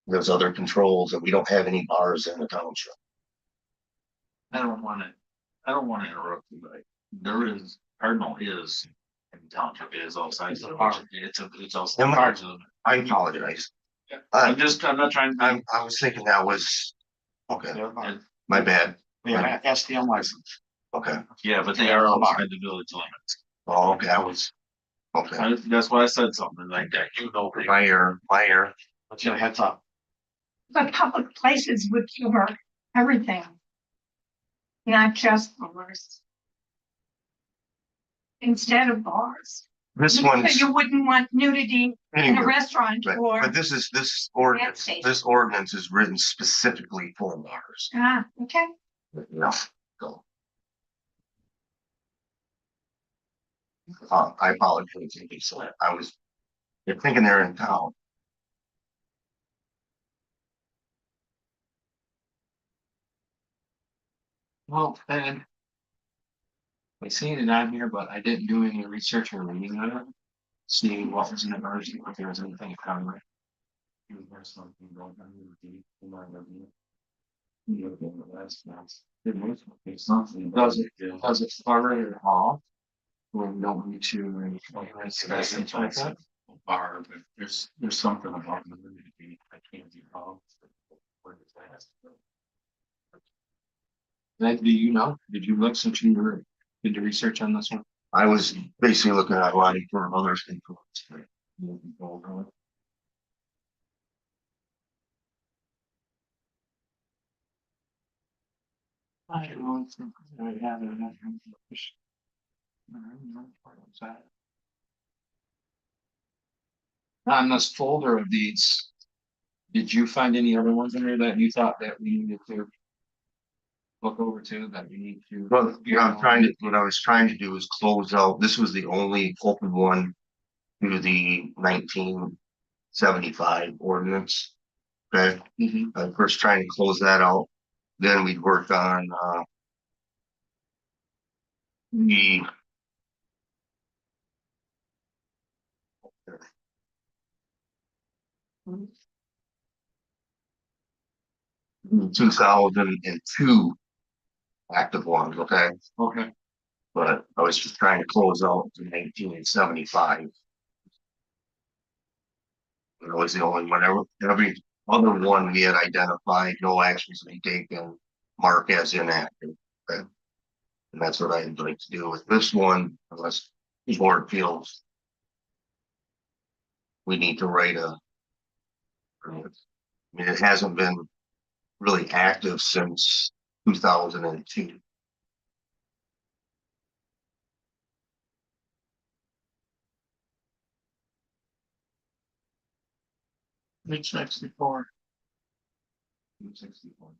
there's other controls and we don't have any bars in the township. I don't wanna interrupt you, but there is, Cardinal is, in township is all sides of the park, it's also Am I- parts of. I apologize. I'm not trying. I was thinking that was, okay, And my bad. they have an STM license. Okay. Yeah, but they are outside the village limits. Oh, okay, okay. That's why I said something like that, My error. Let's get a heads up. But public places would cover everything. Not just bars. Instead of bars. This Because one's, you wouldn't want nudity in a anyway, restaurant but, or, but this ordinance, station. this ordinance is written specifically for bars. okay. No, go. I apologize, so they're thinking they're in town. Well, and I seen it on here, but I didn't do any research or reading on it. Seeing what was in the version, if there was anything covered. There's something going on with the review. Does it cover it all? We don't need to. Like that. Bar, but there's something about the I can't be involved. Do you know? Did you look since you did the research on this one? I was basically looking at line for others. I don't think I have enough information. On this folder of these, did you find any other ones in there that you thought that we needed to look over to, that we need to? Well, what I was trying to do is close out, this was the only open one to the 1975 ordinance. Okay, Mhm. I was first trying to close that out, then we'd work on, the 2002 active ones, okay? Okay. But I was just trying to close out the 1975. It was the only one, every other one we had identified, no actions to be taken, mark as inactive. Okay? And that's what I'd like to do with this one, unless the board feels we need to write I mean, it hasn't been really active since 2002. Page 64. 64.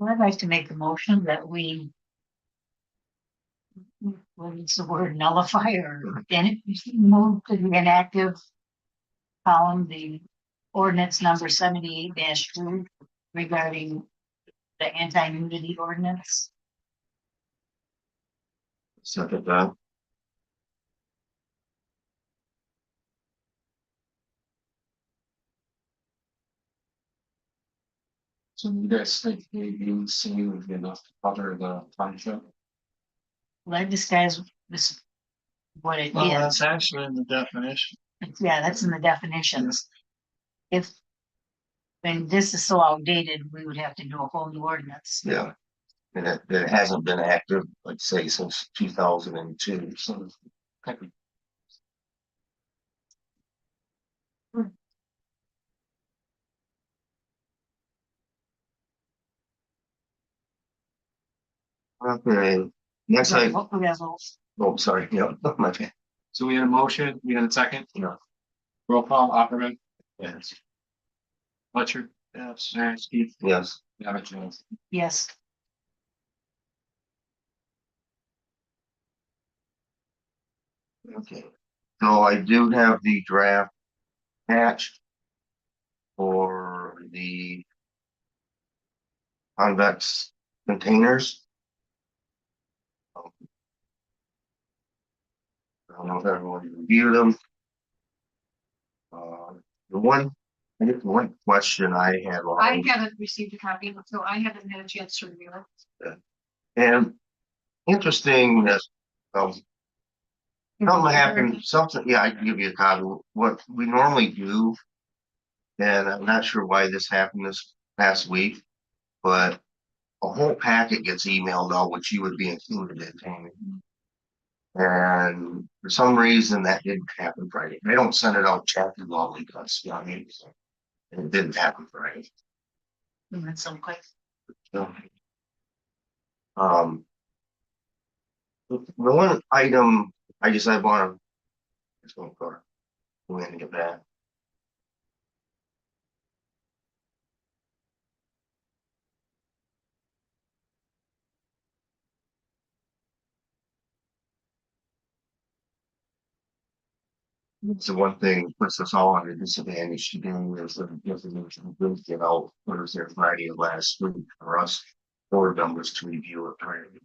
Well, I'd like to make a motion that we. What is the word, nullify or then move to the inactive column, the ordinance number 78-2 regarding the anti-nudity ordinance. Second that. So you guys think maybe C would be enough to cover the township? Well, this guy's, this is what it Well, is. that's actually in the definition. Yeah, that's in the definitions. If, when this is so outdated, we would have to do a whole new ordinance. Yeah. And it hasn't been active, like say, since 2002, so. Okay, next I, Oh, we have a- oh, sorry, yeah, my bad. So we had a motion, we had a second? No. Roll call, Opperman, Yes. Fletcher, Yes. Steve, Yes, Davich, yes. Yes, okay. So I do have the draft patch for the convex containers. I don't know if everyone reviewed them. The one, I guess the one question I had. I haven't received a copy, so I haven't had a chance to review it. And interesting that, something happened, something, yeah, I can give you a copy. What we normally do, and I'm not sure why this happened this past week, but a whole packet gets emailed out, which you would be included in, Tammy. And for some reason that didn't happen Friday. They don't send it out chapter law because, you know what I mean? And it didn't happen Friday. we went so quick. So, Um. The one item I wanna. It's going for. We're gonna get that. It's the one thing puts us all under disadvantage to do is the information we did get out Thursday or Friday of last week for us board members to review it. Prior to-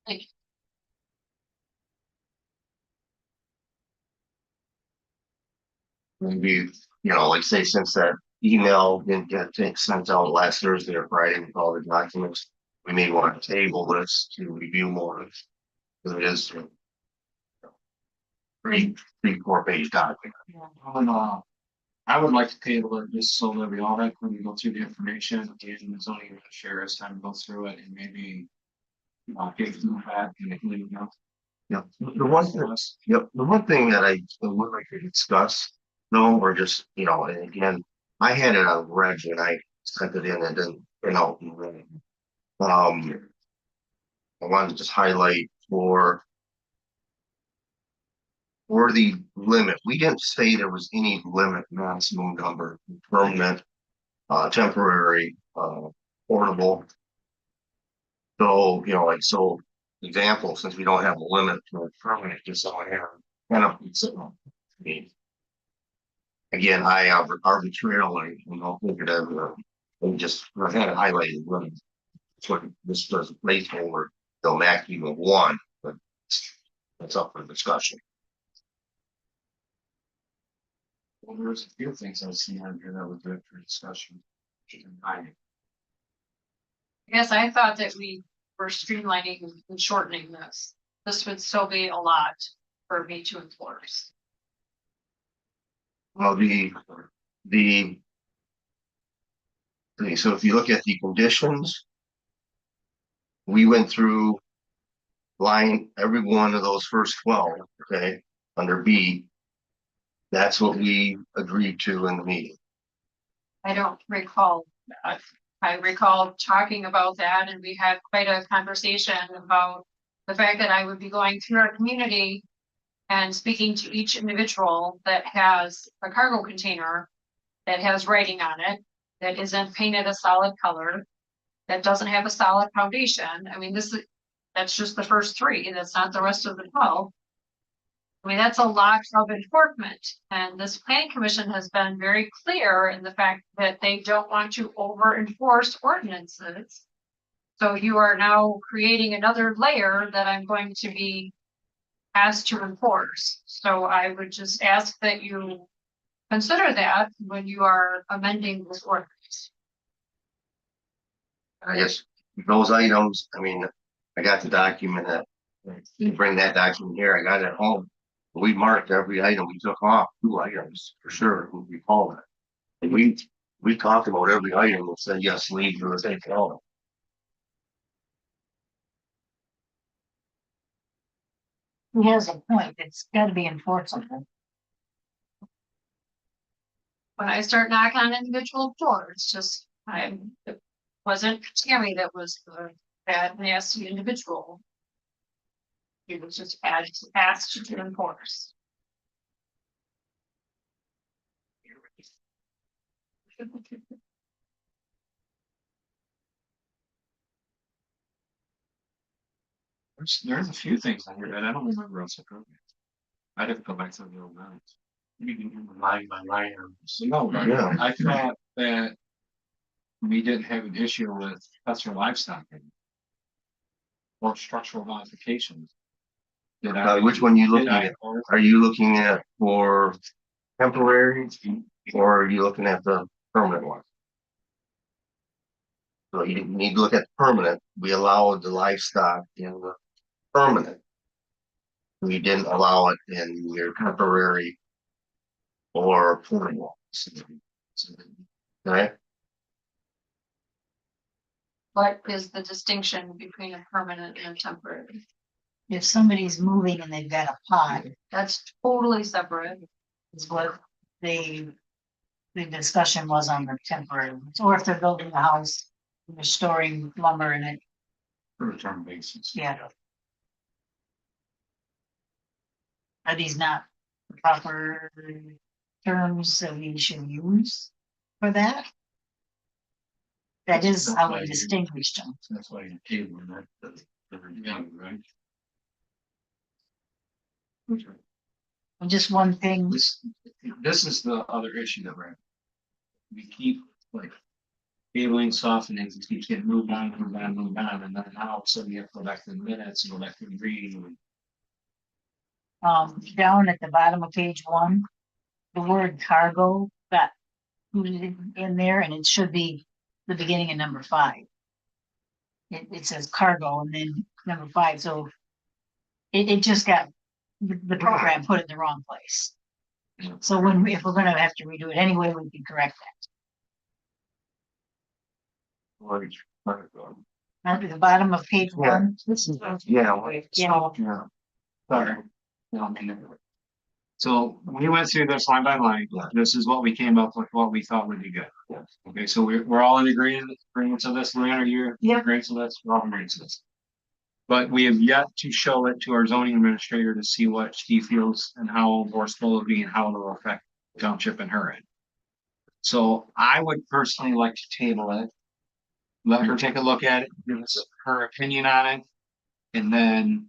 Thank you. Maybe, like say since that email didn't get sent out last Thursday or Friday with all the documents, we may want to table this to review more of. Because it is. Three, 4 page document. I would like to table it just so that we all have, when we go through the information, and it's only gonna share us time to go through it and maybe. Get feedback and you know. Yeah, the one thing, yep, the one thing that I would like to discuss, no, or just, and again, I had it on reg and I sent it in and then, I wanted to just highlight for the limit, we didn't say there was any limit maximum number, permanent, temporary, portable. So, so example, since we don't have a limit to a permanent, just so I have kind of, again, I arbitrarily, think it ever, we just had it highlighted limit. So this does a placeholder, they'll maximum one, but that's up for discussion. Well, there's a few things I've seen on here that were good for discussion. I guess I thought that we were streamlining and shortening this. This would still be a lot for me to enforce. Well, okay, so if you look at the conditions, we went through line every one of those first 12, okay, under B. That's what we agreed to in the meeting. I don't recall that. I recall talking about that and we had quite a conversation about the fact that I would be going through our community and speaking to each individual that has a cargo container that has writing on it, that isn't painted a solid color, that doesn't have a solid foundation. I mean, that's just the first three. That's not the rest of the 12. I mean, that's a lot of enforcement, and this planning commission has been very clear in the fact that they don't want to over enforce ordinances. So you are now creating another layer that I'm going to be asked to enforce. So I would just ask that you consider that when you are amending this ordinance. I guess those items, I mean, I got the document that, you bring that document here, I got it at home. We marked every item, we took off 2 items for sure, we recall that. And we talked about every item and said, yes, leave or take it all. He has a point. It's gotta be enforceable. When I start knocking on individual doors, just, it wasn't Tammy that was the bad nasty individual. He was just asked to enforce. There's a few things on here that I don't remember else approving. I'd have to go back to the old minutes. You can do line by line or. No, Yeah. I thought that we didn't have an issue with pastoral livestock. Or structural modifications. Which one you looking Did I- at? Are you looking at for temporary or are you looking at the permanent one? So you need to look at permanent. We allowed the livestock in the permanent. We didn't allow it in your temporary or portable. Right? What is the distinction between a permanent and a temporary? If somebody's moving and they've got a pod, That's totally separate. is what the discussion was on the temporary ones. Or if they're building a house, and they're storing lumber in it, For a term basis. yeah. Are these not the proper terms that we should use for that? That is how we distinguished them. That's why you table that, right? And just one thing, This is the other issue that we're. We keep like. Cabling softening, it keeps getting moved on, and then now all of a sudden you have to go back to the minutes and go back to the reading. down at the bottom of page 1, the word cargo got in there, and it should be the beginning of number 5. It says cargo and then number 5, so it just got, the program put it in the wrong place. So if we're gonna have to redo it anyway, we can correct that. At the bottom of page 1. Yeah. Yeah. Sorry. No, I mean, so we went through this line by line. Yeah. This is what we came up with, what we thought would be good. Yes. Okay, so we're all in agreement to this, Luann, are you? Yep. Agreeing to this, we're all agreeing to this. But we have yet to show it to our zoning administrator to see what she feels and how enforceable it'll be and how it'll affect the township and her end. So I would personally like to table it. Let her take a look at it, give us her opinion on it, and then.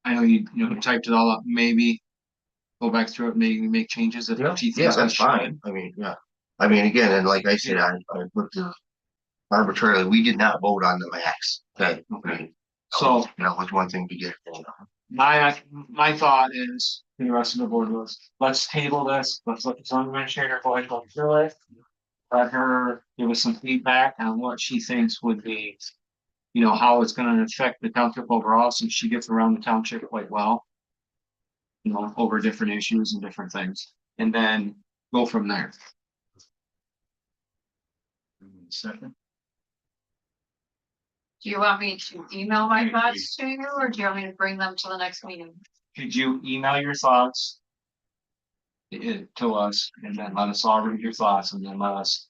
I know you typed it all up, maybe go back through it, maybe make changes if she Yeah, thinks that's fine. I mean, yeah. I mean, again, and like I said, I put the arbitrarily, we did not vote on the max. Okay. So That was one thing to get. my thought is, the rest of the board was, let's table this, let's let the zoning administrator go ahead and go through it. Let her give us some feedback on what she thinks would be, how it's gonna affect the township overall, since she gets around the township quite well. Over different issues and different things, and then go from there. Second. Do you want me to email my thoughts to you, or do you want me to bring them to the next meeting? Could you email your thoughts? it to us, and then let us all read your thoughts, and then let us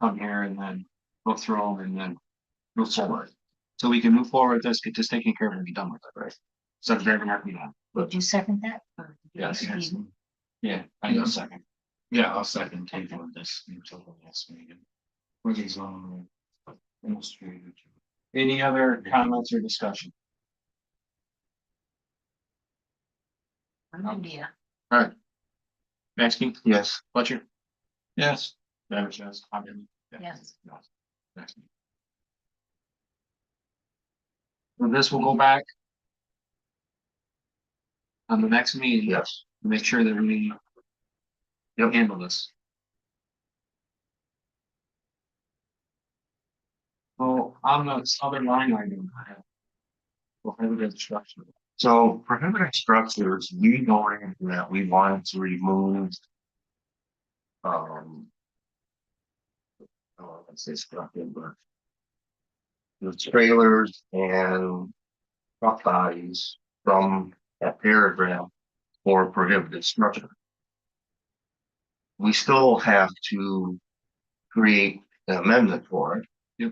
come here and then go through them and then move forward. So we can move forward with this, get this taken care of and be done with it, right? So it's very happy now. Would you second that? Yes. Yes. Yeah, I need a second. Yeah, I'll second table this until the next meeting. With his own illustrated. Any other comments or discussion? Idea. All right. Maxine, Yes. Fletcher, Yes, Davis, yes, I'm in. Yes. Next. So this will go back on the next meeting. Yes. To make sure that we handle this. Well, on the other line item, I have prohibited structure. So prohibited structures, we noted that we wanted to remove. Let's say structure, but. The trailers and truck bodies from that paragraph for prohibited structure. We still have to create an amendment for it. Yep.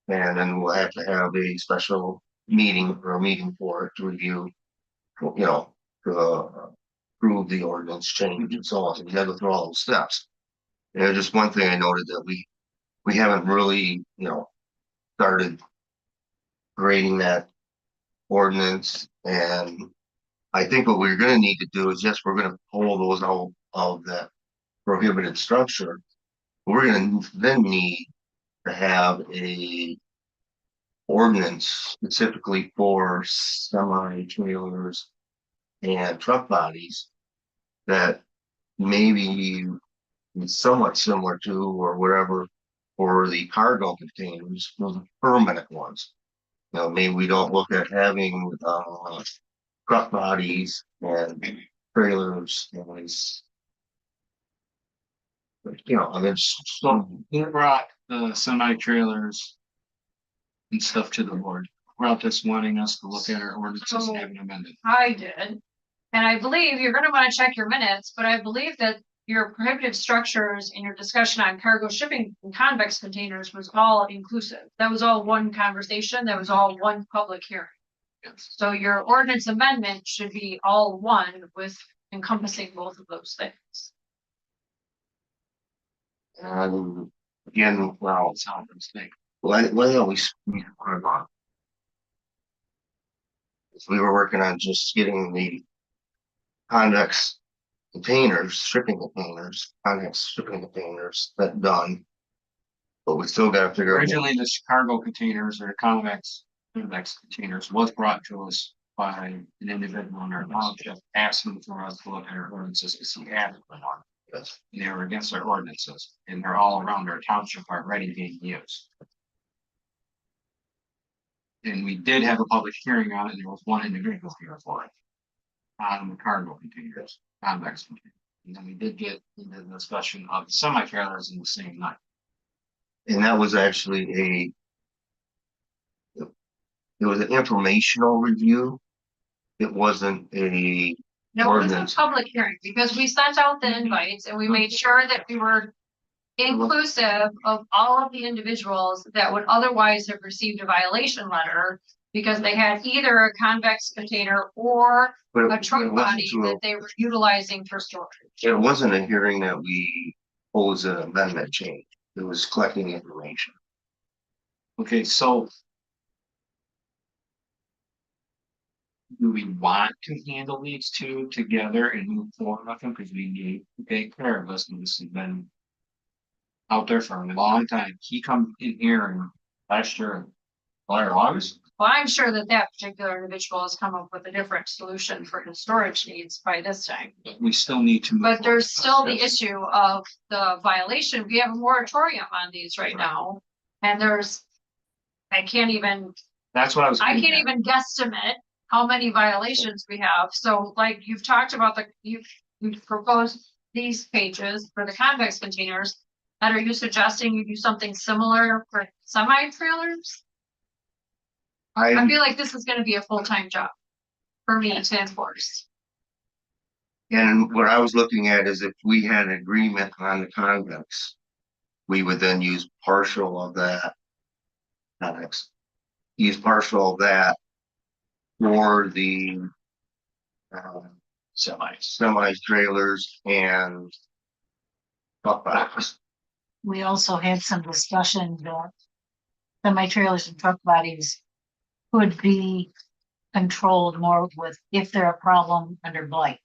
And then we'll have to have a special meeting or a meeting for it to review, to approve the ordinance change and so on. So we have to go through all those steps. And just one thing I noted that we haven't really, started grading that ordinance, and I think what we're gonna need to do is we're gonna pull those out of that prohibited structure. We're gonna then need to have a ordinance specifically for semi trailers and truck bodies that maybe is somewhat similar to or whatever for the cargo containers, those permanent ones. Maybe we don't look at having truck bodies and trailers and these. I mean, So who brought the semi trailers and stuff to the board? Without just wanting us to look at our ordinances and have an amendment. I did. And I believe you're gonna wanna check your minutes, but I believe that your prohibited structures and your discussion on cargo shipping and convex containers was all inclusive. That was all one conversation. That was all one public hearing. Yes. So your ordinance amendment should be all one with encompassing both of those things. and again, well, That's how I'm saying. we put it on. We were working on just getting the convex containers, convex shipping containers that done. But we still gotta figure out. Originally, the cargo containers or convex containers was brought to us by an individual in our township, asking for us to look at our ordinances to see added one. Yes. And they were against our ordinances, and they're all around our township already being used. And we did have a public hearing on it, and there was one individual here for it. On the cargo containers, convex containers. And then we did get into the discussion of the semi trailers in the same night. And that was actually it was an informational review. It wasn't a No, it was a ordinance. public hearing because we sent out the invites and we made sure that we were inclusive of all of the individuals that would otherwise have received a violation letter because they had either a convex container or But a truck it wasn't body to that they were utilizing for storage. it wasn't a hearing that we posed an amendment change. It was collecting information. Okay, so. Do we want to handle these two together and move forward with them? Because we need to take care of this, and this has been. Out there for a long time. He come in here and last year, or August. Well, I'm sure that that particular individual has come up with a different solution for his storage needs by this time. We still need to. move But there's forward. still the issue of the violation. We have a moratorium on these right now. And I can't even That's what I was. I getting can't at. even guesstimate how many violations we have. So like you've talked about you've proposed these pages for the convex containers. And are you suggesting you do something similar for semi trailers? I feel like this is gonna be a full-time job for me to enforce. And what I was looking at is if we had an agreement on the convex, we would then use partial of that. Convex, use partial of that for the semi trailers and truck bodies. We also had some discussion that semi-trailers and truck bodies could be controlled more with if they're a problem under blight.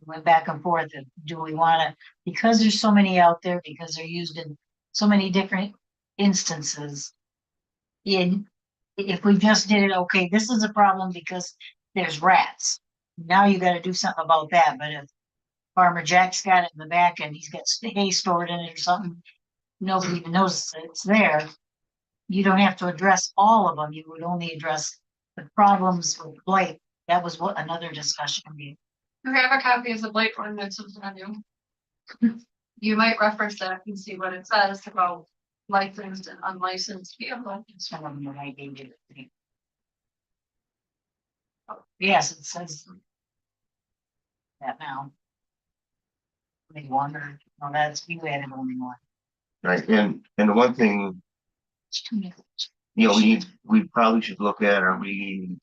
We went back and forth, of, do we wanna, because there's so many out there, because they're used in so many different instances. If we just did it, okay, this is a problem because there's rats. Now you gotta do something about that, but if Farmer Jack's got it in the back and he's got hay stored in it or something, nobody even knows it's there. You don't have to address all of them, you would only address the problems with blight. That was what another discussion we. You have a copy of the blight ordinance in front of you. You might reference that and see what it says about licensed and unlicensed vehicles. It's one of them that I gave you. Yes, it says. That now. Only one or, no, that's, you added only one. Right, and the one thing, It's too many. you know, we probably should look at, are we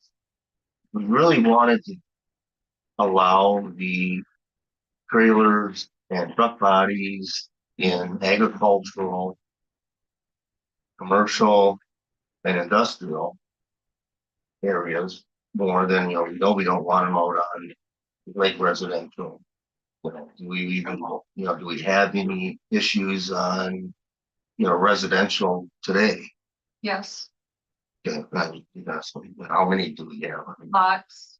really wanted to allow the trailers and truck bodies in agricultural, commercial, and industrial areas more than, you know, we don't want them out on lake residential. You know, do we even, you know, do we have any issues on, you know, residential today? Yes, Yeah, how many do we have? I mean, lots.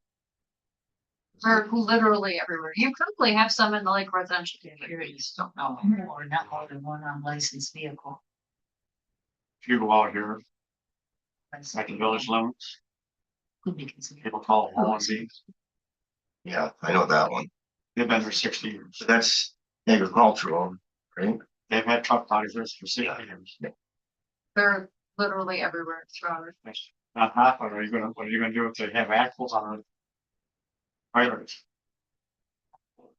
Or literally everywhere. You probably have some in the like residential. Here you just don't know, or not more than one unlicensed vehicle. If you go out here, like in village limits, Could be considered. people call it hauling beans. Yeah, I know that one. They've been there 60 years. So that's agricultural, right? They've had truck bodies there for 60 years. They're literally everywhere throughout. Not half of it. What are you gonna do if they have axles on the trailers?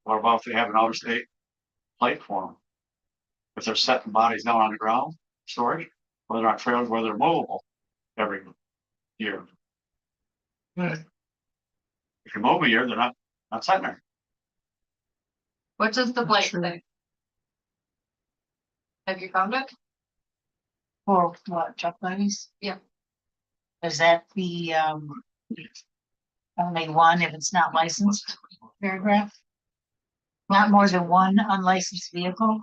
What about if they have an outer state plate for them? If they're setting bodies down on the ground, storage, or they're on trailers where they're movable every year. Right. If you move a year, they're not sitting there. What does the blight Sure. say? Have you found it? Or what, truck bodies? Yeah. Is that the, only one if it's not licensed paragraph? Not more than one unlicensed vehicle?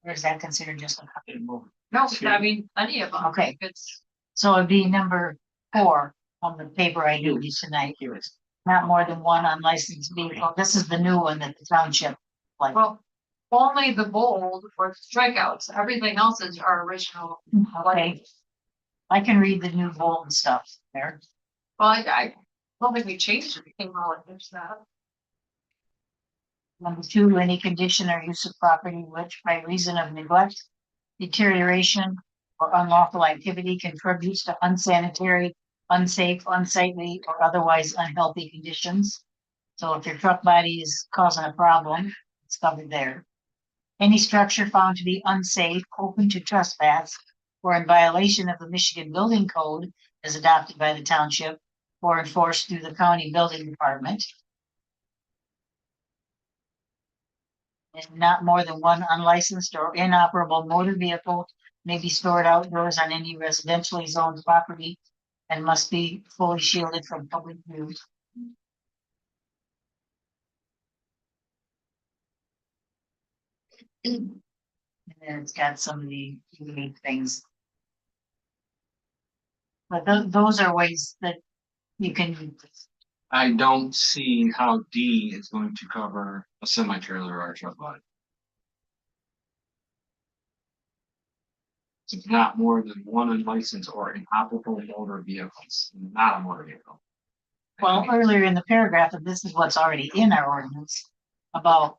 Or is that considered just a copy? No, I mean, any of them. Okay. It's, So it'd be number 4 on the paper I gave you tonight. Not more than one unlicensed vehicle. This is the new one that the township, like, well, only the bold or strikeouts, everything else is our original. okay. I can read the new bold and stuff there. Well, I don't think we changed anything while there's that. Number 2, any condition or use of property which by reason of neglect, deterioration, or unlawful activity contributes to unsanitary, unsafe, unsightly, or otherwise unhealthy conditions. So if your truck body is causing a problem, it's covered there. Any structure found to be unsafe, open to trespass, or in violation of the Michigan Building Code as adopted by the township or enforced through the county building department. And not more than one unlicensed or inoperable motor vehicle may be stored outdoors on any residentially zoned property and must be fully shielded from public view. And then it's got some of the unique things. But those are ways that you can, I don't see how D is going to cover a semi trailer or a truck body. It's not more than one unlicensed or inoperable motor vehicles, not a motor vehicle. well, earlier in the paragraph, and this is what's already in our ordinance about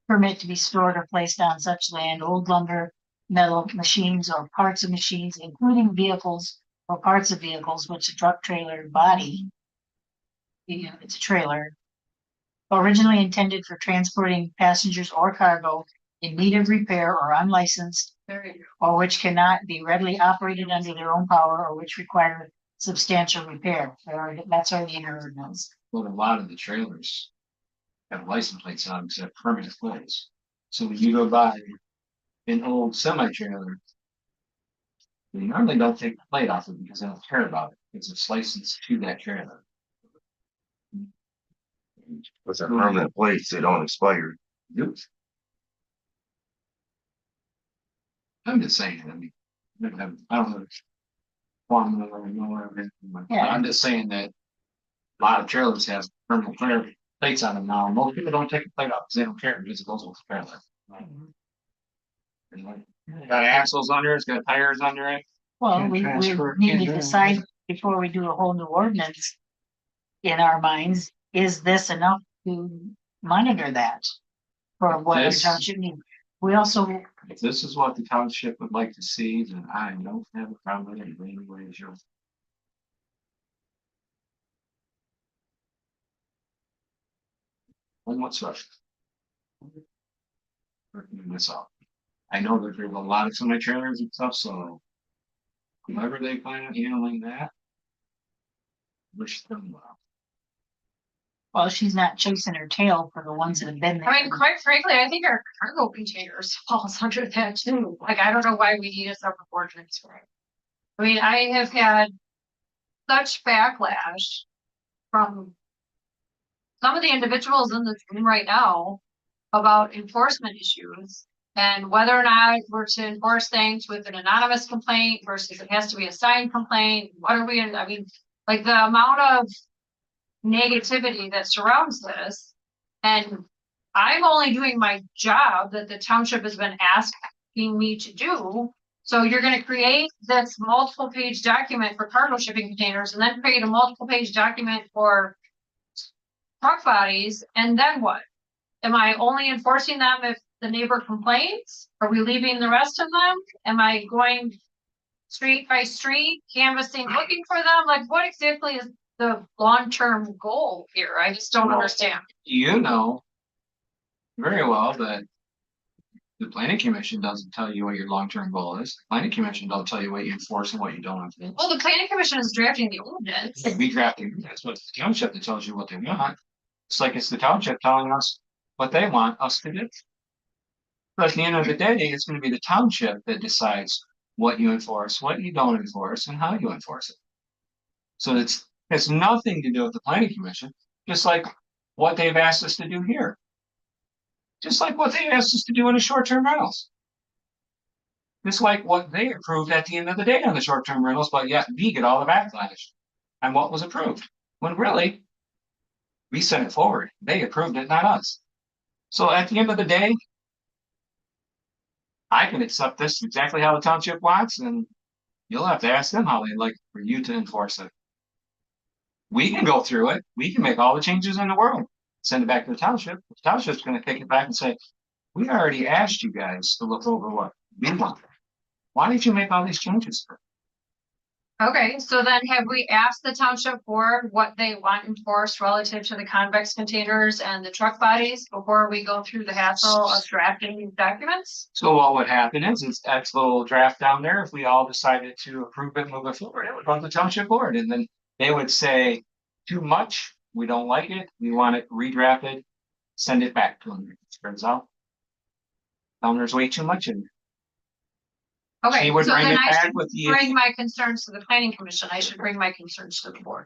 permit to be stored or placed on such land, old lumber, metal machines or parts of machines, including vehicles or parts of vehicles, which a truck trailer body, you know, it's a trailer, originally intended for transporting passengers or cargo in need of repair or unlicensed, There you or which cannot be readily operated under their own power, or which require substantial repair. That's already in our ordinance. But a lot of the trailers have license plates on them, except permanent plates. So when you go by an old semi trailer, they normally don't take the plate off it because they don't care about it, because it's licensed to that trailer. With a permanent plates, they don't expire. Yep. I'm just saying, I mean, I don't know. Yeah. I'm just saying that a lot of trailers have permanent plates on them now. Most people don't take the plate off because they don't care because it goes with the trailer. And like, got axles under it, it's got tires under it. Well, Can't we transfer it, need can't to do decide anything. before we do a whole new ordinance. In our minds, is this enough to monitor that? For what our This- township needs? We also, If this is what the township would like to see, then I don't have a problem with it in any way, sure. One whatsoever. Working this out. I know that there's a lot of semi trailers and stuff, so whoever they plan on handling that. Wish them well. well, she's not chasing her tail for the ones that have been there. I mean, quite frankly, I think our cargo containers falls under that too. Like, I don't know why we need a separate ordinance for it. I mean, I have had such backlash from some of the individuals in this room right now about enforcement issues and whether or not we're to enforce things with an anonymous complaint versus it has to be a signed complaint. What are we, I mean, like the amount of negativity that surrounds this. And I'm only doing my job that the township has been asking me to do. So you're gonna create this multiple page document for cargo shipping containers and then create a multiple page document for truck bodies, and then what? Am I only enforcing them if the neighbor complains? Are we leaving the rest of them? Am I going street by street, canvassing, looking for them? Like, what exactly is the long-term goal here? I just don't understand. You know very well that the planning commission doesn't tell you what your long-term goal is. The planning commission don't tell you what you enforce and what you don't enforce. Well, the planning commission is drafting the ordinance. We drafting, that's what the township that tells you what they want. It's like it's the township telling us what they want us to do. But at the end of the day, it's gonna be the township that decides what you enforce, what you don't enforce, and how you enforce it. So it's nothing to do with the planning commission, just like what they've asked us to do here. Just like what they asked us to do in the short-term rentals. Just like what they approved at the end of the day on the short-term rentals, but yet we get all the backlash on what was approved. When really, we sent it forward. They approved it, not us. So at the end of the day, I can accept this exactly how the township wants, and you'll have to ask them how they'd like for you to enforce it. We can go through it. We can make all the changes in the world, send it back to the township. The township's gonna take it back and say, we already asked you guys to look over what we want. Why did you make all these changes? Okay, so then have we asked the township board what they want enforced relative to the convex containers and the truck bodies before we go through the hassle of drafting these documents? So what would happen is X little draft down there, if we all decided to approve it, move it forward, it would go to the township board, and then they would say, too much, we don't like it, we want it redrafted, send it back to them. Turns out, there's way too much in. Okay, She would so bring then it I back should with the, bring my concerns to the planning commission. I should bring my concerns to the board.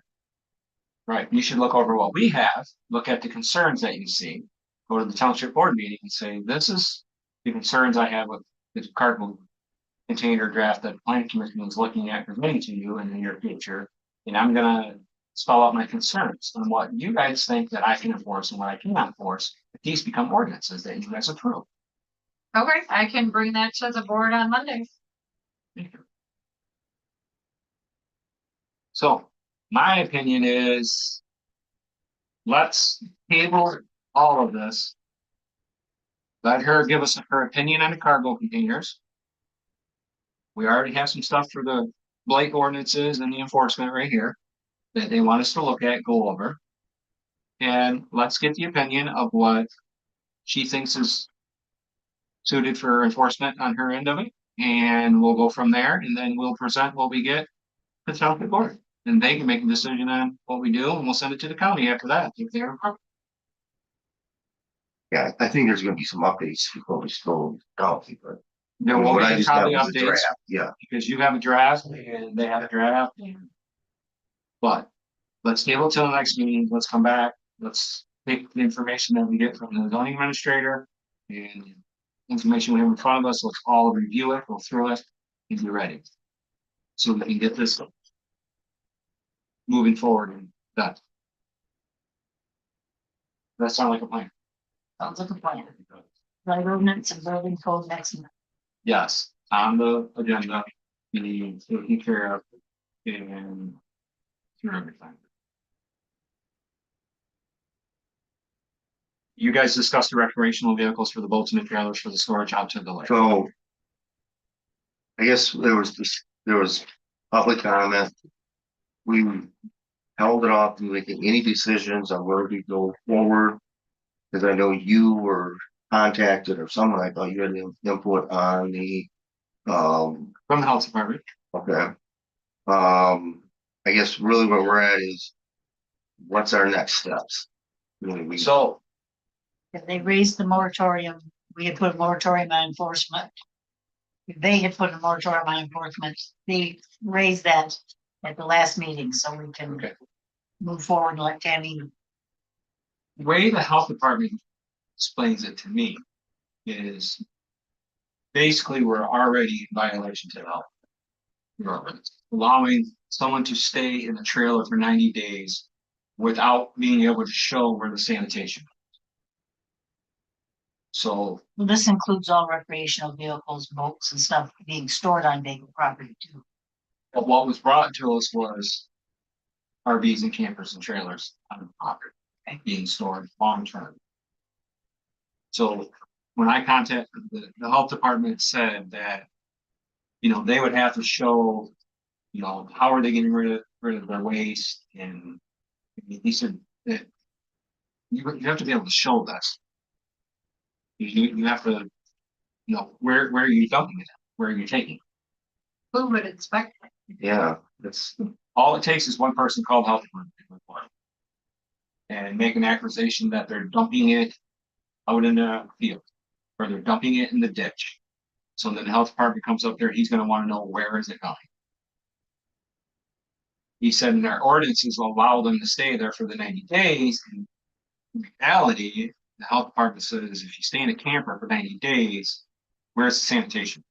right, you should look over what we have, look at the concerns that you see, go to the township board meeting and say, this is the concerns I have with the cargo container draft that the planning commission is looking at presenting to you in the near future. And I'm gonna spell out my concerns and what you guys think that I can enforce and what I cannot enforce. If these become ordinances that you guys approve. Okay, I can bring that to the board on Monday. So my opinion is, let's table all of this. Let her give us her opinion on the cargo containers. We already have some stuff for the blight ordinances and the enforcement right here that they want us to look at, go over. and let's get the opinion of what she thinks is suited for enforcement on her end of it. And we'll go from there, and then we'll present what we get to the town board. And they can make a decision on what we do, and we'll send it to the county after that. Yeah, I think there's gonna be some updates before we still go, but. There will What be I just got county was a updates, draft, yeah. because you have a draft and they have a draft. But let's table it till the next meeting. Let's come back. Let's take the information that we get from the zoning administrator and information we have in front of us. Let's all review it, go through it, and be ready. So we can get this moving forward and done. That sound like a plan? Sounds like a plan. Right, ordinance and building code next month. Yes, on the agenda, we need taken care of and through everything. You guys discussed the recreational vehicles for the boats and the trailers for the storage out to the lake. So. I guess there was public comment. We held it off from making any decisions on where we go forward. Cause I know you were contacted or someone, I thought you had input on the, From the health department. okay. I guess really where we're at is, what's our next steps? Really, we, So If they raised the moratorium, we had put a moratorium on enforcement. If they had put a moratorium on enforcement, they raised that at the last meeting, so we can Okay. move forward and let Tammy. the way the health department explains it to me is basically we're already in violation to the health. department. Allowing someone to stay in the trailer for 90 days without being able to show where the sanitation. So Well, this includes all recreational vehicles, boats and stuff being stored on vacant property too. but what was brought to us was RVs and campers and trailers on the property being stored long term. So when I contacted the health department said that, they would have to show, how are they getting rid of their waste, and he said that you have to be able to show this. You have to, where are you dumping it? Where are you taking it? Who would inspect it? yeah, that's, All it takes is one person called health department to report and make an accusation that they're dumping it out in the field, or they're dumping it in the ditch. So then the health department comes up there, he's gonna wanna know where is it going. He said in our ordinances will allow them to stay there for the 90 days. In reality, the health department says if you stay in a camper for 90 days, where's the sanitation?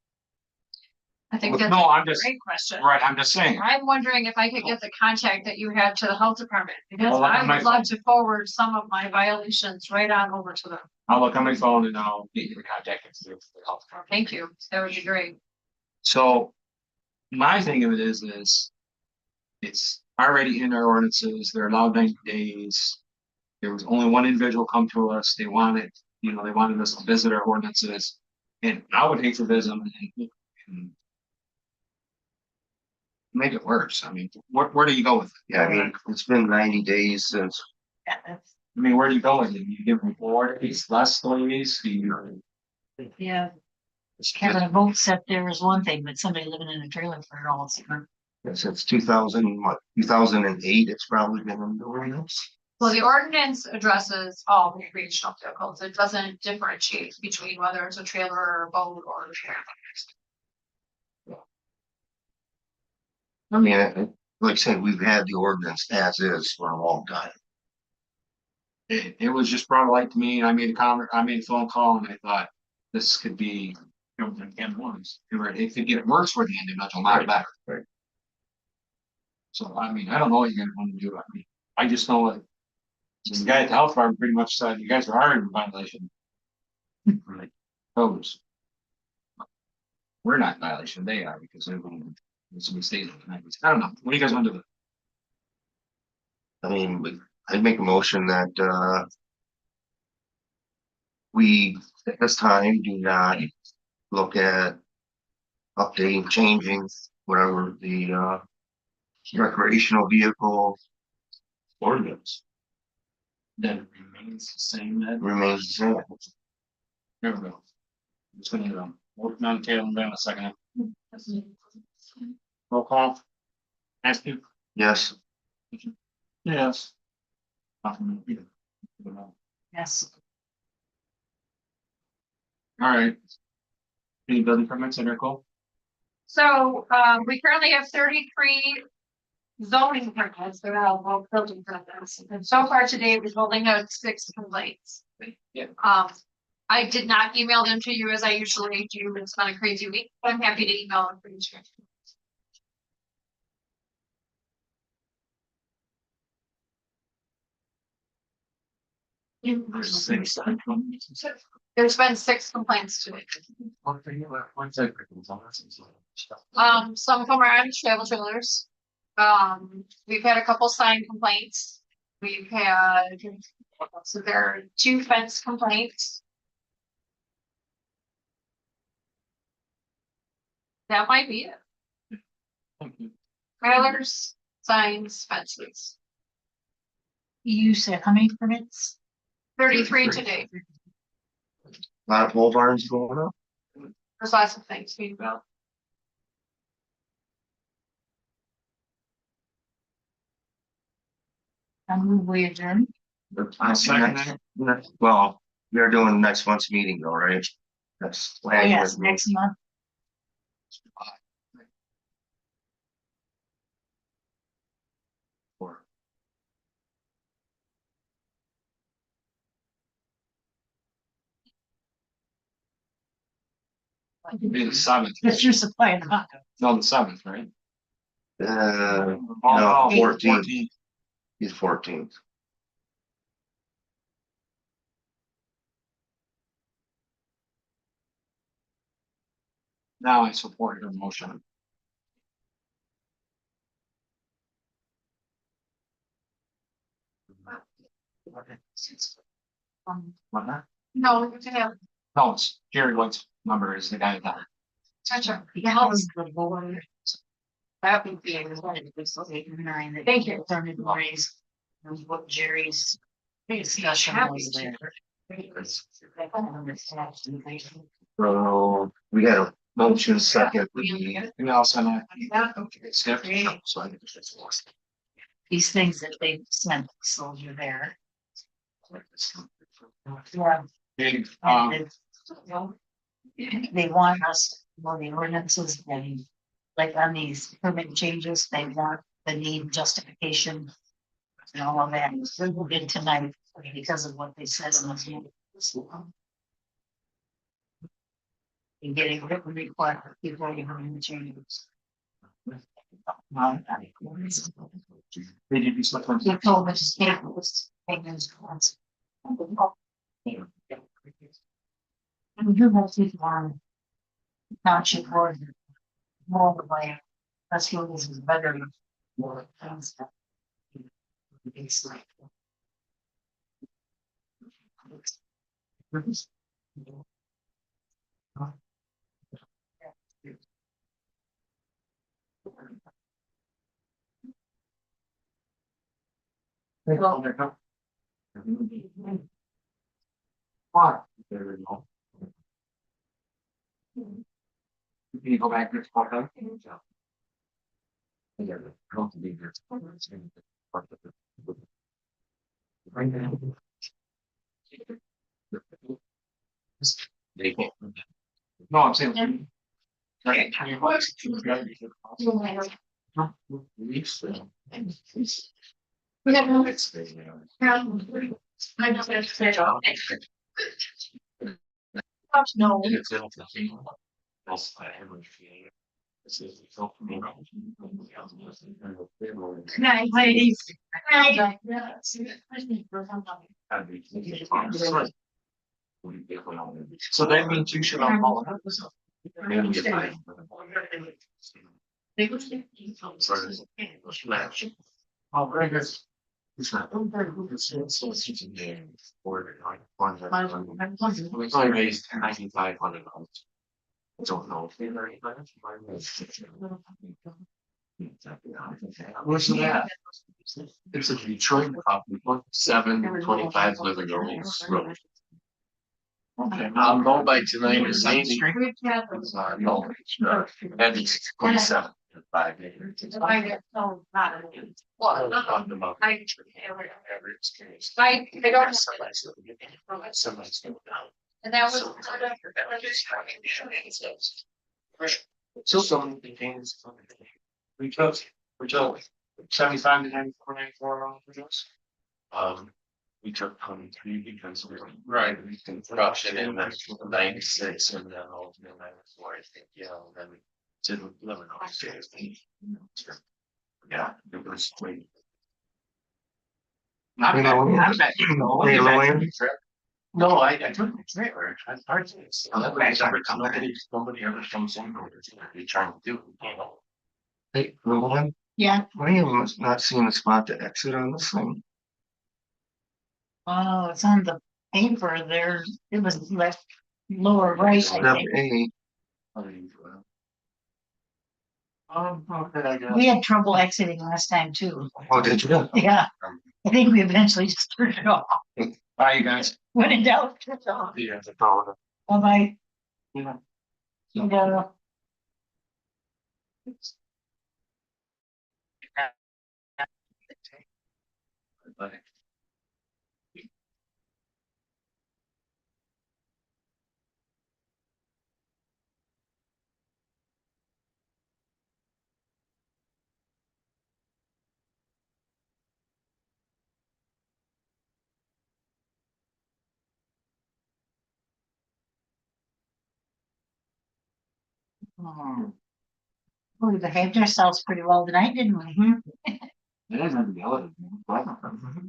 I think Well, that's no, I'm a just- great question. Right, I'm just saying. I'm wondering if I could get the contact that you had to the health department, because Well, I my would love to forward some of my violations right on over to them. I'll look on my phone and I'll get you the contact info for the health department. Thank you. That would be great. So my thing of it is it's already in our ordinances. They're allowed 90 days. There was only one individual come to us. They wanted us to visit our ordinances. And I would hate to visit them and make it worse. I mean, where do you go with it? yeah, I mean, it's been 90 days since, Yeah, that's, I mean, where do you go with it? You give them 4 days, less days, yeah. Having a boat set there is one thing, but somebody living in a trailer for all it's. since 2008, it's probably been in the ordinance. Well, the ordinance addresses all recreational vehicles. It doesn't differentiate between whether it's a trailer or a boat or a trailer. I mean, like I said, we've had the ordinance as is for a long time. It was just brought light to me. I made a comment, I made a phone call, and I thought this could be, and once, it could get worse for the individual, not better. Right. So, I mean, I don't know what you're gonna want to do. I mean, I just know that the guy at the health department pretty much said, you guys are already in violation. Right. Codes. We're not in violation, they are, because they're going to some states. I don't know. What do you guys want to do? I mean, I'd make a motion that, we, at this time, do not look at updating, changing, whatever the, recreational vehicle ordinance. That remains the same, that, remains the same. there we go. Just gonna, work on the table in a second. Roll call. Ask you. Yes, Yes, Yes. All right. Any building permits that are cool? So, we currently have 33 zoning permits, they're all both building permits, and so far today we're holding out 6 complaints. Yeah. I did not email them to you as I usually do, it's been a crazy week, but I'm happy to email them for you. There's been 6 complaints today. Some of them are on travel trailers. We've had a couple sign complaints. We've had, so there are 2 fence complaints. That might be it. Trailers, signs, fences. You said how many permits? 33 today. a lot of pole barns going up. There's lots of things being built. We adjourn. Well, we are doing next month's meeting though, right? That's. Oh, yes, next month. Be the 7th. That's your supply and hot. No, the 7th, right? No, Oh, 14th. He's 14th. Now I support your motion. What, huh? No, we can have, No, it's Jerry White's number is the guy that. touch up. That was the board. That would be ignoring that. Thank you. Started to raise what Jerry's discussion was there. So we got a motion second. And also, Skip. These things that they sent, so you're there. Yeah. Big, And they want us, well, the ordinances, and like on these permit changes, they want the need justification. And all of that, we did tonight because of what they said in the. And getting written report before you bring the changes. They did be something. They told us to state this. And you have to one. Township board. More the way. That's what this is better. More things. It's like. There we go. Can you go back to photo? No, I'm saying. We have no. No. Good night, ladies. So that means you should have all of Oh, very good. I raised $9,500. I don't know if they're very much. Where's that? It's a Detroit copy. 725 living rooms. Okay. I'll go by tonight or Second maybe. Street? No, and it's 27. 5 acres. Well, Talking about I average case. I don't, Somebody's going down. and that was. So some things. We took 75 to 94 for this. We took 23 because we were right construction in the 96 and then all the 94, I think, yeah, and then we did 11 upstairs. Yeah, it was great. Hey, Lillian. No, I took the trailer. I parked it. Nobody ever comes in. You're trying to do, you know. Hey, Lillian, Yeah, why am I not seeing a spot to exit on this thing? oh, it's on the paper there. It was left lower right, I Step think. A, Okay, I guess. We had trouble exiting last time too. oh, did you? Yeah, I think we eventually just turned it off. Bye, you guys. When in doubt, turn it off. Yeah. Bye-bye. Yeah. Yeah. But We behaved ourselves pretty well tonight, didn't we? it isn't the other.